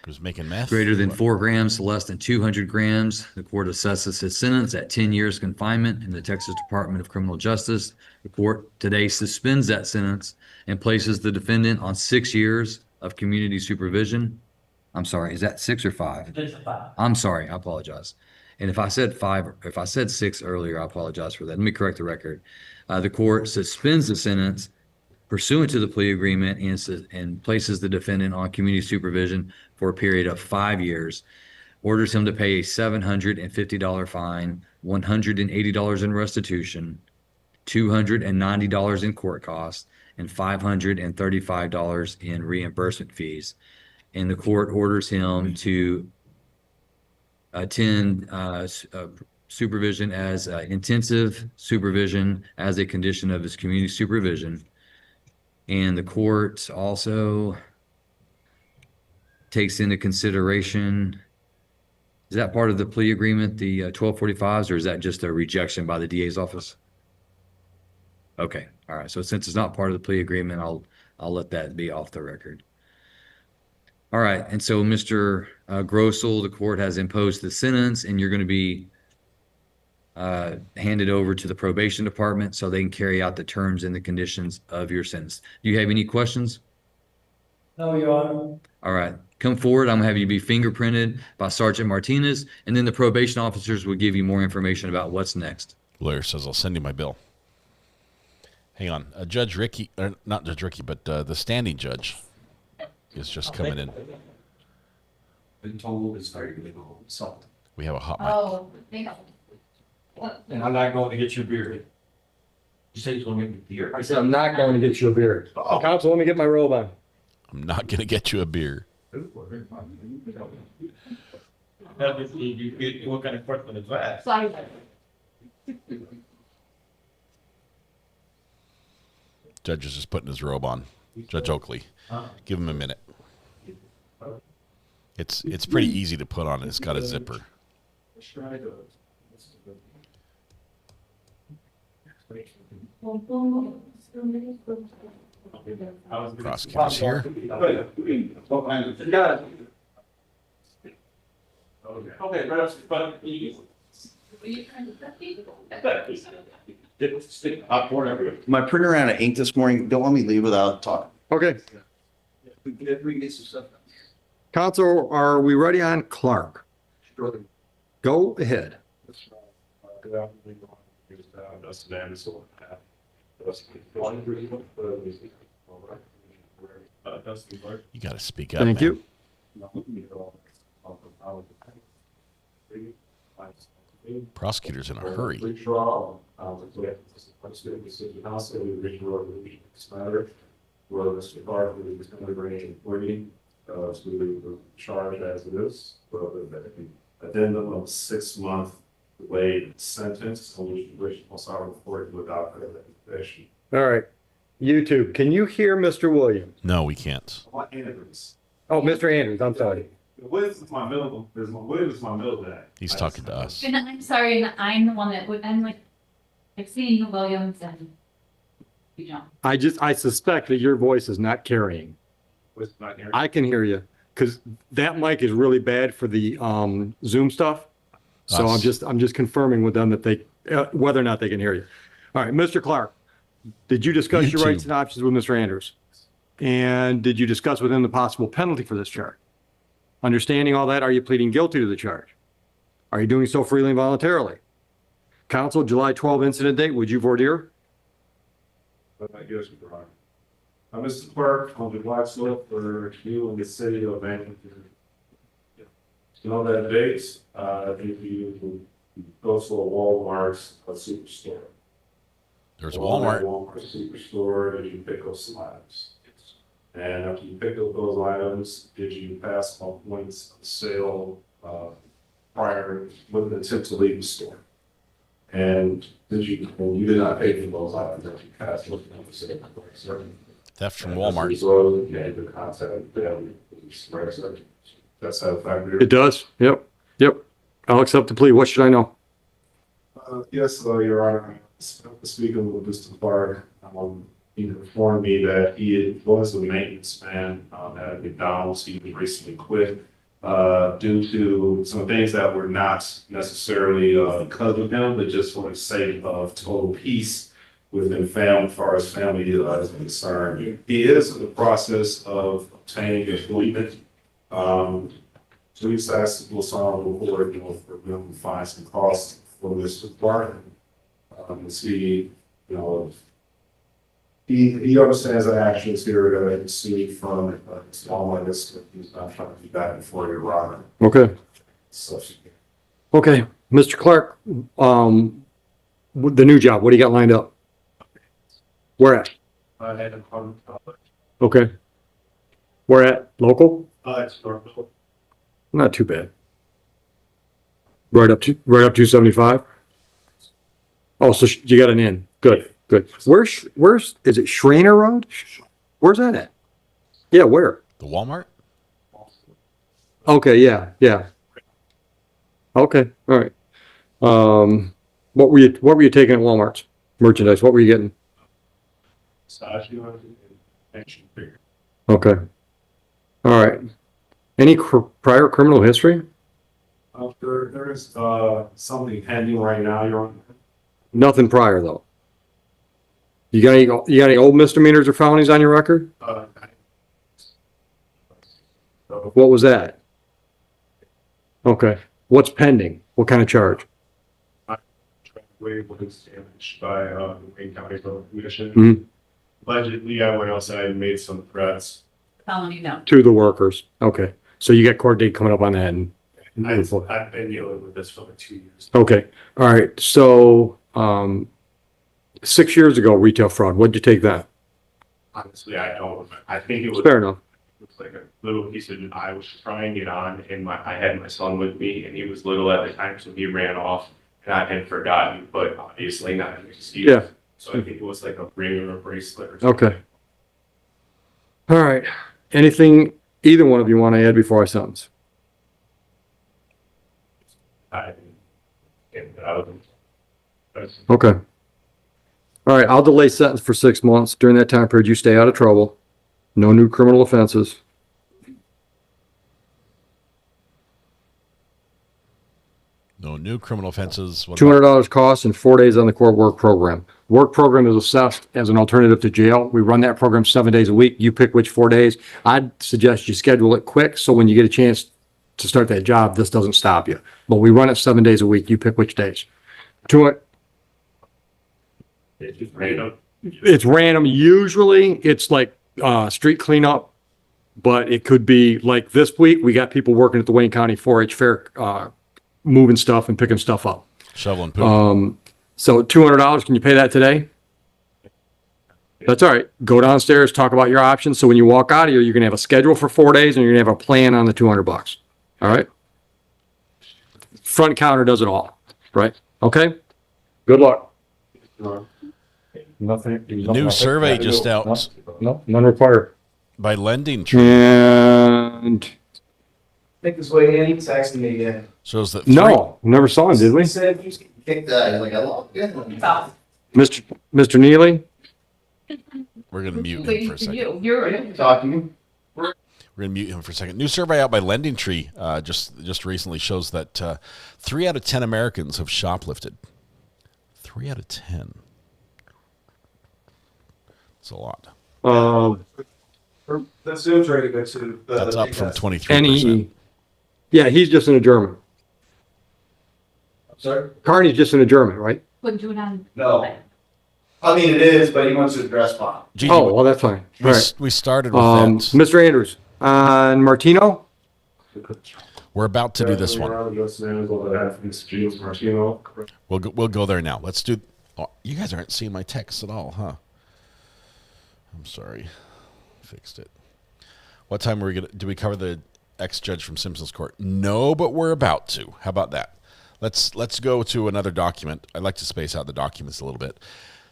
who's making meth greater than 4 grams to less than 200 grams. The court assesses his sentence at 10 years confinement in the Texas Department of Criminal Justice. The court today suspends that sentence and places the defendant on 6 years of community supervision. I'm sorry, is that 6 or 5? It's 5. I'm sorry, I apologize. And if I said 5, or if I said 6 earlier, I apologize for that. Let me correct the record. The court suspends the sentence pursuant to the plea agreement and places the defendant on community supervision for a period of 5 years. orders him to pay a $750 fine, $180 in restitution, $290 in court costs, and $535 in reimbursement fees. And the court orders him to attend supervision as intensive supervision as a condition of his community supervision. And the court also takes into consideration, is that part of the plea agreement, the 1245s, or is that just a rejection by the DA's office? Okay, all right. So since it's not part of the plea agreement, I'll let that be off the record. All right, and so Mr. Grossel, the court has imposed the sentence, and you're going to be handed over to the probation department so they can carry out the terms and the conditions of your sentence. Do you have any questions? No, Your Honor. All right, come forward. I'm gonna have you be fingerprinted by Sergeant Martinez, and then the probation officers will give you more information about what's next. Lawyer says, I'll send you my bill. Hang on. Judge Ricky, or not Judge Ricky, but the standing judge is just coming in. Been told it's very illegal assault. We have a hot mic. Oh, thank you. And I'm not going to get you a beer. You said you're going to get me a beer. I said, I'm not going to get you a beer. Oh, counsel, let me get my robe on. I'm not going to get you a beer. What kind of question is that? Sorry. Judge is just putting his robe on. Judge Oakley. Give him a minute. It's pretty easy to put on. It's got a zipper. Prosecutor's here. My printer ran out of ink this morning. Don't let me leave without talking. Okay. Counsel, are we ready on Clark? Go ahead. You got to speak up. Thank man. you. Prosecutor's in a hurry. Where Mr. Clark is going to bring in 40 to the charge as it is, addendum of 6-month delayed sentence, on which will start reporting without conviction. All right. YouTube, can you hear Mr. Williams? No, we can't. Andrews. Oh, Mr. Andrews, I'm sorry. Williams is my middle. Williams is my middle name. He's talking to us. And I'm sorry, and I'm the one that would, I'm like, I've seen Williams and you don't. I suspect that your voice is not carrying. I can hear you because that mic is really bad for the Zoom stuff. So I'm just confirming with them that they whether or not they can hear you. All right, Mr. Clark, did you discuss your rights and options with Mr. Andrews? And did you discuss with him the possible penalty for this charge? Understanding all that, are you pleading guilty to the charge? Are you doing so freely and voluntarily? Counsel, July 12 incident date, would you voir dire? Yes, Your Honor. Mr. Clark, on the black slip for you in the city of Vancouver. On that date, you go to a Walmart, a superstore. There's a Walmart. Walmart superstore, and you pick up some items. And after you pick up those items, did you pass on points of sale prior with the intent to leave the store? And you did not pay for those items that you passed with the sale. Theft from Walmart. That's how factor. It does. Yep. I'll accept the plea. What should I know? Yes, Your Honor. Speaking with Mr. Clark, he informed me that he was a maintenance man at McDonald's. He recently quit due to some things that were not necessarily because of him, but just for the sake of total peace within family, as far as family is concerned. He is in the process of obtaining employment. So he's asked the Honorable Board, for them to find some costs for this department. And see, he understands the actions here that I can see from Walmart. He's not trying to be back before Your Honor. Okay. substitute. Okay, Mr. Clark, the new job, what do you got lined up? Where at? I had a problem. Okay. Where at? Local? It's normal. Not too bad. Right up 275? Oh, so you got an in. Good, good. Where's, is it Schreiner Road? Where's that at? Yeah, where? The Walmart? Okay, yeah. Okay, all right. What were you taking at Walmart's merchandise? What were you getting? Action figure. Okay. All right. Any prior criminal history? There is something pending right now, Your Honor. Nothing prior though. You got any old misdemeanors or felonies on your record? What was that? Okay. What's pending? What kind of charge? Way was damaged by the Wayne County Road Commission. Mhm. Allegedly, I went outside and made some threats. Felony, no. To the workers. Okay. So you got court date coming up on that and I've been dealing with this for like 2 years. okay. All right. So 6 years ago, retail fraud. What'd you take that? Honestly, I don't remember. I think it was Fair enough. It was like a little piece of, I was trying it on and I had my son with me and he was little at the time, so he ran off and I had forgotten, but obviously not an excuse. Yeah. So I think it was like a ring or a bracelet or something. Okay. All right. Anything either one of you want to add before I sentence? Okay. All right. I'll delay sentence for 6 months. During that time period, you stay out of trouble. No new criminal offenses. No new criminal offenses. What $200 cost and 4 days on the court work program. Work program is assessed as an alternative to jail. We run that program 7 days a week. You pick which 4 days. I'd suggest you schedule it quick so when you get a chance to start that job, this doesn't stop you. But we run it 7 days a week. You pick which days. It's just random. It's random. Usually it's like street cleanup, but it could be like this week. We got people working at the Wayne County 4-H fair, moving stuff and picking stuff up. Shoveling poop. So $200, can you pay that today? That's all right. Go downstairs, talk about your options. So when you walk out of here, you're going to have a schedule for 4 days and you're going to have a plan on the $200. All right. Front counter does it all. Right. Okay. Good luck. Nothing. New survey just out. No, none required. By Lending Tree. And Make his way in, he texted me again. Shows that no, never saw him, did we? He said you kicked that. He's like, I love it. Mr. Neely? We're going to mute him for a second. You're talking. We're going to mute him for a second. New survey out by Lending Tree just recently shows that 3 out of 10 Americans have shoplifted. 3 out of 10. That's a lot. That seems very good too. That's up from 23%. Yeah, he's just an adjournment. Sorry? Carney's just an adjournment, right? Wouldn't do it on. No. I mean, it is, but he wants to address Bob. Oh, well, that's fine. All right. We started with that. Mr. Andrews, on Martino? We're about to do this one. We'll go there now. Let's do. Oh, you guys aren't seeing my text at all, huh? I'm sorry. Fixed it. What time are we gonna? Do we cover the ex-judge from Simpson's Court? No, but we're about to. How about that? Let's go to another document. I'd like to space out the documents a little bit.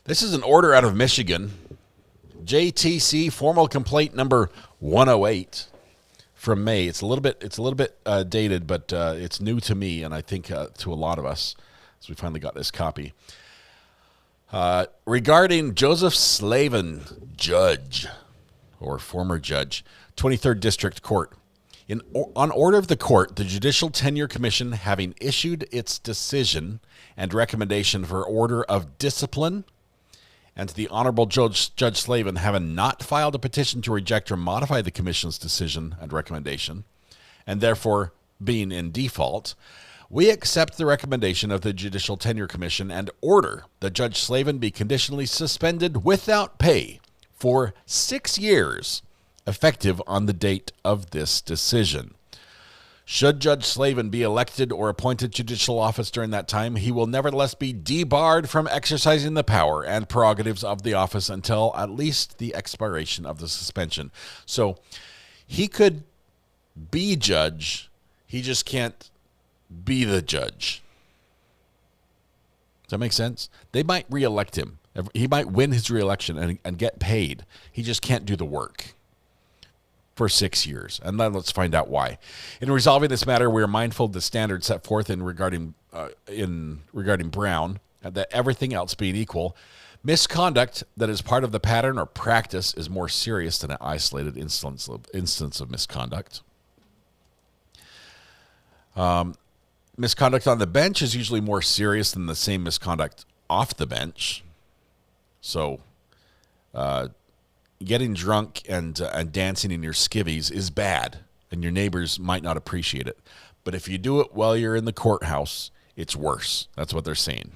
This is an order out of Michigan. JTC formal complaint number 108 from May. It's a little bit dated, but it's new to me, and I think to a lot of us, as we finally got this copy. Regarding Joseph Slavin, judge, or former judge, 23rd District Court. On order of the court, the Judicial Tenure Commission, having issued its decision and recommendation for order of discipline, and the Honorable Judge Slavin having not filed a petition to reject or modify the Commission's decision and recommendation, and therefore being in default, we accept the recommendation of the Judicial Tenure Commission and order that Judge Slavin be conditionally suspended without pay for 6 years, effective on the date of this decision. Should Judge Slavin be elected or appointed judicial office during that time, he will nevertheless be debarred from exercising the power and prerogatives of the office until at least the expiration of the suspension. So he could be judge, he just can't be the judge. Does that make sense? They might reelect him. He might win his reelection and get paid. He just can't do the work for 6 years. And then let's find out why. In resolving this matter, we are mindful of the standards set forth regarding Brown, and that everything else being equal, misconduct that is part of the pattern or practice is more serious than an isolated instance of misconduct. Misconduct on the bench is usually more serious than the same misconduct off the bench. So, getting drunk and dancing in your skivvies is bad, and your neighbors might not appreciate it. But if you do it while you're in the courthouse, it's worse. That's what they're saying.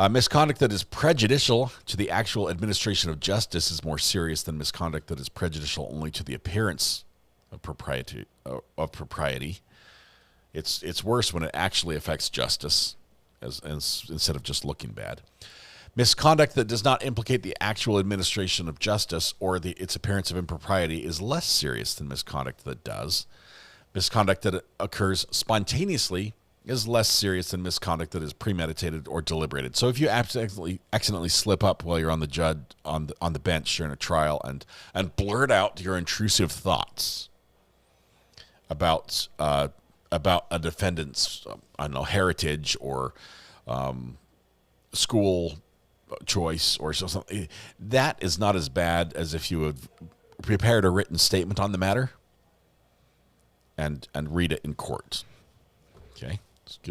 Misconduct that is prejudicial to the actual administration of justice is more serious than misconduct that is prejudicial only to the appearance of propriety. It's worse when it actually affects justice, instead of just looking bad. Misconduct that does not implicate the actual administration of justice or its appearance of impropriety is less serious than misconduct that does. Misconduct that occurs spontaneously is less serious than misconduct that is premeditated or deliberated. So if you accidentally slip up while you're on the bench during a trial and blurt out your intrusive thoughts about a defendant's heritage or school choice or something, that is not as bad as if you had prepared a written statement on the matter and read it in court. Okay,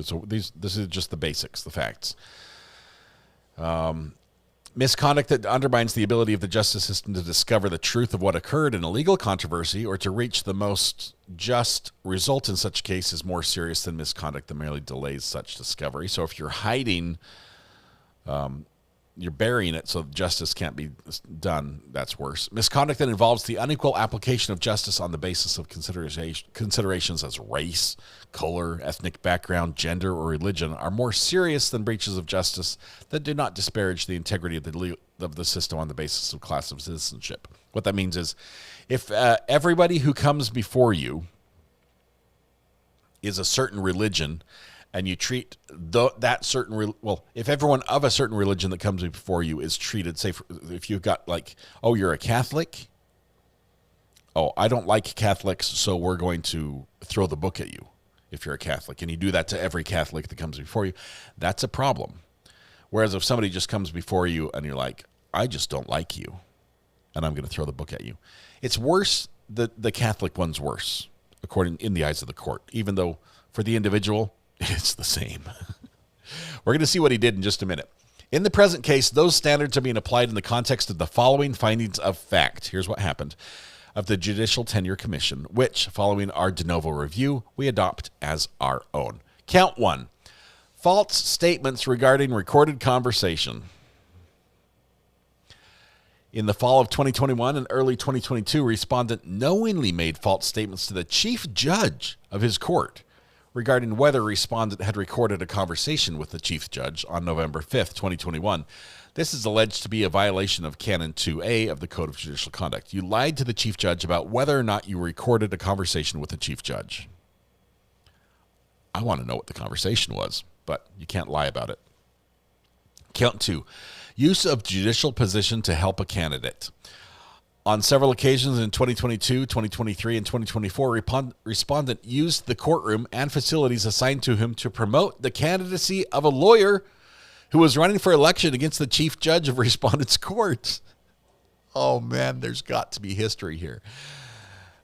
so this is just the basics, the facts. Misconduct that undermines the ability of the justice system to discover the truth of what occurred in a legal controversy or to reach the most just result in such case is more serious than misconduct that merely delays such discovery. So if you're hiding, you're burying it so justice can't be done, that's worse. Misconduct that involves the unequal application of justice on the basis of considerations as race, color, ethnic background, gender, or religion are more serious than breaches of justice that do not disparage the integrity of the system on the basis of class of citizenship. What that means is if everybody who comes before you is a certain religion, and you treat that certain, if everyone of a certain religion that comes before you is treated, say, if you've got oh, you're a Catholic? Oh, I don't like Catholics, so we're going to throw the book at you if you're a Catholic. And you do that to every Catholic that comes before you. That's a problem. Whereas if somebody just comes before you and you're like, I just don't like you, and I'm going to throw the book at you. It's worse, the Catholic one's worse, in the eyes of the court, even though for the individual, it's the same. We're going to see what he did in just a minute. In the present case, those standards are being applied in the context of the following findings of fact. Here's what happened. Of the Judicial Tenure Commission, which, following our de novo review, we adopt as our own. Count 1. False statements regarding recorded conversation. In the fall of 2021 and early 2022, respondent knowingly made false statements to the chief judge of his court regarding whether respondent had recorded a conversation with the chief judge on November 5th, 2021. This is alleged to be a violation of Canon 2A of the Code of Judicial Conduct. You lied to the chief judge about whether or not you recorded a conversation with the chief judge. I want to know what the conversation was, but you can't lie about it. Count 2. Use of judicial position to help a candidate. On several occasions in 2022, 2023, and 2024, respondent used the courtroom and facilities assigned to him to promote the candidacy of a lawyer who was running for election against the chief judge of respondent's court. Oh man, there's got to be history here.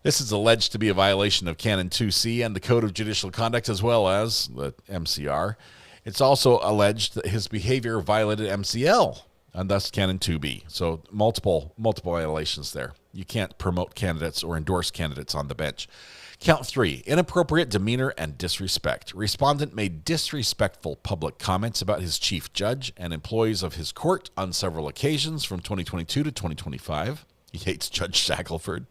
This is alleged to be a violation of Canon 2C and the Code of Judicial Conduct, as well as the MCR. It's also alleged that his behavior violated MCL and thus Canon 2B. So multiple violations there. You can't promote candidates or endorse candidates on the bench. Count 3, inappropriate demeanor and disrespect. Respondent made disrespectful public comments about his chief judge and employees of his court on several occasions from 2022 to 2025. He hates Judge Shackelford.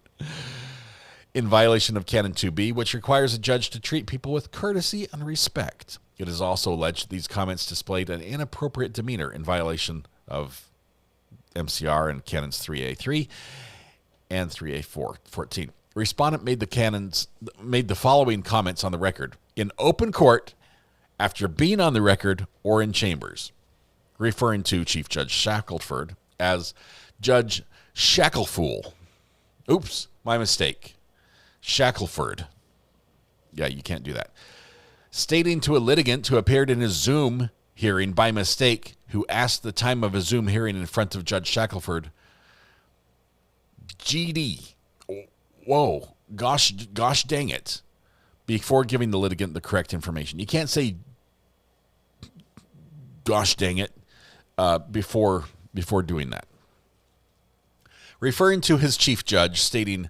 in violation of Canon 2B, which requires a judge to treat people with courtesy and respect. It is also alleged these comments displayed an inappropriate demeanor in violation of MCR and Canons 3A3 and 3A14. Respondent made the following comments on the record in open court after being on the record or in chambers, referring to Chief Judge Shackelford as Judge Shacklefool. Oops, my mistake. Shackelford. Yeah, you can't do that. Stating to a litigant who appeared in his Zoom hearing by mistake, who asked the time of a Zoom hearing in front of Judge Shackelford, GD. Whoa, gosh dang it. Before giving the litigant the correct information. You can't say gosh dang it before doing that. Referring to his chief judge, stating,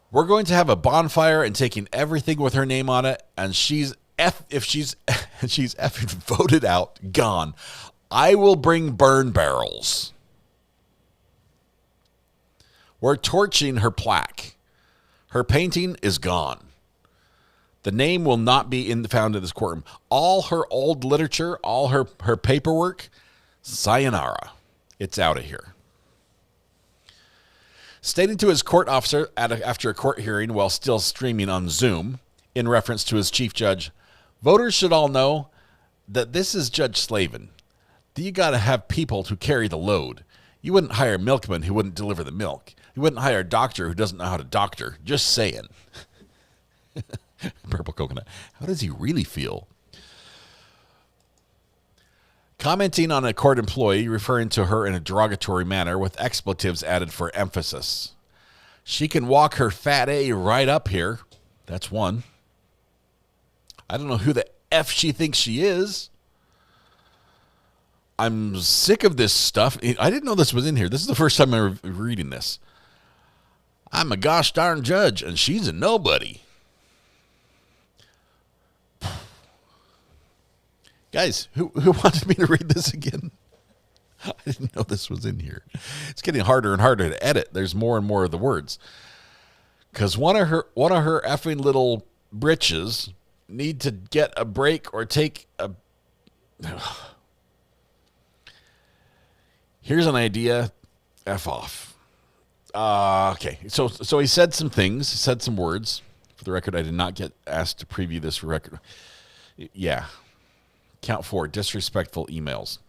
we're going to have a bonfire and taking everything with her name on it, and if she's effing voted out, gone, I will bring burn barrels. We're torching her plaque. Her painting is gone. The name will not be found in this courtroom. All her old literature, all her paperwork, sayonara. It's out of here. Stating to his court officer after a court hearing while still streaming on Zoom, in reference to his chief judge, voters should all know that this is Judge Slavin. You got to have people to carry the load. You wouldn't hire a milkman who wouldn't deliver the milk. You wouldn't hire a doctor who doesn't know how to doctor. Just saying. Purple coconut. How does he really feel? Commenting on a court employee, referring to her in a derogatory manner with expletives added for emphasis. She can walk her fat A right up here. That's one. I don't know who the F she thinks she is. I'm sick of this stuff. I didn't know this was in here. This is the first time I'm reading this. I'm a gosh darn judge, and she's a nobody. Guys, who wanted me to read this again? I didn't know this was in here. It's getting harder and harder to edit. There's more and more of the words. Because one of her effing little britches need to get a break or take a... Here's an idea. F off. Okay. So he said some things. He said some words. For the record, I did not get asked to preview this record. Yeah. Count 4, disrespectful emails.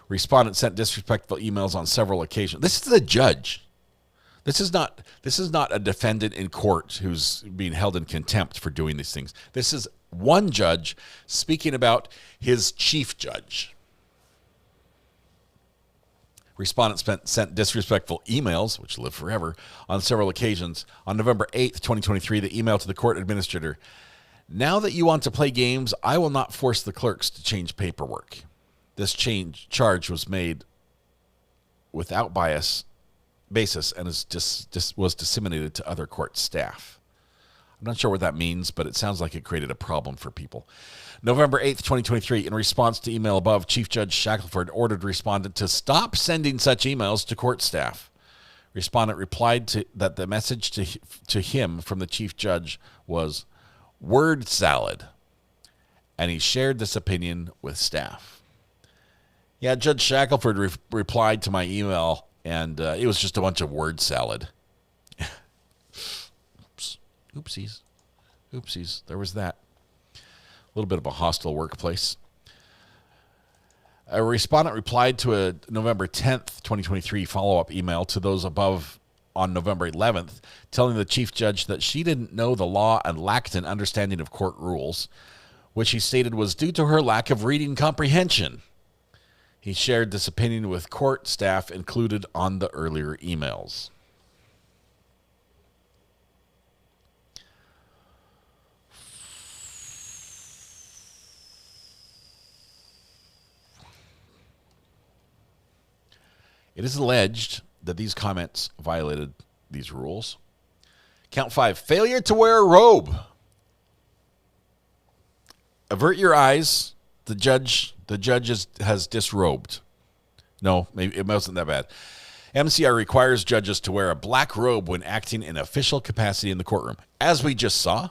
Respondent sent disrespectful emails on several occasions. This is a judge. This is not a defendant in court who's being held in contempt for doing these things. This is one judge speaking about his chief judge. Respondent sent disrespectful emails, which live forever, on several occasions. On November 8th, 2023, the email to the court administrator. Now that you want to play games, I will not force the clerks to change paperwork. This charge was made without basis and was disseminated to other court staff. I'm not sure what that means, but it sounds like it created a problem for people. November 8th, 2023, in response to email above, Chief Judge Shackelford ordered respondent to stop sending such emails to court staff. Respondent replied that the message to him from the chief judge was word salad, and he shared this opinion with staff. Yeah, Judge Shackelford replied to my email, and it was just a bunch of word salad. Oops. Oopsies. There was that. A little bit of a hostile workplace. A respondent replied to a November 10th, 2023 follow-up email to those above on November 11th, telling the chief judge that she didn't know the law and lacked an understanding of court rules, which he stated was due to her lack of reading comprehension. He shared this opinion with court staff included on the earlier emails. It is alleged that these comments violated these rules. Count 5, failure to wear a robe. Avert your eyes. The judge has disrobed. No, maybe it wasn't that bad. MCR requires judges to wear a black robe when acting in official capacity in the courtroom. As we just saw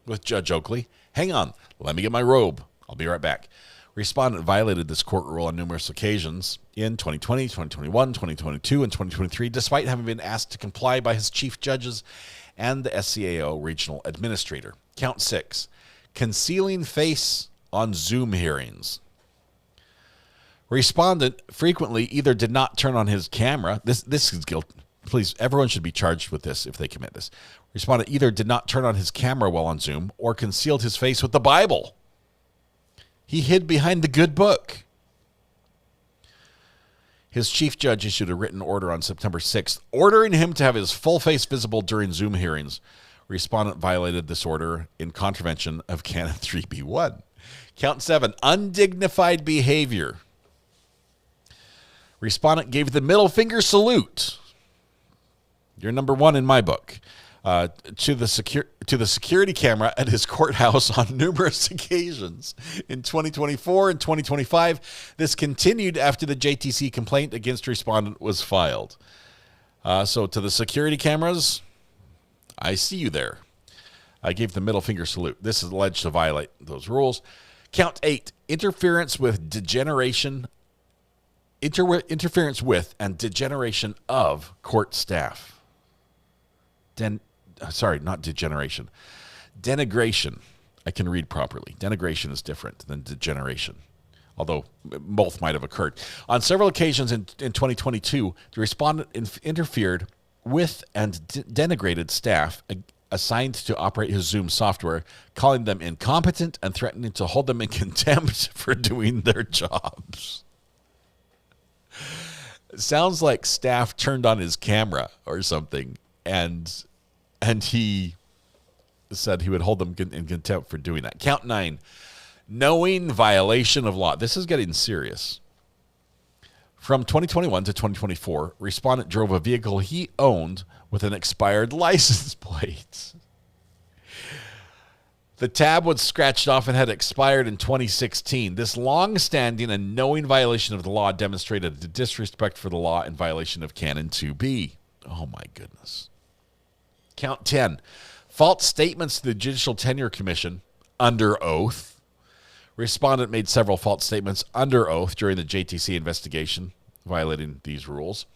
with Judge Oakley. Hang on, let me get my robe. I'll be right back. Respondent violated this court rule on numerous occasions in 2020, 2021, 2022, and 2023, despite having been asked to comply by his chief judges and the SCAO regional administrator. Count 6, concealing face on Zoom hearings. Respondent frequently either did not turn on his camera. This is guilt. Please, everyone should be charged with this if they commit this. Respondent either did not turn on his camera while on Zoom or concealed his face with the Bible. He hid behind the good book. His chief judge issued a written order on September 6th, ordering him to have his full face visible during Zoom hearings. Respondent violated this order in contravention of Canon 3B1. Count 7, undignified behavior. Respondent gave the middle finger salute. You're number 1 in my book. To the security camera at his courthouse on numerous occasions in 2024 and 2025. This continued after the JTC complaint against respondent was filed. So to the security cameras, I see you there. I gave the middle finger salute. This is alleged to violate those rules. Count 8, interference with degeneration. Interference with and degeneration of court staff. Not degeneration. Denigration. I can read properly. Denigration is different than degeneration, although both might have occurred. On several occasions in 2022, the respondent interfered with and denigrated staff assigned to operate his Zoom software, calling them incompetent and threatening to hold them in contempt for doing their jobs. It sounds like staff turned on his camera or something, and he said he would hold them in contempt for doing that. Count 9, knowing violation of law. This is getting serious. From 2021 to 2024, respondent drove a vehicle he owned with an expired license plate. The tab was scratched off and had expired in 2016. This long-standing and knowing violation of the law demonstrated a disrespect for the law in violation of Canon 2B. Oh, my goodness. Count 10, false statements to the Judicial Tenure Commission under oath. Respondent made several false statements under oath during the JTC investigation, violating these rules.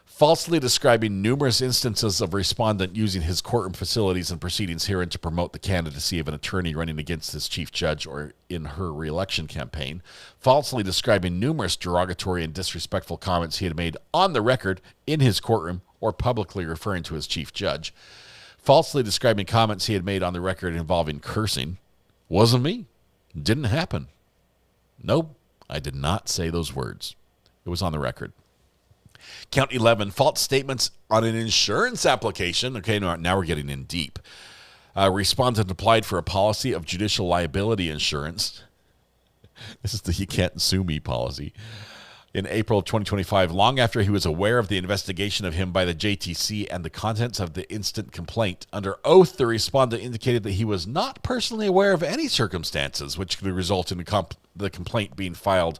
Falsely describing numerous instances of respondent using his courtroom facilities and proceedings herein to promote the candidacy of an attorney running against his chief judge or in her re-election campaign. Falsely describing numerous derogatory and disrespectful comments he had made on the record in his courtroom or publicly referring to his chief judge. Falsely describing comments he had made on the record involving cursing. Wasn't me. Didn't happen. Nope, I did not say those words. It was on the record. Count 11, false statements on an insurance application. Okay, now we're getting in deep. Respondent applied for a policy of judicial liability insurance. This is the "you can't sue me" policy. In April of 2025, long after he was aware of the investigation of him by the JTC and the contents of the instant complaint. Under oath, the respondent indicated that he was not personally aware of any circumstances which could result in the complaint being filed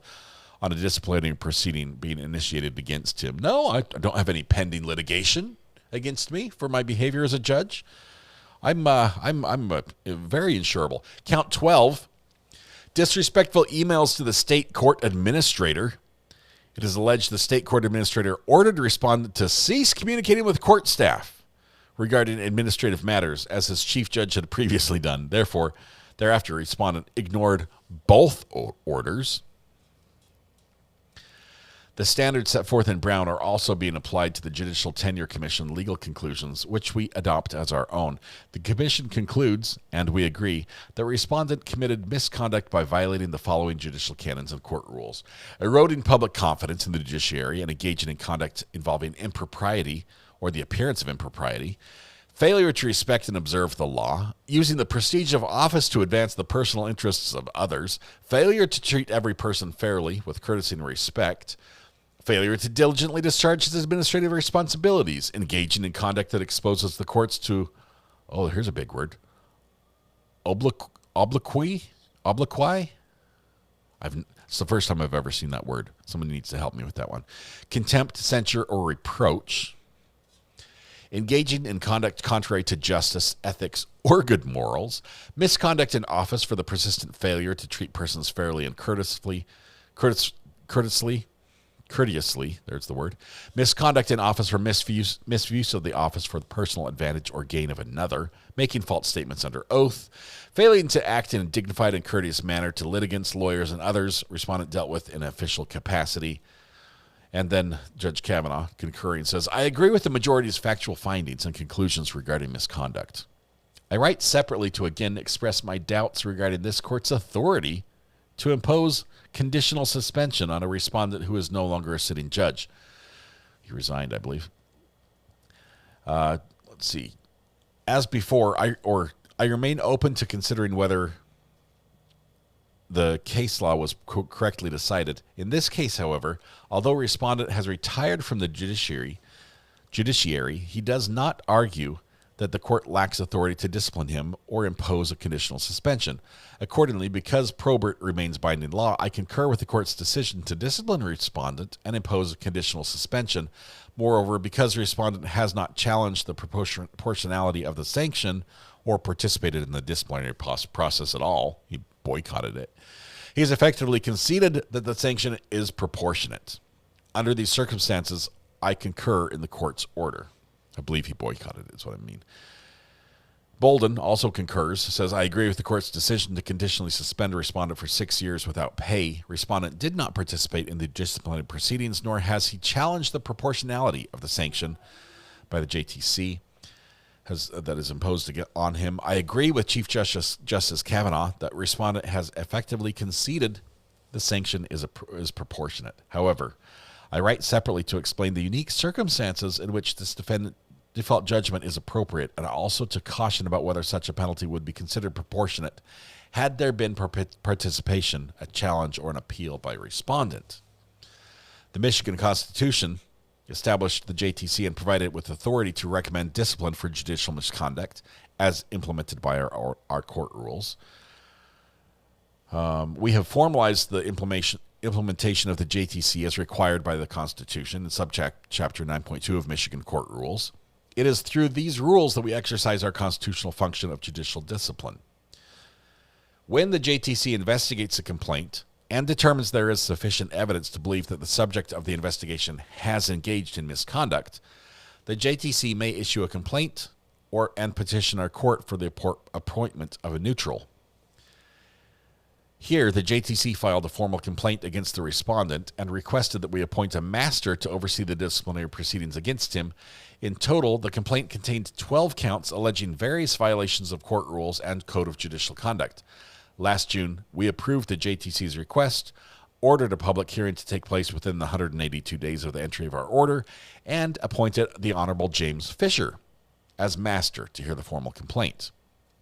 on a disciplinary proceeding being initiated against him. No, I don't have any pending litigation against me for my behavior as a judge. I'm very insurable. Count 12, disrespectful emails to the state court administrator. It is alleged the state court administrator ordered the respondent to cease communicating with court staff regarding administrative matters, as his chief judge had previously done. Therefore, thereafter, respondent ignored both orders. The standards set forth in Brown are also being applied to the Judicial Tenure Commission legal conclusions, which we adopt as our own. The commission concludes, and we agree, that respondent committed misconduct by violating the following judicial canons and court rules: eroding public confidence in the judiciary and engaging in conduct involving impropriety or the appearance of impropriety, failure to respect and observe the law, using the prestige of office to advance the personal interests of others, failure to treat every person fairly with courtesy and respect, failure to diligently discharge his administrative responsibilities, engaging in conduct that exposes the courts to, oh, here's a big word, obloquy? I It's the first time I've ever seen that word. Someone needs to help me with that one. Contempt, censure, or reproach. Engaging in conduct contrary to justice, ethics, or good morals. Misconduct in office for the persistent failure to treat persons fairly and courteously, there's the word. Misconduct in office for misuse of the office for the personal advantage or gain of another. Making false statements under oath. Failing to act in a dignified and courteous manner to litigants, lawyers, and others respondent dealt with in official capacity. And then Judge Kavanaugh, concurring, says, I agree with the majority's factual findings and conclusions regarding misconduct. I write separately to again express my doubts regarding this court's authority to impose conditional suspension on a respondent who is no longer a sitting judge. He resigned, I believe. Let's see. As before, I remain open to considering whether the case law was correctly decided. In this case, however, although respondent has retired from the judiciary, he does not argue that the court lacks authority to discipline him or impose a conditional suspension. Accordingly, because probert remains binding law, I concur with the court's decision to discipline respondent and impose a conditional suspension. Moreover, because respondent has not challenged the proportionality of the sanction or participated in the disciplinary process at all, he boycotted it, he has effectively conceded that the sanction is proportionate. Under these circumstances, I concur in the court's order. I believe he boycotted it, is what I mean. Bolden also concurs, says, I agree with the court's decision to conditionally suspend a respondent for 6 years without pay. Respondent did not participate in the disciplinary proceedings, nor has he challenged the proportionality of the sanction by the JTC that is imposed on him. I agree with Chief Justice Kavanaugh that respondent has effectively conceded the sanction is proportionate. However, I write separately to explain the unique circumstances in which this default judgment is appropriate, and also to caution about whether such a penalty would be considered proportionate had there been participation, a challenge, or an appeal by respondent. The Michigan Constitution established the JTC and provided it with authority to recommend discipline for judicial misconduct as implemented by our court rules. We have formalized the implementation of the JTC as required by the Constitution in subchapter 9.2 of Michigan Court Rules. It is through these rules that we exercise our constitutional function of judicial discipline. When the JTC investigates a complaint and determines there is sufficient evidence to believe that the subject of the investigation has engaged in misconduct, the JTC may issue a complaint and petition our court for the appointment of a neutral. Here, the JTC filed a formal complaint against the respondent and requested that we appoint a master to oversee the disciplinary proceedings against him. In total, the complaint contained 12 counts alleging various violations of court rules and Code of Judicial Conduct. Last June, we approved the JTC's request, ordered a public hearing to take place within the 182 days of the entry of our order, and appointed the Honorable James Fisher as master to hear the formal complaint.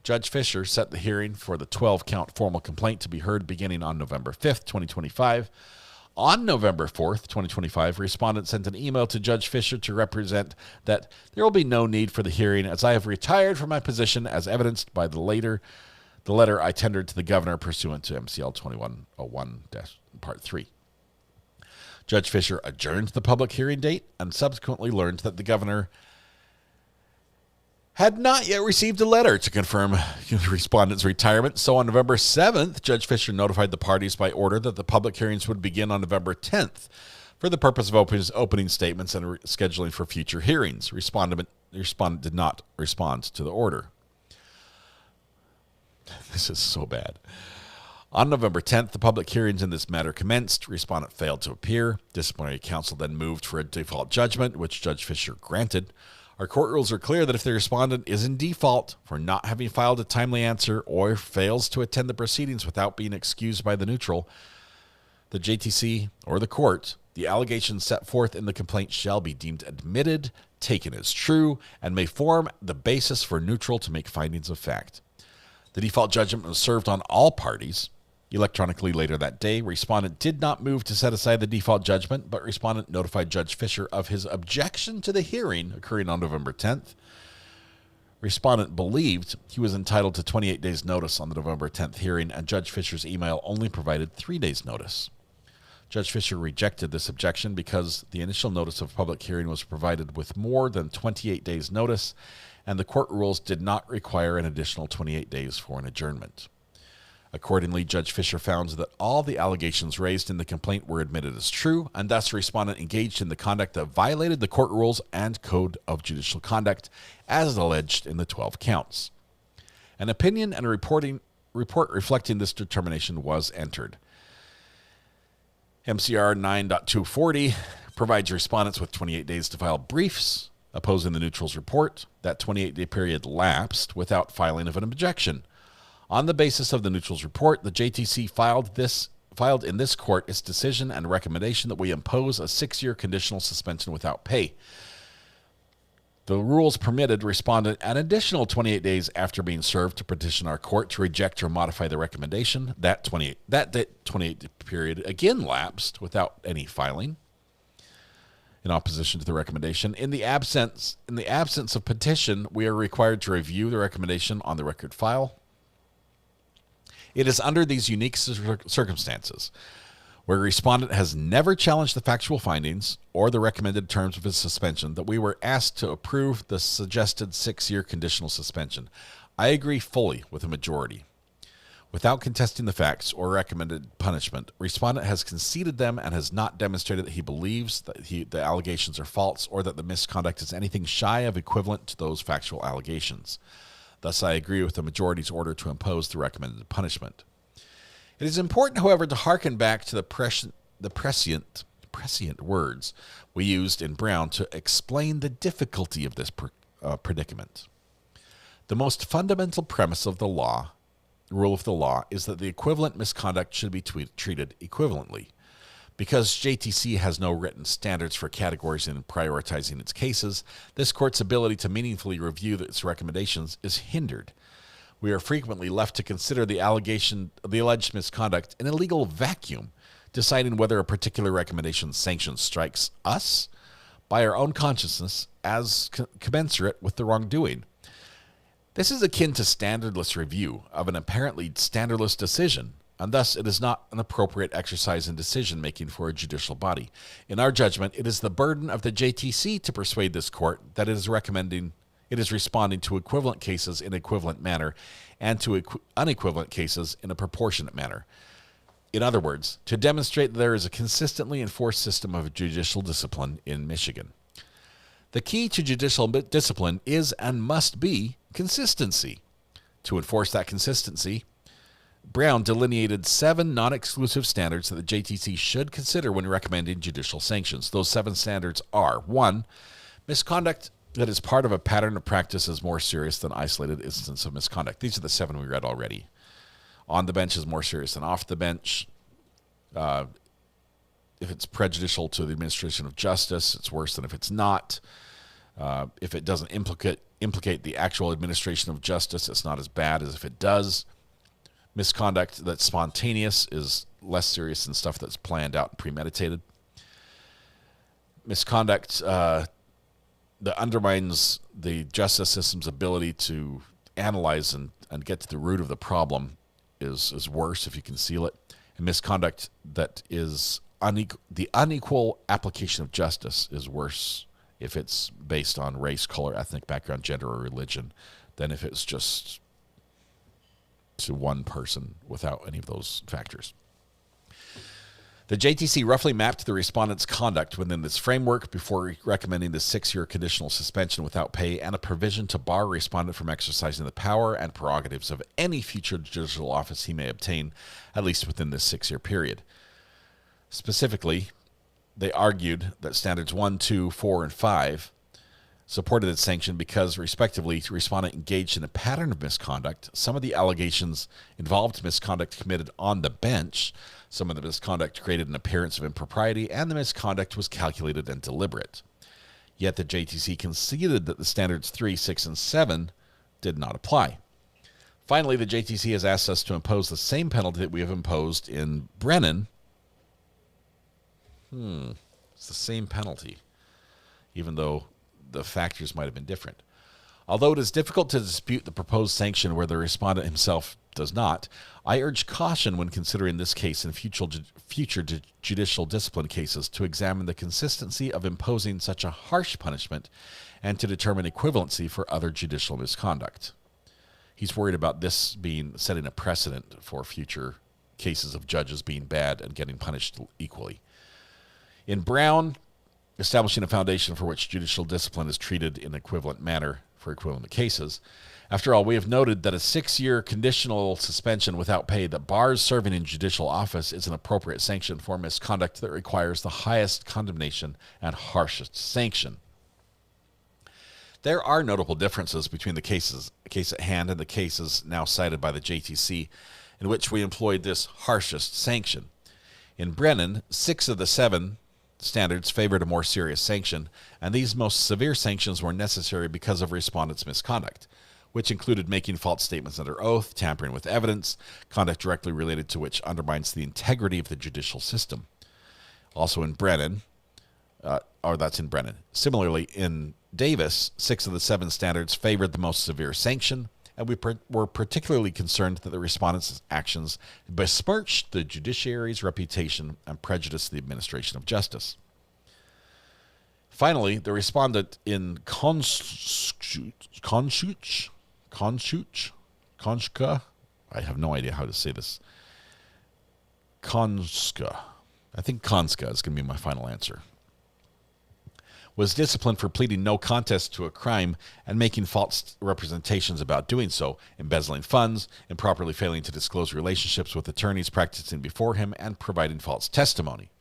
Judge Fisher set the hearing for the 12-count formal complaint to be heard beginning on November 5th, 2025. On November 4th, 2025, respondent sent an email to Judge Fisher to represent that there will be no need for the hearing as I have retired from my position as evidenced by the letter I tendered to the governor pursuant to MCL 2101-Part 3. Judge Fisher adjourned the public hearing date and subsequently learned that the governor had not yet received a letter to confirm the respondent's retirement. So on November 7th, Judge Fisher notified the parties by order that the public hearings would begin on November 10th for the purpose of opening statements and scheduling for future hearings. Respondent did not respond to the order. This is so bad. On November 10th, the public hearings in this matter commenced. Respondent failed to appear. Disciplinary counsel then moved for a default judgment, which Judge Fisher granted. Our court rules are clear that if the respondent is in default for not having filed a timely answer or fails to attend the proceedings without being excused by the neutral, the JTC or the court, the allegations set forth in the complaint shall be deemed admitted, taken as true, and may form the basis for neutral to make findings of fact. The default judgment was served on all parties. Electronically later that day, respondent did not move to set aside the default judgment, but respondent notified Judge Fisher of his objection to the hearing occurring on November 10th. Respondent believed he was entitled to 28 days notice on the November 10th hearing, and Judge Fisher's email only provided 3 days notice. Judge Fisher rejected this objection because the initial notice of public hearing was provided with more than 28 days notice, and the court rules did not require an additional 28 days for an adjournment. Accordingly, Judge Fisher found that all the allegations raised in the complaint were admitted as true, and thus respondent engaged in the conduct that violated the court rules and Code of Judicial Conduct, as alleged in the 12 counts. An opinion and a report reflecting this determination was entered. MCR 9.240 provides respondents with 28 days to file briefs opposing the neutral's report. That 28-day period lapsed without filing of an objection. On the basis of the neutral's report, the JTC filed in this court its decision and recommendation that we impose a 6-year conditional suspension without pay. The rules permitted respondent an additional 28 days after being served to petition our court to reject or modify the recommendation. That 28 period again lapsed without any filing in opposition to the recommendation. In the absence of petition, we are required to review the recommendation on the record file. It is under these unique circumstances, where respondent has never challenged the factual findings or the recommended terms of his suspension, that we were asked to approve the suggested 6-year conditional suspension. I agree fully with the majority. Without contesting the facts or recommended punishment, respondent has conceded them and has not demonstrated that he believes that the allegations are false or that the misconduct is anything shy of equivalent to those factual allegations. Thus, I agree with the majority's order to impose the recommended punishment. It is important, however, to hearken back to the prescient words we used in Brown to explain the difficulty of this predicament. The most fundamental premise of the rule of the law, is that the equivalent misconduct should be treated equivalently. Because JTC has no written standards for categories and prioritizing its cases, this court's ability to meaningfully review its recommendations is hindered. We are frequently left to consider the alleged misconduct in a legal vacuum, deciding whether a particular recommendation sanction strikes us by our own consciousness as commensurate with the wrongdoing. This is akin to standardless review of an apparently standardless decision, and thus it is not an appropriate exercise in decision-making for a judicial body. In our judgment, it is the burden of the JTC to persuade this court that it is responding to equivalent cases in an equivalent manner and to unequivalent cases in a proportionate manner. In other words, to demonstrate that there is a consistently enforced system of judicial discipline in Michigan. The key to judicial discipline is and must be consistency. To enforce that consistency, Brown delineated 7 non-exclusive standards that the JTC should consider when recommending judicial sanctions. Those 7 standards are: 1, misconduct that is part of a pattern of practice is more serious than isolated instance of misconduct. These are the 7 we read already. On the bench is more serious than off the bench. If it's prejudicial to the administration of justice, it's worse than if it's not. If it doesn't implicate the actual administration of justice, it's not as bad as if it does. Misconduct that's spontaneous is less serious than stuff that's planned out and premeditated. Misconduct that undermines the justice system's ability to analyze and get to the root of the problem is worse if you conceal it. And misconduct that is the unequal application of justice is worse if it's based on race, color, ethnic background, gender, or religion than if it's just to one person without any of those factors. The JTC roughly mapped the respondent's conduct within this framework before recommending the 6-year conditional suspension without pay and a provision to bar respondent from exercising the power and prerogatives of any future judicial office he may obtain, at least within this 6-year period. Specifically, they argued that standards 1, 2, 4, and 5 supported its sanction because, respectively, the respondent engaged in a pattern of misconduct. Some of the allegations involved misconduct committed on the bench. Some of the misconduct created an appearance of impropriety, and the misconduct was calculated and deliberate. Yet the JTC conceded that the standards 3, 6, and 7 did not apply. Finally, the JTC has asked us to impose the same penalty that we have imposed in Brennan. It's the same penalty, even though the factors might have been different. Although it is difficult to dispute the proposed sanction where the respondent himself does not, I urge caution when considering this case and future judicial discipline cases to examine the consistency of imposing such a harsh punishment and to determine equivalency for other judicial misconduct. He's worried about this setting a precedent for future cases of judges being bad and getting punished equally. In Brown, establishing a foundation for which judicial discipline is treated in equivalent manner for equivalent cases. After all, we have noted that a 6-year conditional suspension without pay that bars serving in judicial office is an appropriate sanction for misconduct that requires the highest condemnation and harshest sanction. There are notable differences between the case at hand and the cases now cited by the JTC in which we employed this harshest sanction. In Brennan, 6 of the 7 standards favored a more serious sanction, and these most severe sanctions were necessary because of respondents' misconduct, which included making false statements under oath, tampering with evidence, conduct directly related to which undermines the integrity of the judicial system. Also in Brennan, that's in Brennan. Similarly, in Davis, 6 of the 7 standards favored the most severe sanction, and we were particularly concerned that the respondents' actions besmirched the judiciary's reputation and prejudiced the administration of justice. Finally, the respondent in Konchka, I have no idea how to say this. Konska. I think Konska is going to be my final answer. Was disciplined for pleading no contest to a crime and making false representations about doing so, embezzling funds, improperly failing to disclose relationships with attorneys practicing before him, and providing false testimony.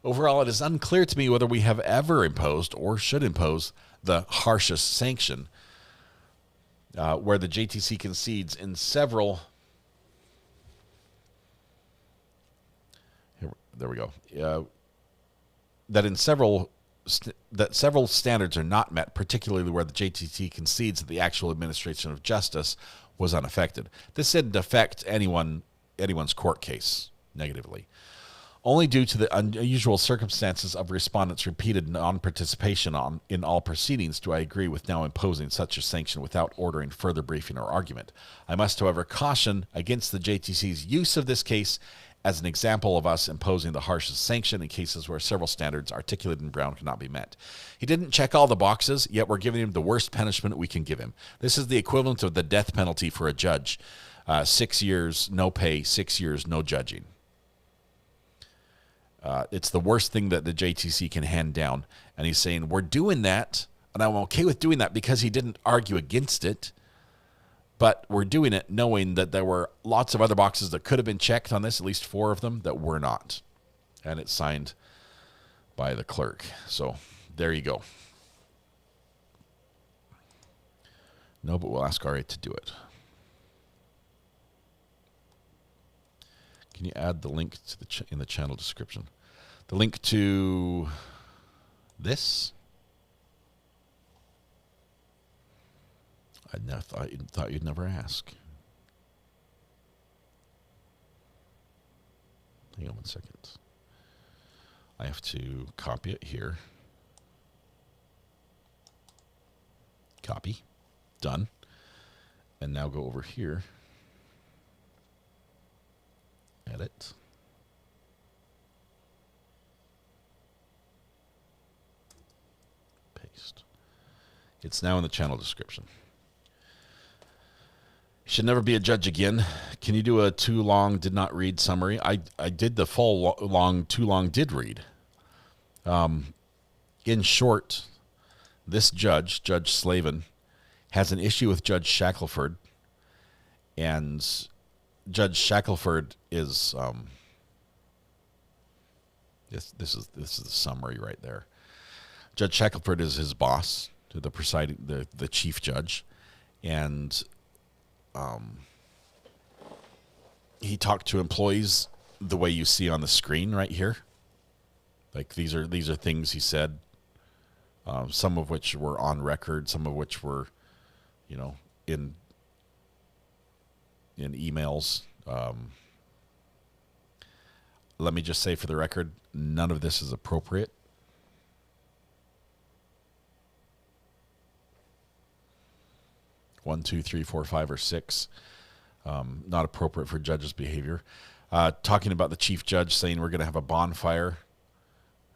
Overall, it is unclear to me whether we have ever imposed or should impose the harshest sanction, where the JTC concedes in several... There we go. That several standards are not met, particularly where the JTC concedes that the actual administration of justice was unaffected. This didn't affect anyone's court case negatively. Only due to the unusual circumstances of respondents' repeated non-participation in all proceedings do I agree with now imposing such a sanction without ordering further briefing or argument. I must, however, caution against the JTC's use of this case as an example of us imposing the harshest sanction in cases where several standards articulated in Brown cannot be met. He didn't check all the boxes, yet we're giving him the worst punishment we can give him. This is the equivalent of the death penalty for a judge. 6 years, no pay, 6 years, no judging. It's the worst thing that the JTC can hand down. And he's saying, we're doing that, and I'm okay with doing that because he didn't argue against it. But we're doing it knowing that there were lots of other boxes that could have been checked on this, at least 4 of them, that were not. And it's signed by the clerk. So there you go. No, but we'll ask RA to do it. Can you add the link to in the channel description? The link to this? I thought you'd never ask. Hang on 1 second. I have to copy it here. Copy. Done. And now go over here. Edit. Paste. It's now in the channel description. Should never be a judge again. Can you do a too long did not read summary? I did the full long too long did read. In short, this Judge Slavin, has an issue with Judge Shackelford, and Judge Shackelford is this is the summary right there. Judge Shackelford is his boss, to the chief judge, and he talked to employees the way you see on the screen right here. Like these are things he said, some of which were on record, some of which were, in emails. Let me just say for the record, none of this is appropriate. 1, 2, 3, 4, 5, or 6. Not appropriate for judges' behavior. Talking about the chief judge saying we're going to have a bonfire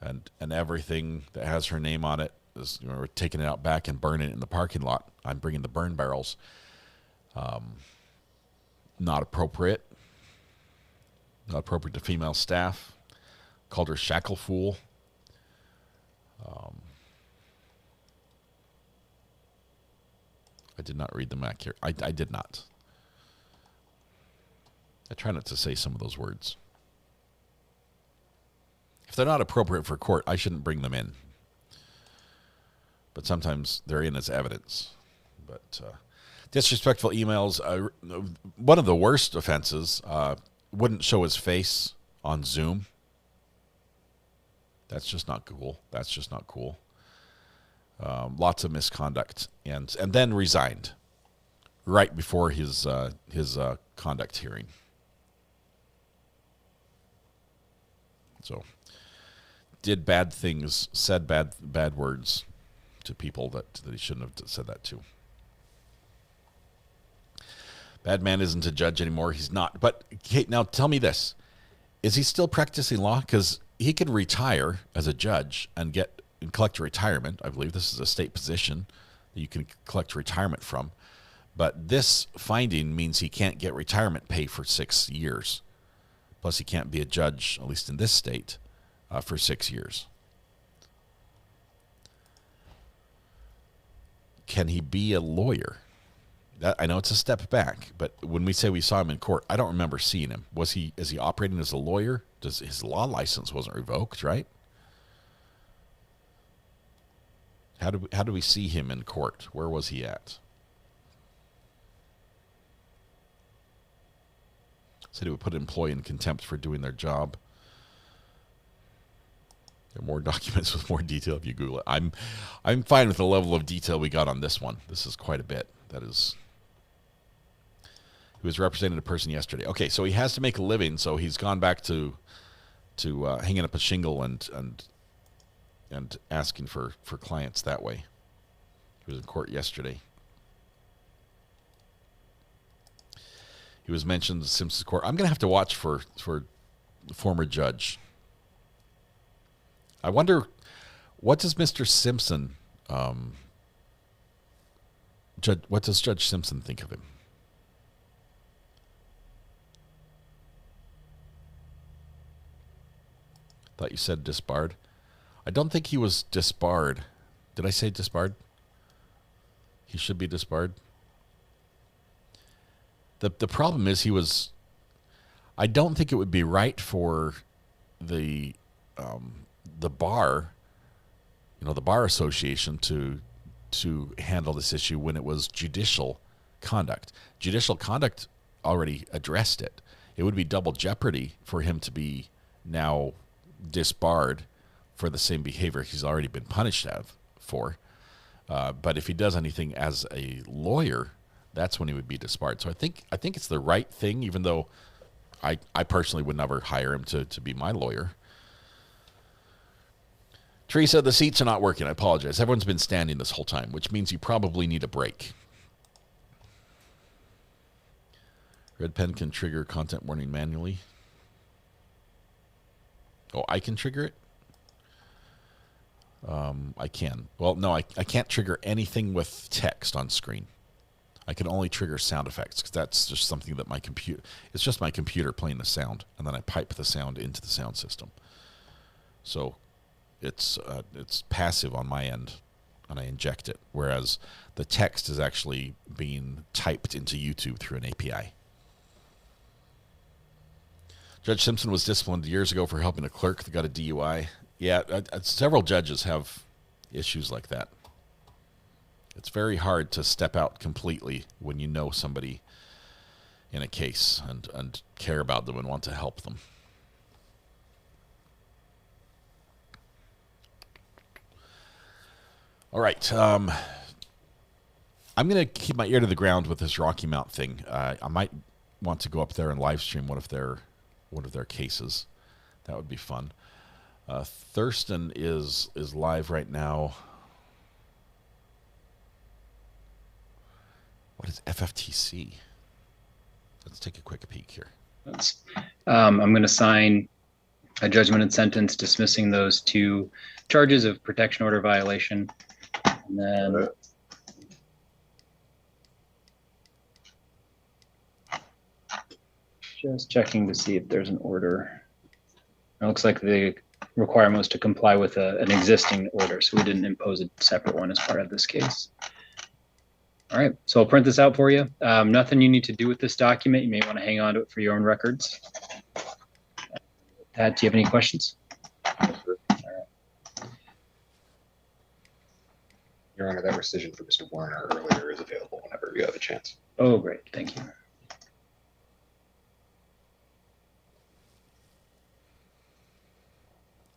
and everything that has her name on it is, we're taking it out back and burning it in the parking lot. I'm bringing the burn barrels. Not appropriate. Not appropriate to female staff. Called her shackle fool. I did not read them accurate. I did not. I try not to say some of those words. If they're not appropriate for court, I shouldn't bring them in. But sometimes they're in as evidence. But disrespectful emails. One of the worst offenses, wouldn't show his face on Zoom. That's just not cool. That's just not cool. Lots of misconduct, and then resigned right before his conduct hearing. So, did bad things, said bad words to people that he shouldn't have said that to. Bad man isn't a judge anymore. He's not. But Kate, now tell me this: is he still practicing law? Because he could retire as a judge and collect a retirement. I believe this is a state position that you can collect retirement from. But this finding means he can't get retirement pay for 6 years. Plus, he can't be a judge, at least in this state, for 6 years. Can he be a lawyer? I know it's a step back, but when we say we saw him in court, I don't remember seeing him. Is he operating as a lawyer? His law license wasn't revoked, right? How do we see him in court? Where was he at? Said he would put an employee in contempt for doing their job. There are more documents with more detail if you Google it. I'm fine with the level of detail we got on this one. This is quite a bit. That is. He was representing a person yesterday. Okay, so he has to make a living, so he's gone back to hanging up a shingle and asking for clients that way. He was in court yesterday. He was mentioned in the Simpsons court. I'm going to have to watch for the former judge. I wonder, what does Mr. Simpson, what does Judge Simpson think of him? Thought you said disbarred. I don't think he was disbarred. Did I say disbarred? He should be disbarred. The problem is I don't think it would be right for the bar, the bar association to handle this issue when it was judicial conduct. Judicial conduct already addressed it. It would be double jeopardy for him to be now disbarred for the same behavior he's already been punished for. But if he does anything as a lawyer, that's when he would be disbarred. So I think it's the right thing, even though I personally would never hire him to be my lawyer. Teresa, the seats are not working. I apologize. Everyone's been standing this whole time, which means you probably need a break. Red pen can trigger content warning manually. Oh, I can trigger it? I can. Well, no, I can't trigger anything with text on screen. I can only trigger sound effects because that's just something that it's just my computer playing the sound, and then I pipe the sound into the sound system. So it's passive on my end, and I inject it, whereas the text is actually being typed into YouTube through an API. Judge Simpson was disciplined years ago for helping a clerk that got a DUI. Yeah, several judges have issues like that. It's very hard to step out completely when you know somebody in a case and care about them and want to help them. All right. I'm going to keep my ear to the ground with this Rocky Mount thing. I might want to go up there and live stream one of their cases. That would be fun. Thurston is live right now. What is FFTC? Let's take a quick peek here. I'm going to sign a judgment and sentence dismissing those 2 charges of protection order violation. And then just checking to see if there's an order. It looks like the requirement was to comply with an existing order, so we didn't impose a separate one as part of this case. All right, so I'll print this out for you. Nothing you need to do with this document. You may want to hang on to it for your own records. Do you have any questions? Your Honor, that rescission for Mr. Warner earlier is available whenever you have a chance. Oh, great. Thank you.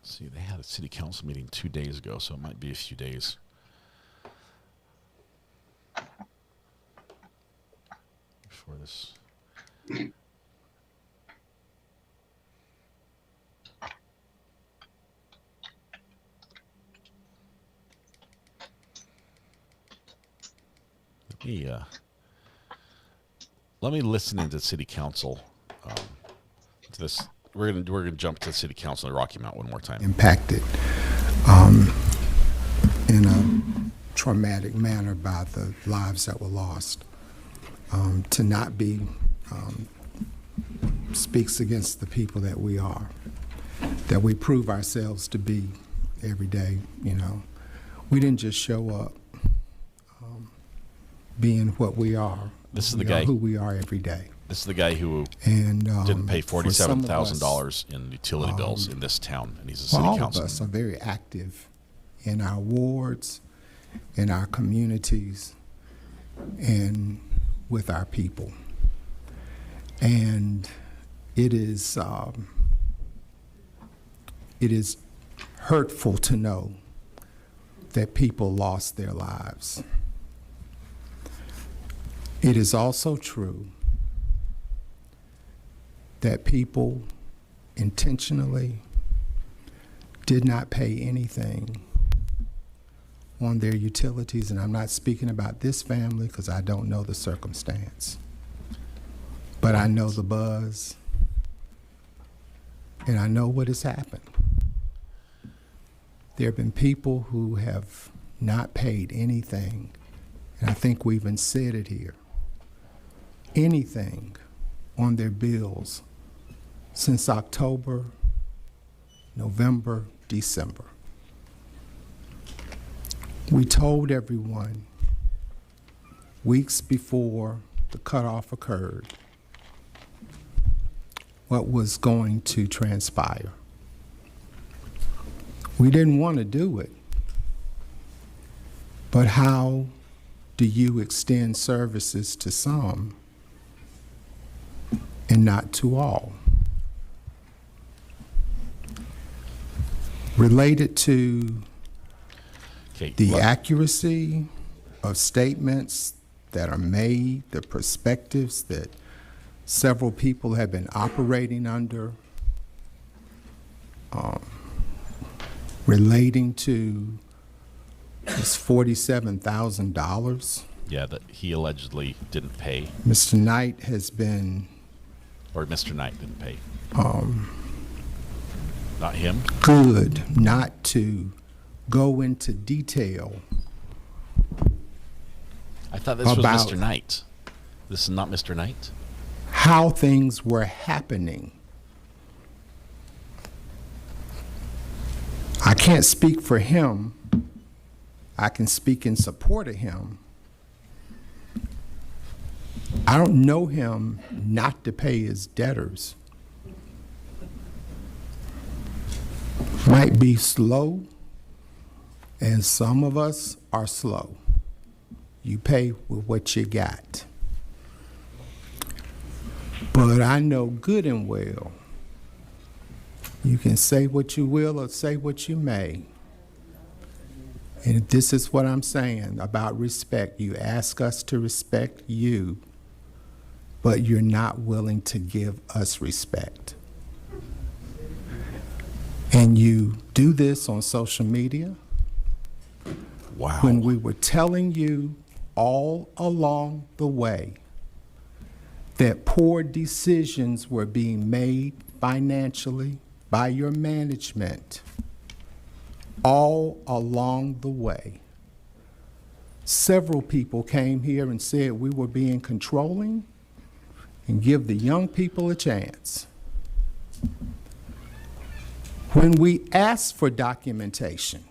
See, they had a city council meeting 2 days ago, so it might be a few days. Before this. Let me listen into city council. To this, we're gonna jump to city council in Rocky Mount one more time. Impacted in a traumatic manner by the lives that were lost. To not be speaks against the people that we are, that we prove ourselves to be every day. You know, we didn't just show up being what we are. This is we the guy who we are every day. This is the guy who didn't pay $47,000 in utility bills in this town, and he's a city councilman. All of us are very active in our wards, in our communities, and with our people. And it is hurtful to know that people lost their lives. It is also true that people intentionally did not pay anything on their utilities, and I'm not speaking about this family because I don't know the circumstance, but I know the buzz, and I know what has happened. There have been people who have not paid anything, and I think we even said it here, anything on their bills since October, November, December. We told everyone weeks before the cutoff occurred what was going to transpire. We didn't want to do it, but how do you extend services to some and not to all? Related to the accuracy of statements that are made, the perspectives that several people have been operating under, relating to this $47,000. Yeah, that he allegedly didn't pay. Mr. Knight has been... Or Mr. Knight didn't pay. Not him? Good not to go into detail. I thought this was Mr. Knight. This is not Mr. Knight? How things were happening. I can't speak for him. I can speak in support of him. I don't know him not to pay his debtors. Might be slow, and some of us are slow. You pay with what you got. But I know good and well, you can say what you will or say what you may. And this is what I'm saying about respect. You ask us to respect you, but you're not willing to give us respect. And you do this on social media. Wow. When we were telling you all along the way that poor decisions were being made financially by your management all along the way. Several people came here and said we were being controlling and give the young people a chance. When we asked for documentation,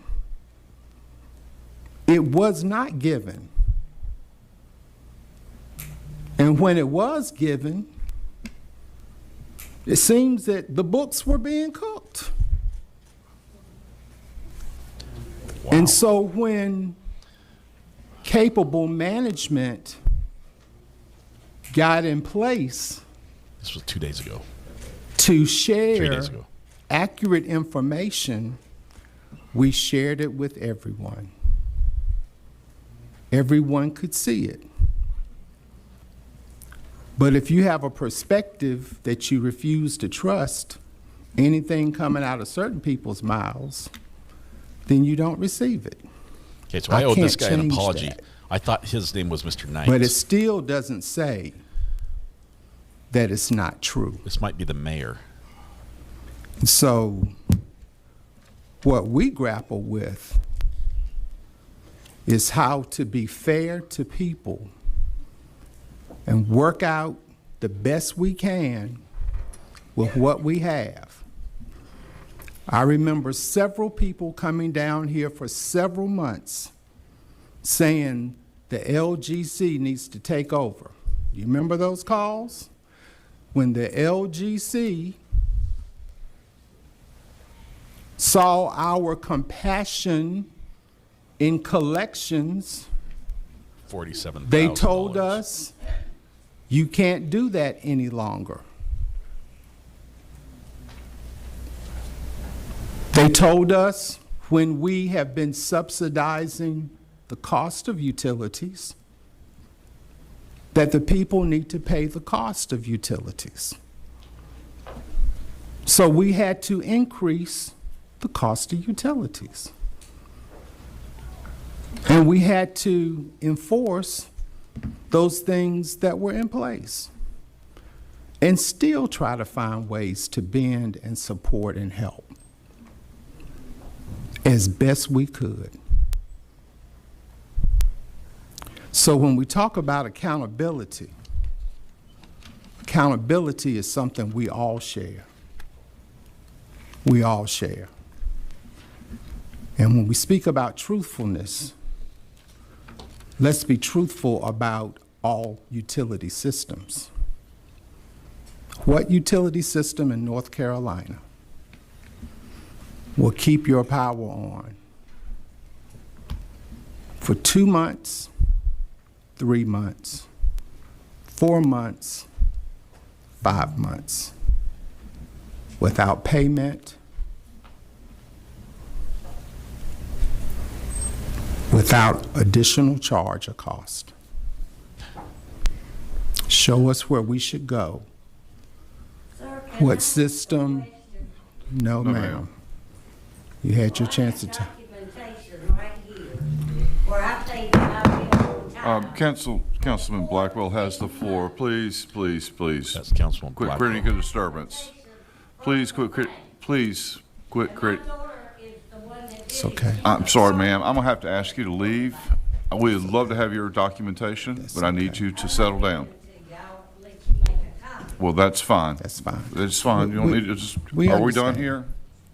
it was not given. And when it was given, it seems that the books were being cooked. Wow. And so when capable management got in place This was 2 days ago. to 3 share days ago. accurate information, we shared it with everyone. Everyone could see it. But if you have a perspective that you refuse to trust anything coming out of certain people's mouths, then you don't receive it. Okay, so I owe this guy an change apology. that. I thought his name was Mr. Knight. But it still doesn't say that it's not true. This might be the mayor. So what we grapple with is how to be fair to people and work out the best we can with what we have. I remember several people coming down here for several months saying the LGC needs to take over. You remember those calls? When the LGC saw our compassion in collections, $47,000. they told us, you can't do that any longer. They told us when we have been subsidizing the cost of utilities, that the people need to pay the cost of utilities. So we had to increase the cost of utilities. And we had to enforce those things that were in place and still try to find ways to bend and support and help as best we could. So when we talk about accountability, accountability is something we all share. We all share. And when we speak about truthfulness, let's be truthful about all utility systems. What utility system in North Carolina will keep your power on for 2 months, 3 months, 4 months, 5 months, without payment, without additional charge or cost? Show us where we should go. What system? No, ma'am. You had your chance to. Councilman Blackwell has the floor. Please. That's Councilman Quit Blackwell. creating a disturbance. Please quit. It's okay. I'm sorry, ma'am. I'm gonna have to ask you to leave. We'd love to have your documentation, but I need you to settle down. Well, that's fine. That's fine. It's fine. You don't need to just. We Are we done understand. here?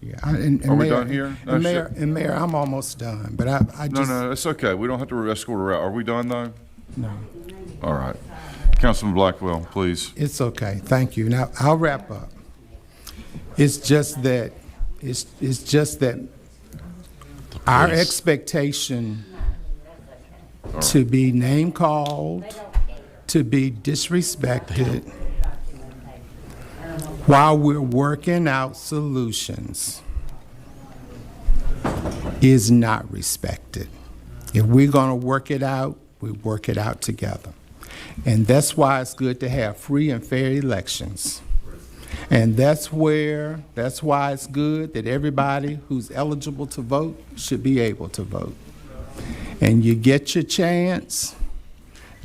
Yeah. Are we done here? And Mayor, I'm almost done, but I just. No, it's okay. We don't have to escort her out. Are we done though? No. All right. Councilman Blackwell, please. It's okay. Thank you. Now, I'll wrap up. It's just that our expectation to be name called, to be disrespected while we're working out solutions is not respected. If we're going to work it out, we work it out together. And that's why it's good to have free and fair elections. And that's why it's good that everybody who's eligible to vote should be able to vote. And you get your chance,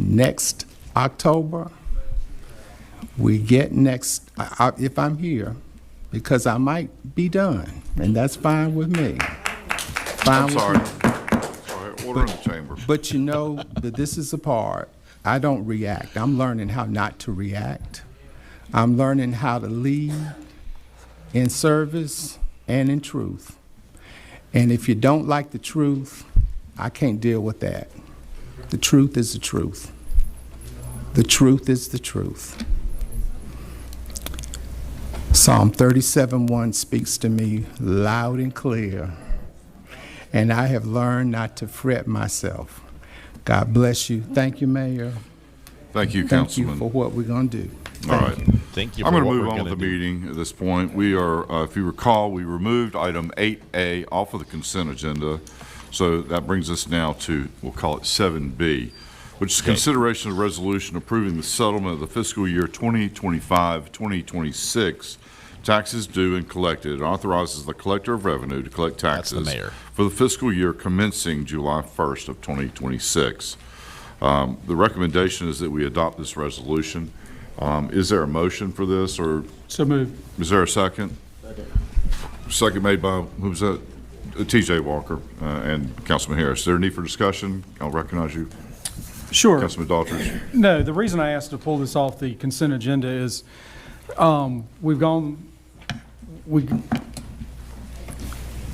next October, we get next, if I'm here, because I might be done, and that's fine with me. Fine I'm with sorry. me. Sorry, order in the chamber. But you know that this is the part, I don't react. I'm learning how not to react. I'm learning how to lead in service and in truth. And if you don't like the truth, I can't deal with that. The truth is the truth. The truth is the truth. Psalm 37:1 speaks to me loud and clear. And I have learned not to fret myself. God bless you. Thank you, Mayor. Thank you, Thank Councilman. you for what we're going to do. All right. Thank you. I'm for going to what move we're on with gonna the do. meeting at this point. We are, if you recall, we removed item 8A off of the consent agenda. So that brings us now to, we'll call it 7B, which is consideration of resolution approving the settlement of the fiscal year 2025-2026 taxes due and collected. It authorizes the collector of revenue to collect taxes for the fiscal year commencing July 1st of 2026. The recommendation is that we adopt this resolution. Is there a motion for this, or? So moved. Is there a second? Second made by, who was that? TJ Walker and Councilman Harris. Is there a need for discussion? I'll recognize you. Sure. Councilman Daughtry. No, the reason I asked to pull this off the consent agenda is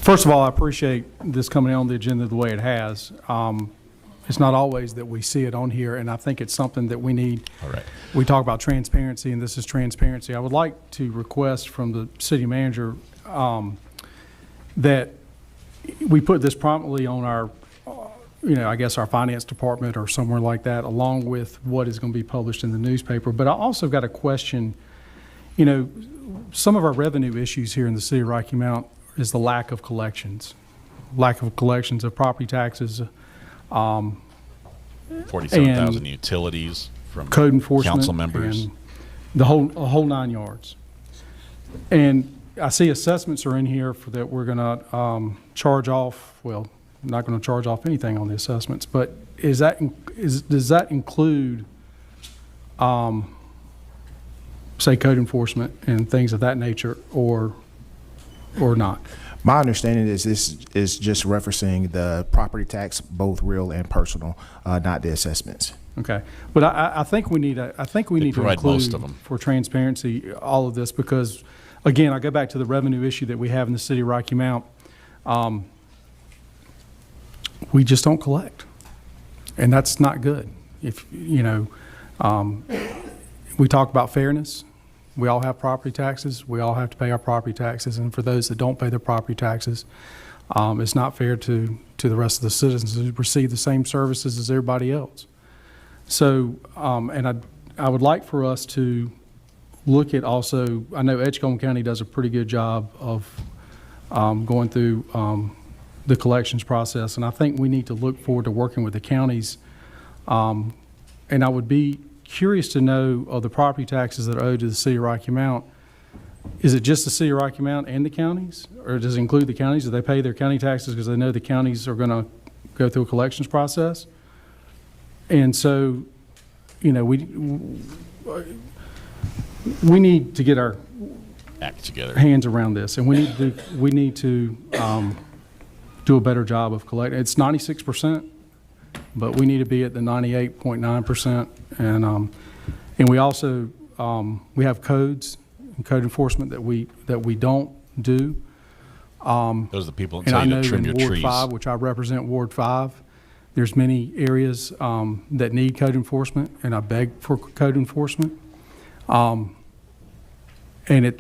first of all, I appreciate this coming on the agenda the way it has. It's not always that we see it on here, and I think it's something that we need. All right. We talk about transparency, and this is transparency. I would like to request from the city manager that we put this promptly on our, I guess our finance department or somewhere like that, along with what is going to be published in the newspaper. But I also got a question, some of our revenue issues here in the city of Rocky Mount is the lack of collections of property taxes, 47,000 utilities from code enforcement, council members, and the whole 9 yards. And I see assessments are in here for that we're going to charge off. Well, I'm not going to charge off anything on the assessments, but does that include, say, code enforcement and things of that nature, or not? My understanding is this is just referencing the property tax, both real and personal, not the assessments. Okay, but I think we need to include most of them for transparency all of this, because again, I go back to the revenue issue that we have in the city of Rocky Mount. We just don't collect, and that's not good. If we talk about fairness. We all have property taxes. We all have to pay our property taxes. And for those that don't pay their property taxes, it's not fair to the rest of the citizens who receive the same services as everybody else. So, and I would like for us to look at also, I know Edgecombe County does a pretty good job of going through the collections process. And I think we need to look forward to working with the counties. And I would be curious to know of the property taxes that are owed to the city of Rocky Mount. Is it just the city of Rocky Mount and the counties, or does it include the counties? Do they pay their county taxes because they know the counties are going to go through a collections process? And so, we need to get our act together, hands around this, and we need to do a better job of collecting. It's 96%. But we need to be at the 98.9%, and we also we have codes and code enforcement that we don't do. Those are the people that and tell I you know to trim in your Ward trees. 5, which I represent, Ward 5, there's many areas that need code enforcement, and I beg for code enforcement. And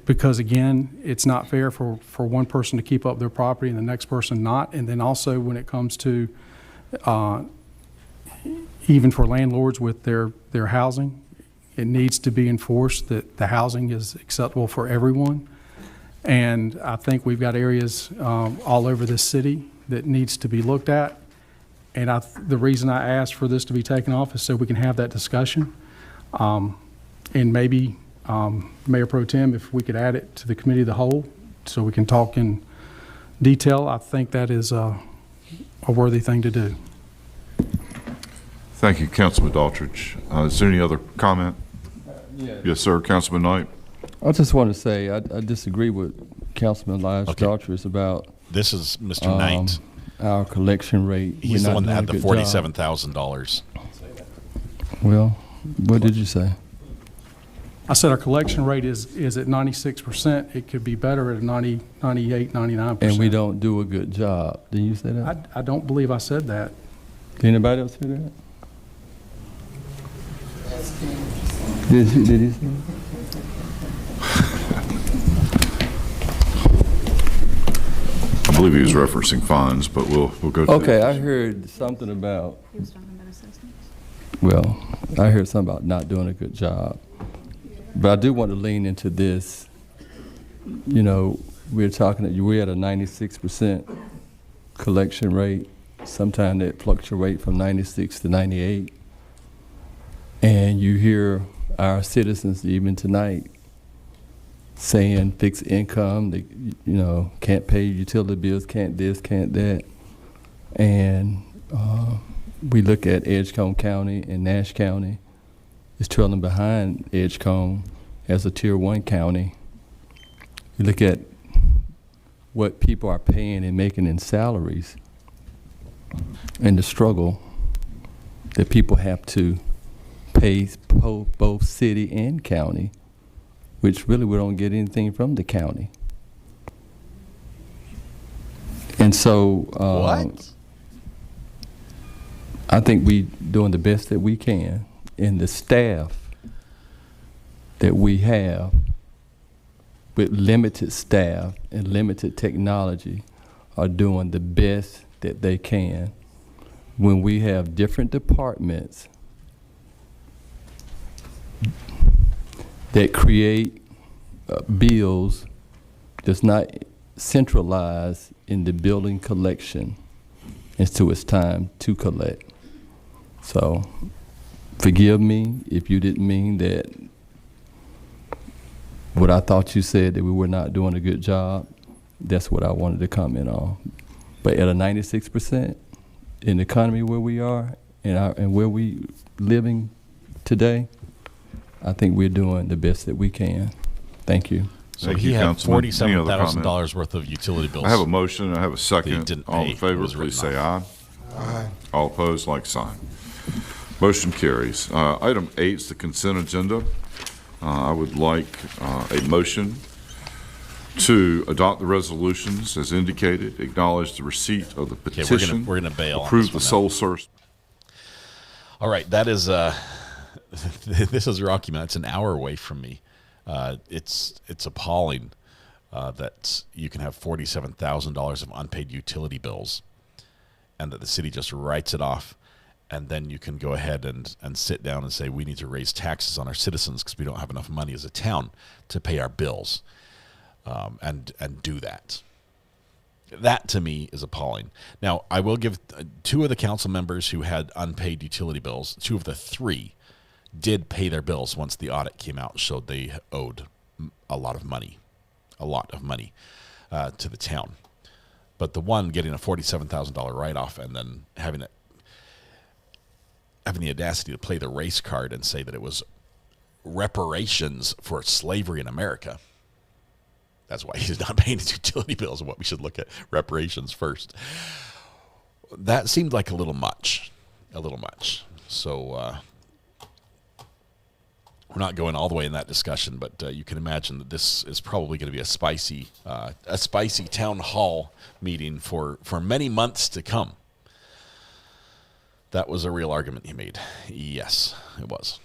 because again, it's not fair for one person to keep up their property and the next person not. And then also when it comes to even for landlords with their housing, it needs to be enforced that the housing is acceptable for everyone. And I think we've got areas all over this city that needs to be looked at. And the reason I asked for this to be taken off is so we can have that discussion. And maybe Mayor Pro Tem, if we could add it to the committee of the whole so we can talk in detail, I think that is a worthy thing to do. Thank you, Councilman Daltrich. Is there any other comment? Yes, sir, Councilman Knight. I just want to say I disagree with Councilman Elijah Daltrich about this is Mr. Knight. Our collection rate. He's the one that had the $47,000. Well, what did you say? I said our collection rate is at 96%. It could be better at 90, 98, 99%. And we don't do a good job. Did you say that? I don't believe I said that. Did anybody else hear that? Did he say that? I believe he was referencing funds, but we'll go to Okay, I heard something about, well, I heard something about not doing a good job. But I do want to lean into this. You know, we're at a 96% collection rate. Sometimes it fluctuates from 96 to 98. And you hear our citizens even tonight saying fixed income, they, can't pay utility bills, can't this, can't that. And we look at Edgecombe County and Nash County is trailing behind Edgecombe as a tier 1 county. You look at what people are paying and making in salaries and the struggle that people have to pay both city and county, which really we don't get anything from the county. And so I think we doing the best that we can, and the staff that we have with limited staff and limited technology are doing the best that they can. When we have different departments that create bills that's not centralized in the building collection until it's time to collect. So forgive me if you didn't mean that what I thought you said, that we were not doing a good job. That's what I wanted to comment on. But at a 96% in the economy where we are and where we living today, I think we're doing the best that we can. Thank you. So he had $47,000 worth of utility bills. I have a motion. I have a second. Didn't All pay. in favor, please say aye. Aye. All opposed, like sign. Motion carries. Item 8 is the consent agenda. I would like a motion to adopt the resolutions as indicated, acknowledge the receipt of the petition. We're gonna bail. Approve the sole source. All right, that is this is Rocky Mountain. It's an hour away from me. It's appalling that you can have $47,000 of unpaid utility bills, and that the city just writes it off, and then you can go ahead and sit down and say we need to raise taxes on our citizens because we don't have enough money as a town to pay our bills, and do that. That to me is appalling. Now I will give 2 of the council members who had unpaid utility bills, 2 of the 3 did pay their bills once the audit came out and showed they owed a lot of money to the town. But the one getting a $47,000 write-off and then having the audacity to play the race card and say that it was reparations for slavery in America. That's why he's not paying his utility bills, and what we should look at reparations first. That seemed like a little much. So we're not going all the way in that discussion, but you can imagine that this is probably going to be a spicy town hall meeting for many months to come. That was a real argument he made. Yes, it was.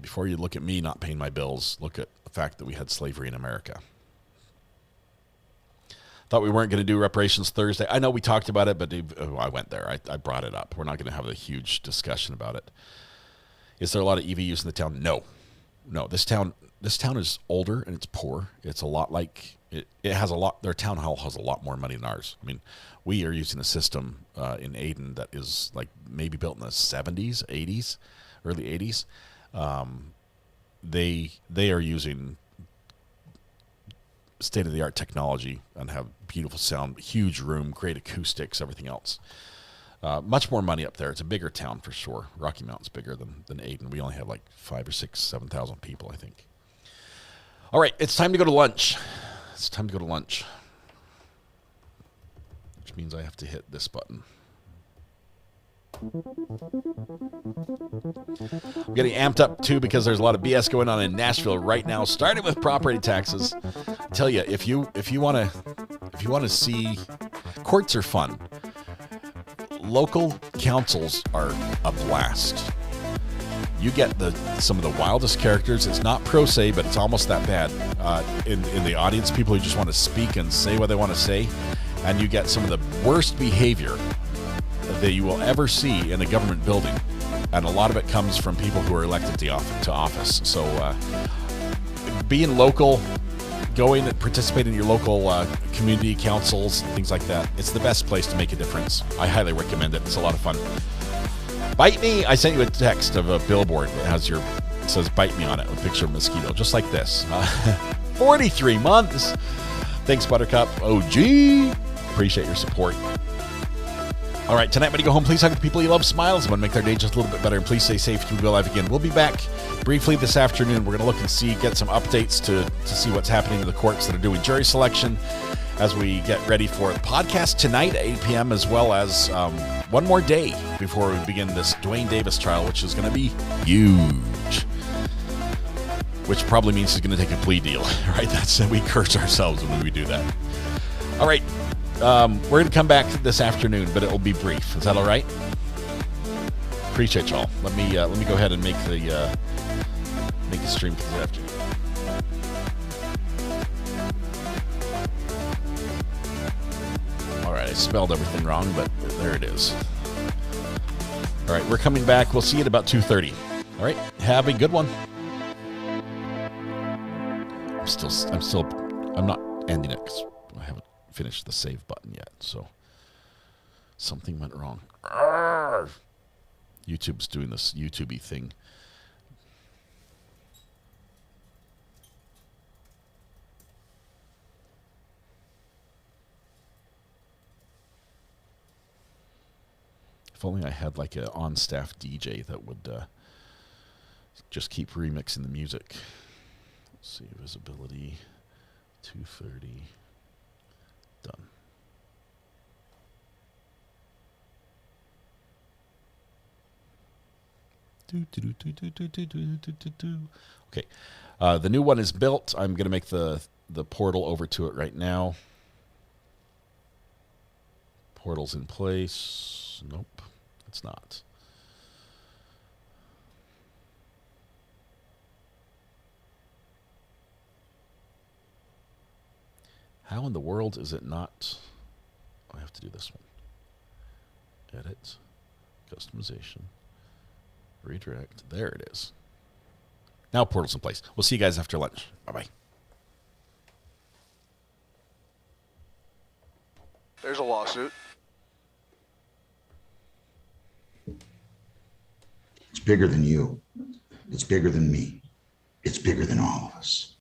Before you look at me not paying my bills, look at the fact that we had slavery in America. Thought we weren't going to do reparations Thursday. I know we talked about it, but I went there. I brought it up. We're not going to have a huge discussion about it. Is there a lot of EV use in the town? No. This town is older and it's poor. It's a lot like it has a lot. Their town hall has a lot more money than ours. I mean, we are using a system in Ayden that is like maybe built in the 70s, 80s, early 80s. They are using state-of-the-art technology and have beautiful sound, huge room, great acoustics, everything else. Much more money up there. It's a bigger town for sure. Rocky Mountain's bigger than Ayden. We only have like 5,000 or 6,000, 7,000 people, I think. All right, it's time to go to lunch. It's time to go to lunch. Which means I have to hit this button. I'm getting amped up too because there's a lot of BS going on in Nashville right now, starting with property taxes. I tell you, if you want to see, courts are fun. Local councils are a blast. You get some of the wildest characters. It's not pro se, but it's almost that bad. In the audience, people who just want to speak and say what they want to say, and you get some of the worst behavior that you will ever see in a government building, and a lot of it comes from people who are elected to office. So being local, going and participating in your local community councils, things like that, it's the best place to make a difference. I highly recommend it. It's a lot of fun. Bite me. I sent you a text of a billboard that it says bite me on it with a picture of a mosquito, just like this. 43 months. Thanks, Buttercup. OG. Appreciate your support. All right, tonight when you go home, please hug the people you love. Smiles. I want to make their day just a little bit better. And please stay safe to be alive again. We'll be back briefly this afternoon. We're going to look and get some updates to see what's happening in the courts that are doing jury selection as we get ready for the podcast tonight at 8 p.m., as well as one more day before we begin this Dwayne Davis trial, which is going to be huge. Which probably means he's going to take a plea deal, right? We curse ourselves when we do that. All right. We're going to come back this afternoon, but it will be brief. Is that all right? Appreciate y'all. Let me go ahead and make the stream for this afternoon. All right, I spelled everything wrong, but there it is. All right, we're coming back. We'll see you at about 2:30. All right, have a good one. I'm not ending it because I haven't finished the save button yet, so something went wrong. Arrgh. YouTube's doing this YouTube-y thing. If only I had like an on-staff DJ that would just keep remixing the music. Let's see, visibility, 230. Done. Okay. The new one is built. I'm going to make the portal over to it right now. Portal's in place. Nope, it's not. How in the world is it not? I have to do this one. Edit, customization, redirect. There it is. Now portal's in place. We'll see you guys after lunch. Bye-bye. There's a lawsuit. It's bigger than you. It's bigger than me. It's bigger than all of us.